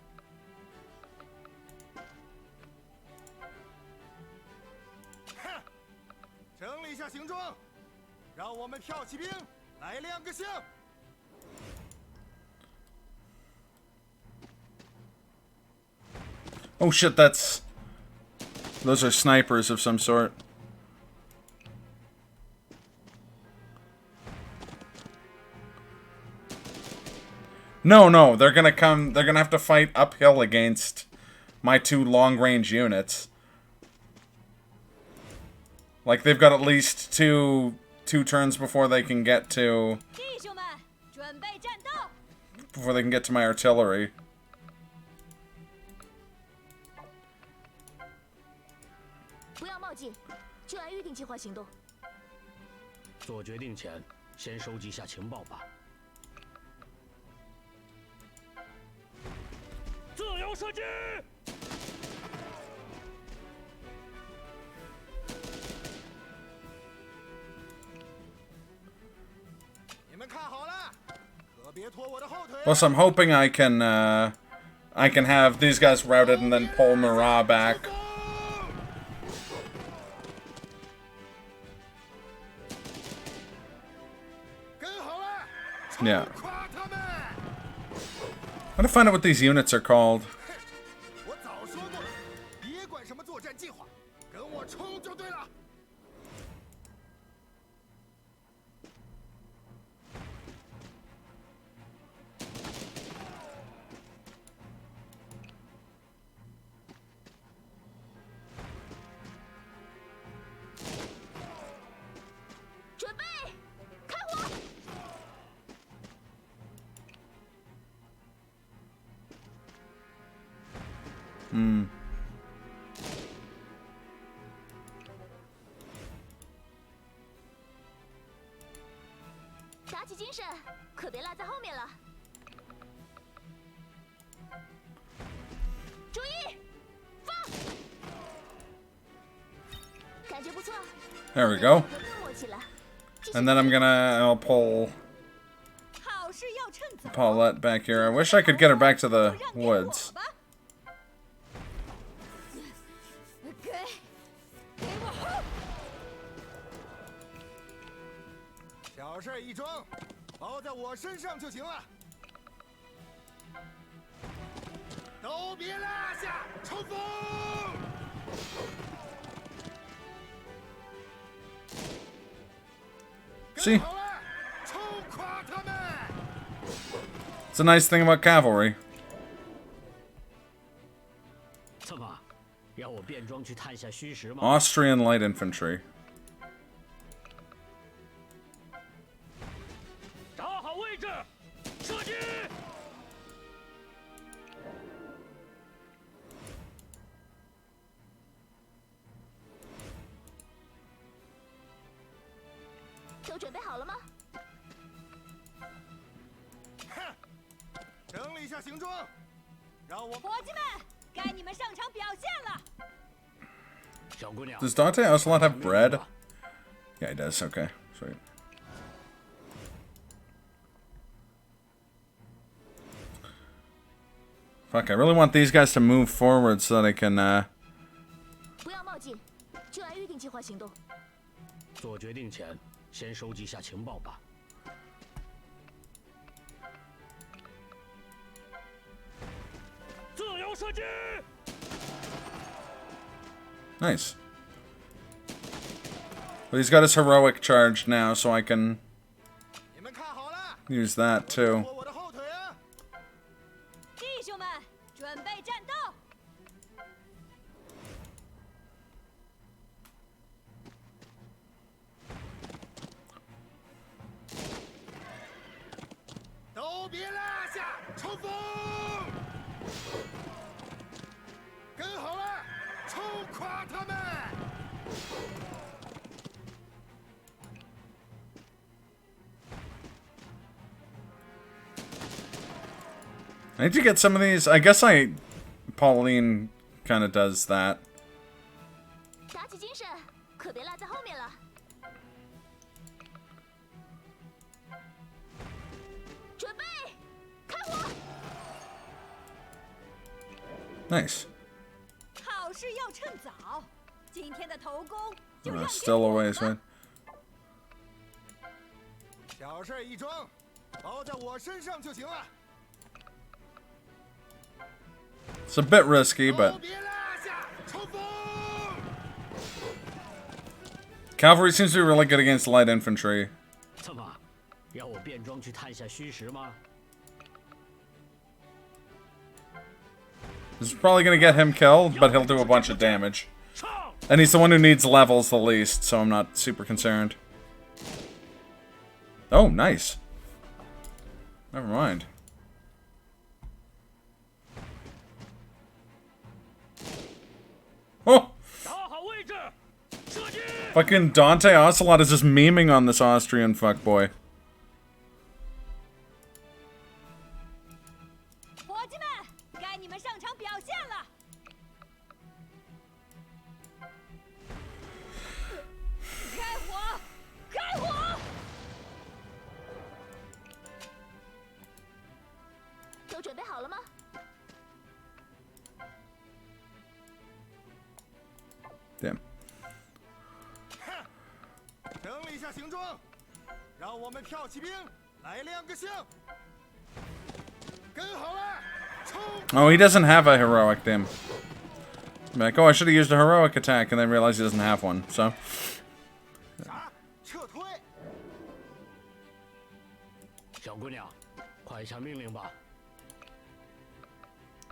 哼，整理一下行装，让我们跳骑兵来亮个相。Oh shit, that's... Those are snipers of some sort. No, they're gonna come... They're gonna have to fight uphill against my two long-range units. Like, they've got at least two turns before they can get to... Before they can get to my artillery. "做决定前，先收集下情报吧。自由射击！ Plus, I'm hoping I can have these guys routed and then pull Murat back. Yeah. I want to find out what these units are called. Hmm. There we go. And then I'll pull Paulette back here. I wish I could get her back to the woods. 都别落下，冲锋！跟 See, 好了，冲垮他们！ it's a nice thing about cavalry. 怎么，要我变装去探下虚实吗？ Austrian light infantry. 找好位置，射击！ 都准备好了吗？整理一下行装，让我伙计们，该你们上场表现了。小姑娘 Does Dante Ocelot have bread? Yeah, he does. Okay, sweet. Fuck, I really want these guys to move forward so that I can, 不要冒进，就按预定计划行动。做决定前，先收集下情报吧。自由射击！ Nice. Well, he's got his heroic charge now, so I can 你们看好了， use that too. 拖我的后腿啊！ 弟兄们，准备战斗！ 都别落下，冲锋！跟好了，冲垮他们！ I need to get some of these. I guess Pauline kind of does that. 打起精神，可别落在后面了。准备，开火！ Nice. 好事要趁早，今天的头功就让给 Still a 我 ways, 们 right? 小事一桩，包在我身上就行了。 It's a bit risky, 都 but 别落下，冲锋！ cavalry seems to be really good against light infantry. 怎么，要我变装去探下虚实吗？ This is probably gonna get him killed, but he'll do a bunch of damage. 上！ And he's the one who needs levels the least, so I'm not super concerned. Oh, nice. Never mind. Oh! 找好位置，射击！ Fucking Dante Ocelot is just memeing on this Austrian fuckboy. 伙计们，该你们上场表现了。 开火！开火！ 都准备好了吗？ Damn. 整理一下行装，让我们骠骑兵来亮个相。跟好了，冲！ Oh, he doesn't have a heroic, damn. I'm like, oh, I should have used a heroic attack, and then realized he doesn't have one, so. 啥？撤退！ 小姑娘，快下命令吧。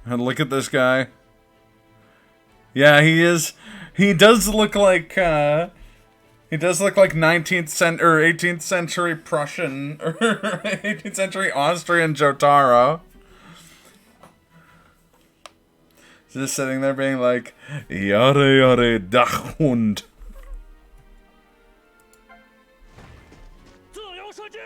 And look at this guy. Yeah, he is. He does look like, he does look like 19th century, or 18th century Prussian, or 18th century Austrian Jotaro. Just sitting there being like, Yare yare Dachhund. 自由射击！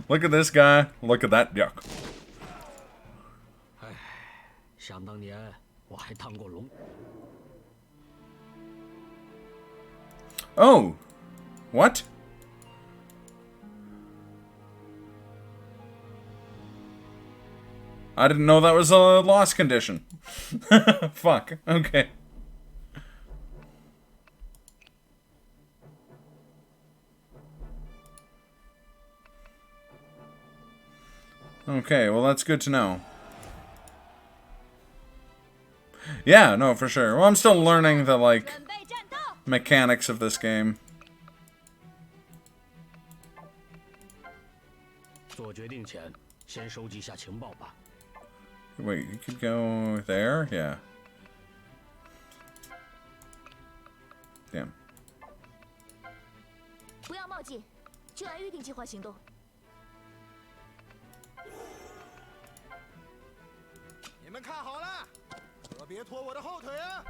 Look at this guy. Look at that yuck. 唉，想当年我还当过龙。 Oh, what? I didn't know that was a loss condition. Fuck. Okay. Okay, well that's good to know. Yeah, no, for sure. Well, I'm still learning the, like, 准备战斗！ mechanics of this game. 做决定前，先收集下情报吧。 Wait, you could go there? Yeah. Damn. 不要冒进，就按预定计划行动。 你们看好了，可别拖我的后腿啊！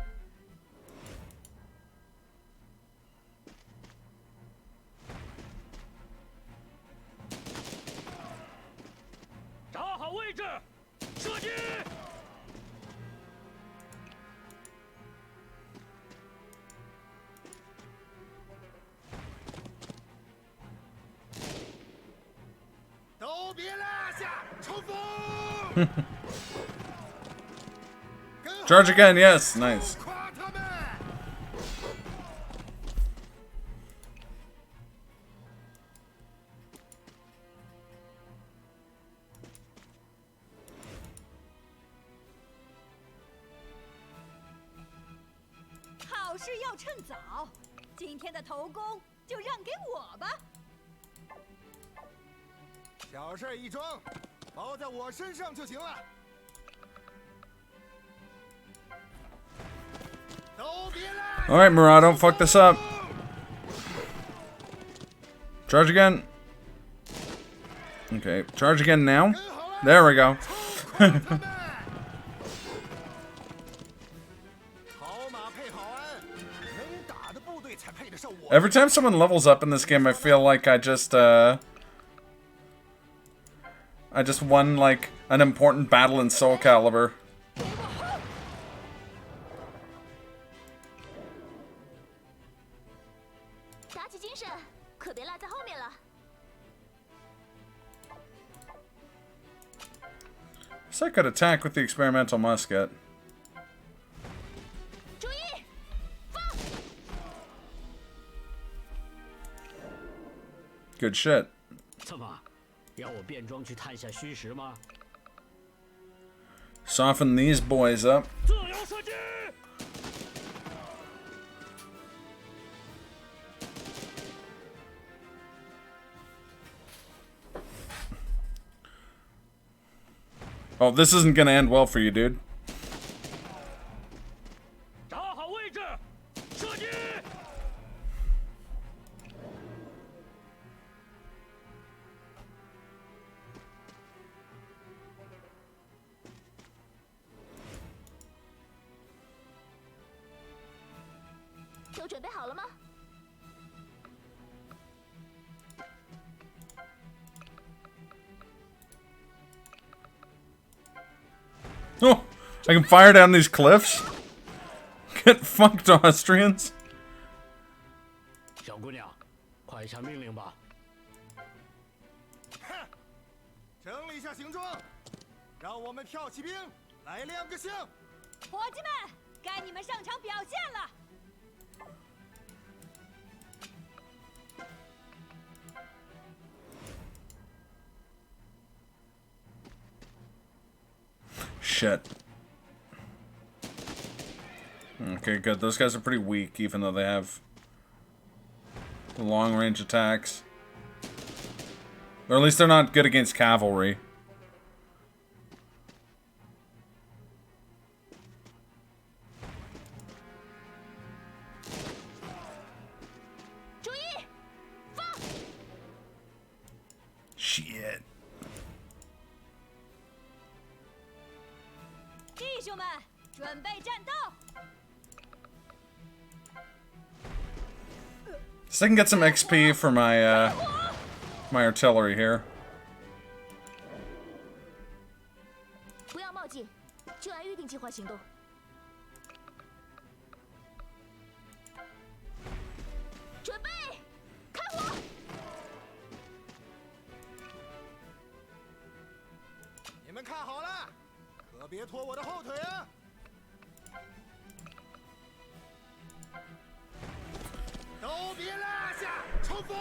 找好位置，射击！ 都别落下，冲锋！ Charge again, yes, nice. 夸他们！ 好事要趁早，今天的头功就让给我吧。 小事一桩，包在我身上就行了。都别落下！ Alright, Murat, don't fuck this up. Charge again. Okay, charge again now. There we go. 夸他们！好马配好鞍，能打的部队才配得上我。 Every time someone levels up in this game, I feel like I just won, like, an important battle in Soul Calibur. 打起精神，可别落在后面了。 Guess I could attack with the experimental musket. 注意，放！ Good shit. 怎么，要我变装去探下虚实吗？ Soften these boys up. 自由射击！ Oh, this isn't gonna end well for you, dude. 找好位置，射击！ 都准备好了吗？ Oh, I can fire down these cliffs? Get fucked, Austrians. 小姑娘，快下命令吧！ 哼，整理一下行装，让我们跳骑兵来亮个相。伙计们，该你们上场表现了。 Shit. Okay, good. Those guys are pretty weak, even though they have long-range attacks. Or at least they're not good against cavalry. 注意，放！ Shit. 弟兄们，准备战斗！ So I can get some XP for my my artillery here. 不要冒进，就按预定计划行动。准备，开火！ 你们看好了，可别拖我的后腿啊！都别落下，冲锋！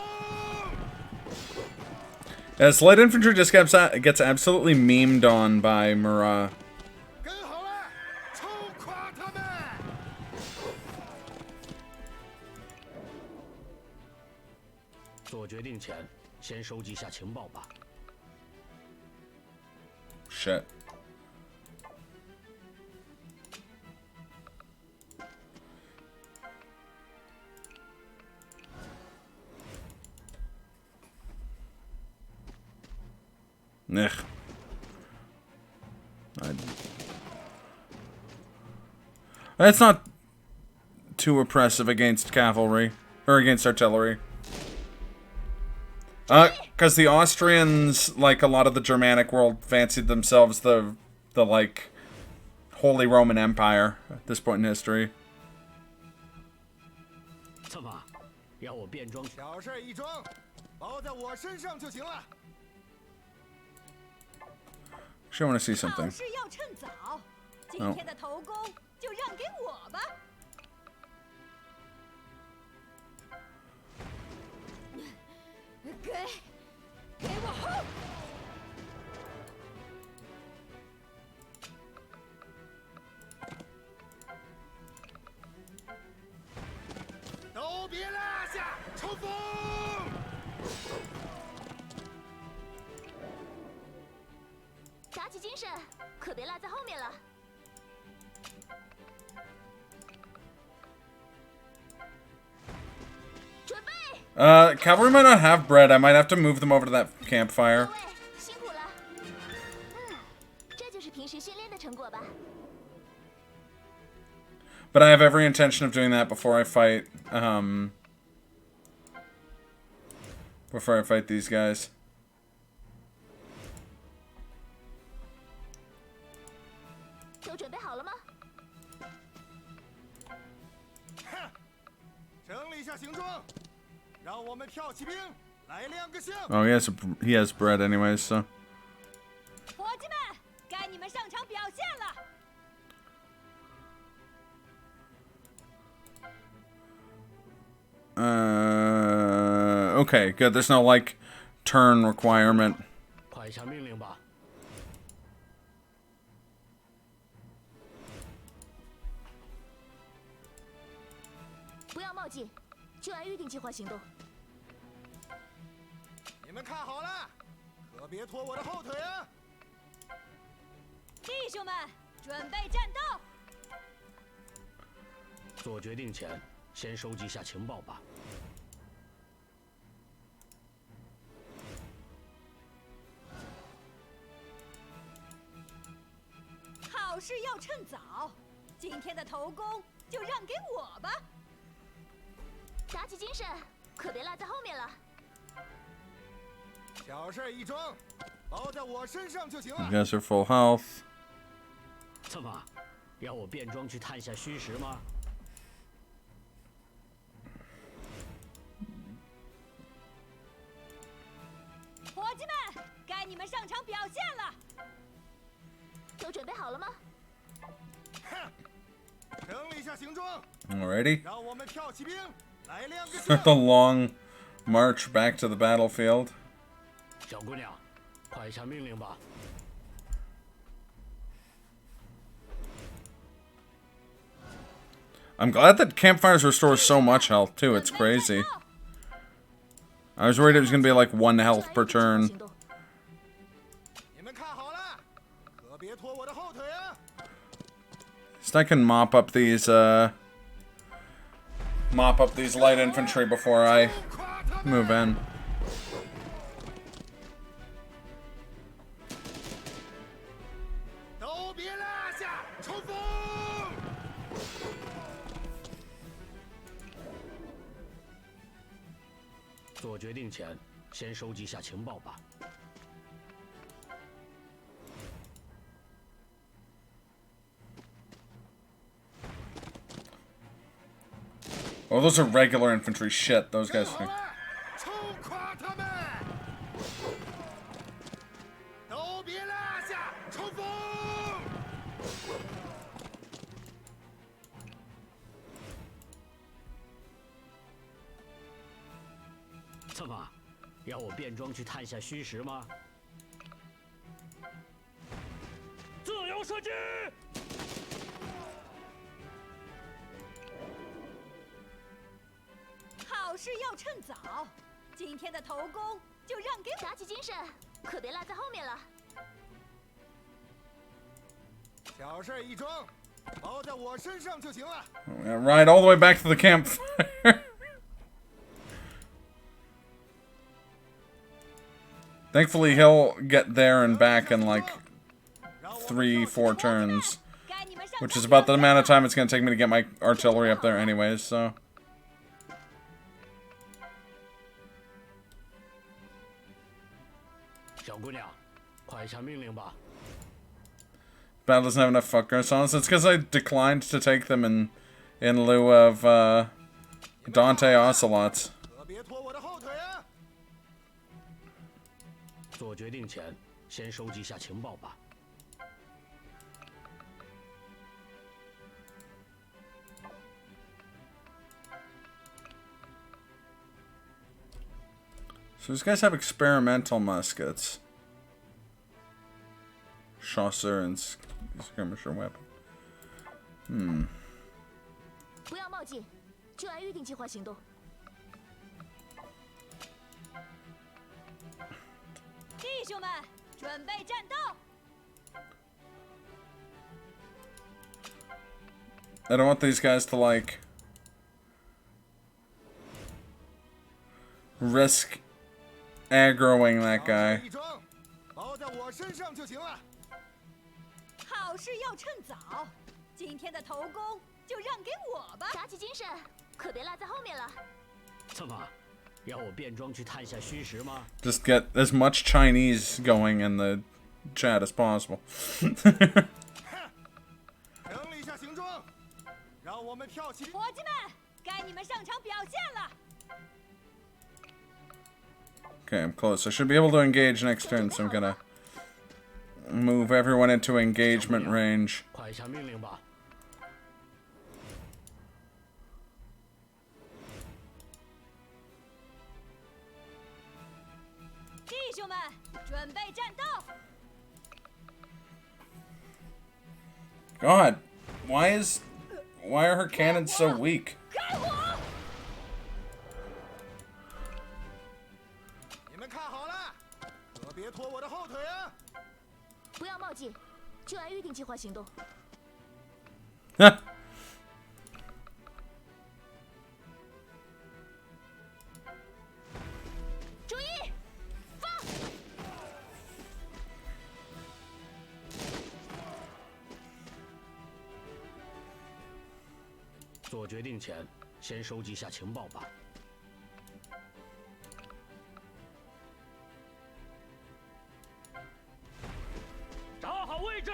As light infantry just gets absolutely memed on by Murat. 跟好了，冲垮他们！ 做决定前，先收集下情报吧。 Shit. Ugh. That's not too oppressive against cavalry. Or against artillery. Because the Austrians, like a lot of the Germanic world, fancied themselves the like, Holy Roman Empire at this point in history. 怎么，要我变装？小事一桩，包在我身上就行了。 Actually, I want to see 好 something. 事要趁早，今天的头功就让给我吧。给我轰！ 都别落下，冲锋！打起精神，可别落在后面了。准备， Cavalry might not have bread. I might have to move them over to that 各 campfire. 位辛苦了。这就是平时训练的成果吧。 But I have every intention of doing that before I fight, these guys. 都准备好了吗？ 哼，整理一下行装，让我们跳骑兵来亮个相。 Oh, he has bread anyways, so. 伙计们，该你们上场表现了。 Okay, good. There's no, like, turn requirement. 快下命令吧。 不要冒进，就按预定计划行动。 你们看好了，可别拖我的后腿啊！ 弟兄们，准备战斗！ 做决定前，先收集下情报吧。 好事要趁早，今天的头功就让给我吧。 打起精神，可别落在后面了。 小事一桩，包在我身上就行 You 了。 guys are full health. 怎么，要我变装去探下虚实吗？ 伙计们，该你们上场表现了。 都准备好了吗？ 哼，整理一下行装， Alrighty. 让我们跳骑兵来亮个 The 相。 long march back to the battlefield. 小姑娘，快下命令吧。 I'm glad that campfires restore so much health, too. It's crazy. I was worried it was going to be like 1 health per 就按预定 turn. 计划行动。 你们看好了，可别拖我的后腿啊！ So I can mop up these light infantry before I 垮他们！ move in. 都别落下，冲锋！ 做决定前，先收集下情报吧。 Oh, those are regular infantry. Shit, those 跟 guys. 好了，冲垮他们！都别落下，冲锋！ 怎么，要我变装去探下虚实吗？自由射击！好事要趁早，今天的头功就让给我。打起精神，可别落在后面了。小事一桩，包在我身上就行了。 Ride all the way back to the campfire. Thankfully, he'll get there and back in like 3-4 turns, which is about the amount of time it's going to take me to get my artillery up there anyways, so. 小姑娘，快下命令吧。 Battle doesn't have enough fuck songs. It's because I declined to take them in lieu of Dante Ocelots. 可别拖我的后腿啊！ 做决定前，先收集下情报吧。 So these guys have experimental muskets. Chasseur and skirmisher weapon. 不要冒进，就按预定计划行动。弟兄们，准备战斗！ I don't want these guys to like risk aggroing that 小 guy. 事一桩，包在我身上就行了。 好事要趁早，今天的头功就让给我吧。打起精神，可别落在后面了。怎么，要我变装去探下虚实吗？ Just get as much Chinese going in the chat as possible. 整理一下行装，让我们跳起。伙计们，该你们上场表现了。 Okay, I'm close. I should be able to engage next turn, so I'm gonna move everyone into engagement range. 快下命令吧。 弟兄们，准备战斗！ God, why are her cannons so weak? 开火！ 你们看好了，可别拖我的后腿啊！ 不要冒进，就按预定计划行动。 注意，放！ 做决定前，先收集下情报吧。 找好位置，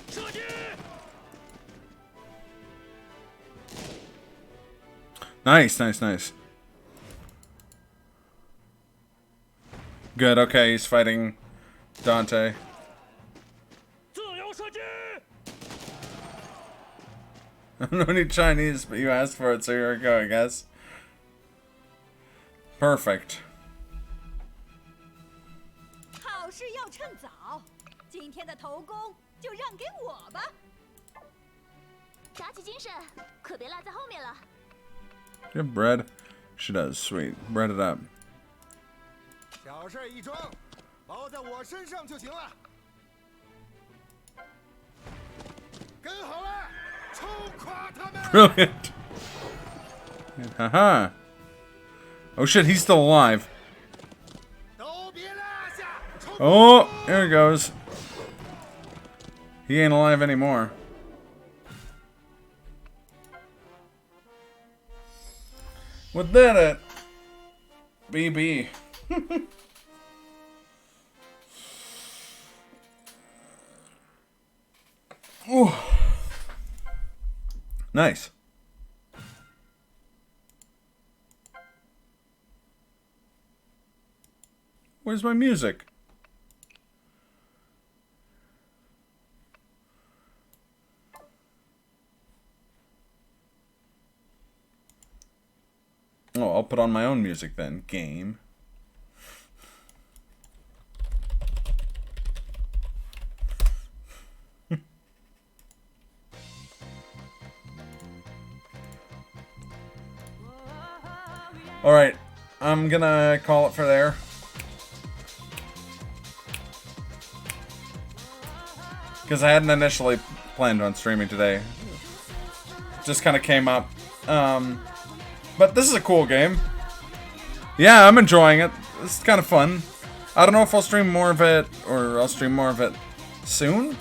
射击！ Nice, nice, nice. Good, okay, he's fighting Dante. 自由射击！ I don't know any Chinese, but you asked for it, so here I go, I guess. Perfect. 好事要趁早，今天的头功就让给我吧。 打起精神，可别落在后面了。 You have bread? She does, sweet. Bread it up. 小事一桩，包在我身上就行了。跟好了，冲垮他们！ Brilliant. Haha. Oh shit, he's still alive. 都别落下！冲 Oh, here he goes. He ain't alive anymore. What did it? BB. Ooh. Nice. Where's my music? Oh, I'll put on my own music then. Game. Alright, I'm gonna call it for there. Because I hadn't initially planned on streaming today. Just kind of came up. But this is a cool game. Yeah, I'm enjoying it. It's kind of fun. I don't know if I'll stream more of it, or I'll stream more of it soon.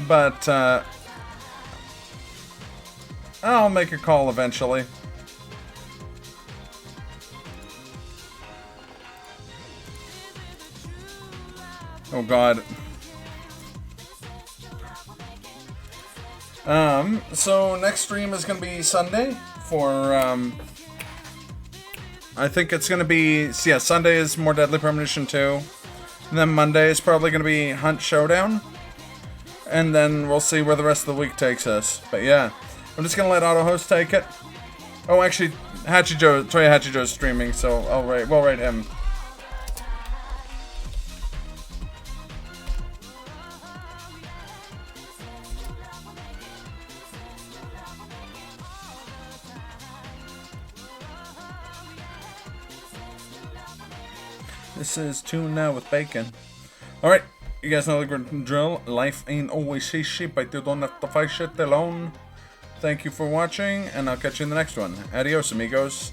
But, I'll make a call eventually. Oh god. So next stream is gonna be Sunday for, I think it's gonna be, yeah, Sunday is More Deadly Premonition 2. And then Monday is probably gonna be Hunt Showdown. And then we'll see where the rest of the week takes us. But yeah, I'm just gonna let AutoHost take it. Oh, actually, Toya Hachijo's streaming, so we'll rate him. This is Tune Now with Bacon. Alright, you guys know the drill. Life ain't always easy, but you don't have to fight shit alone. Thank you for watching, and I'll catch you in the next one. Adios, amigos.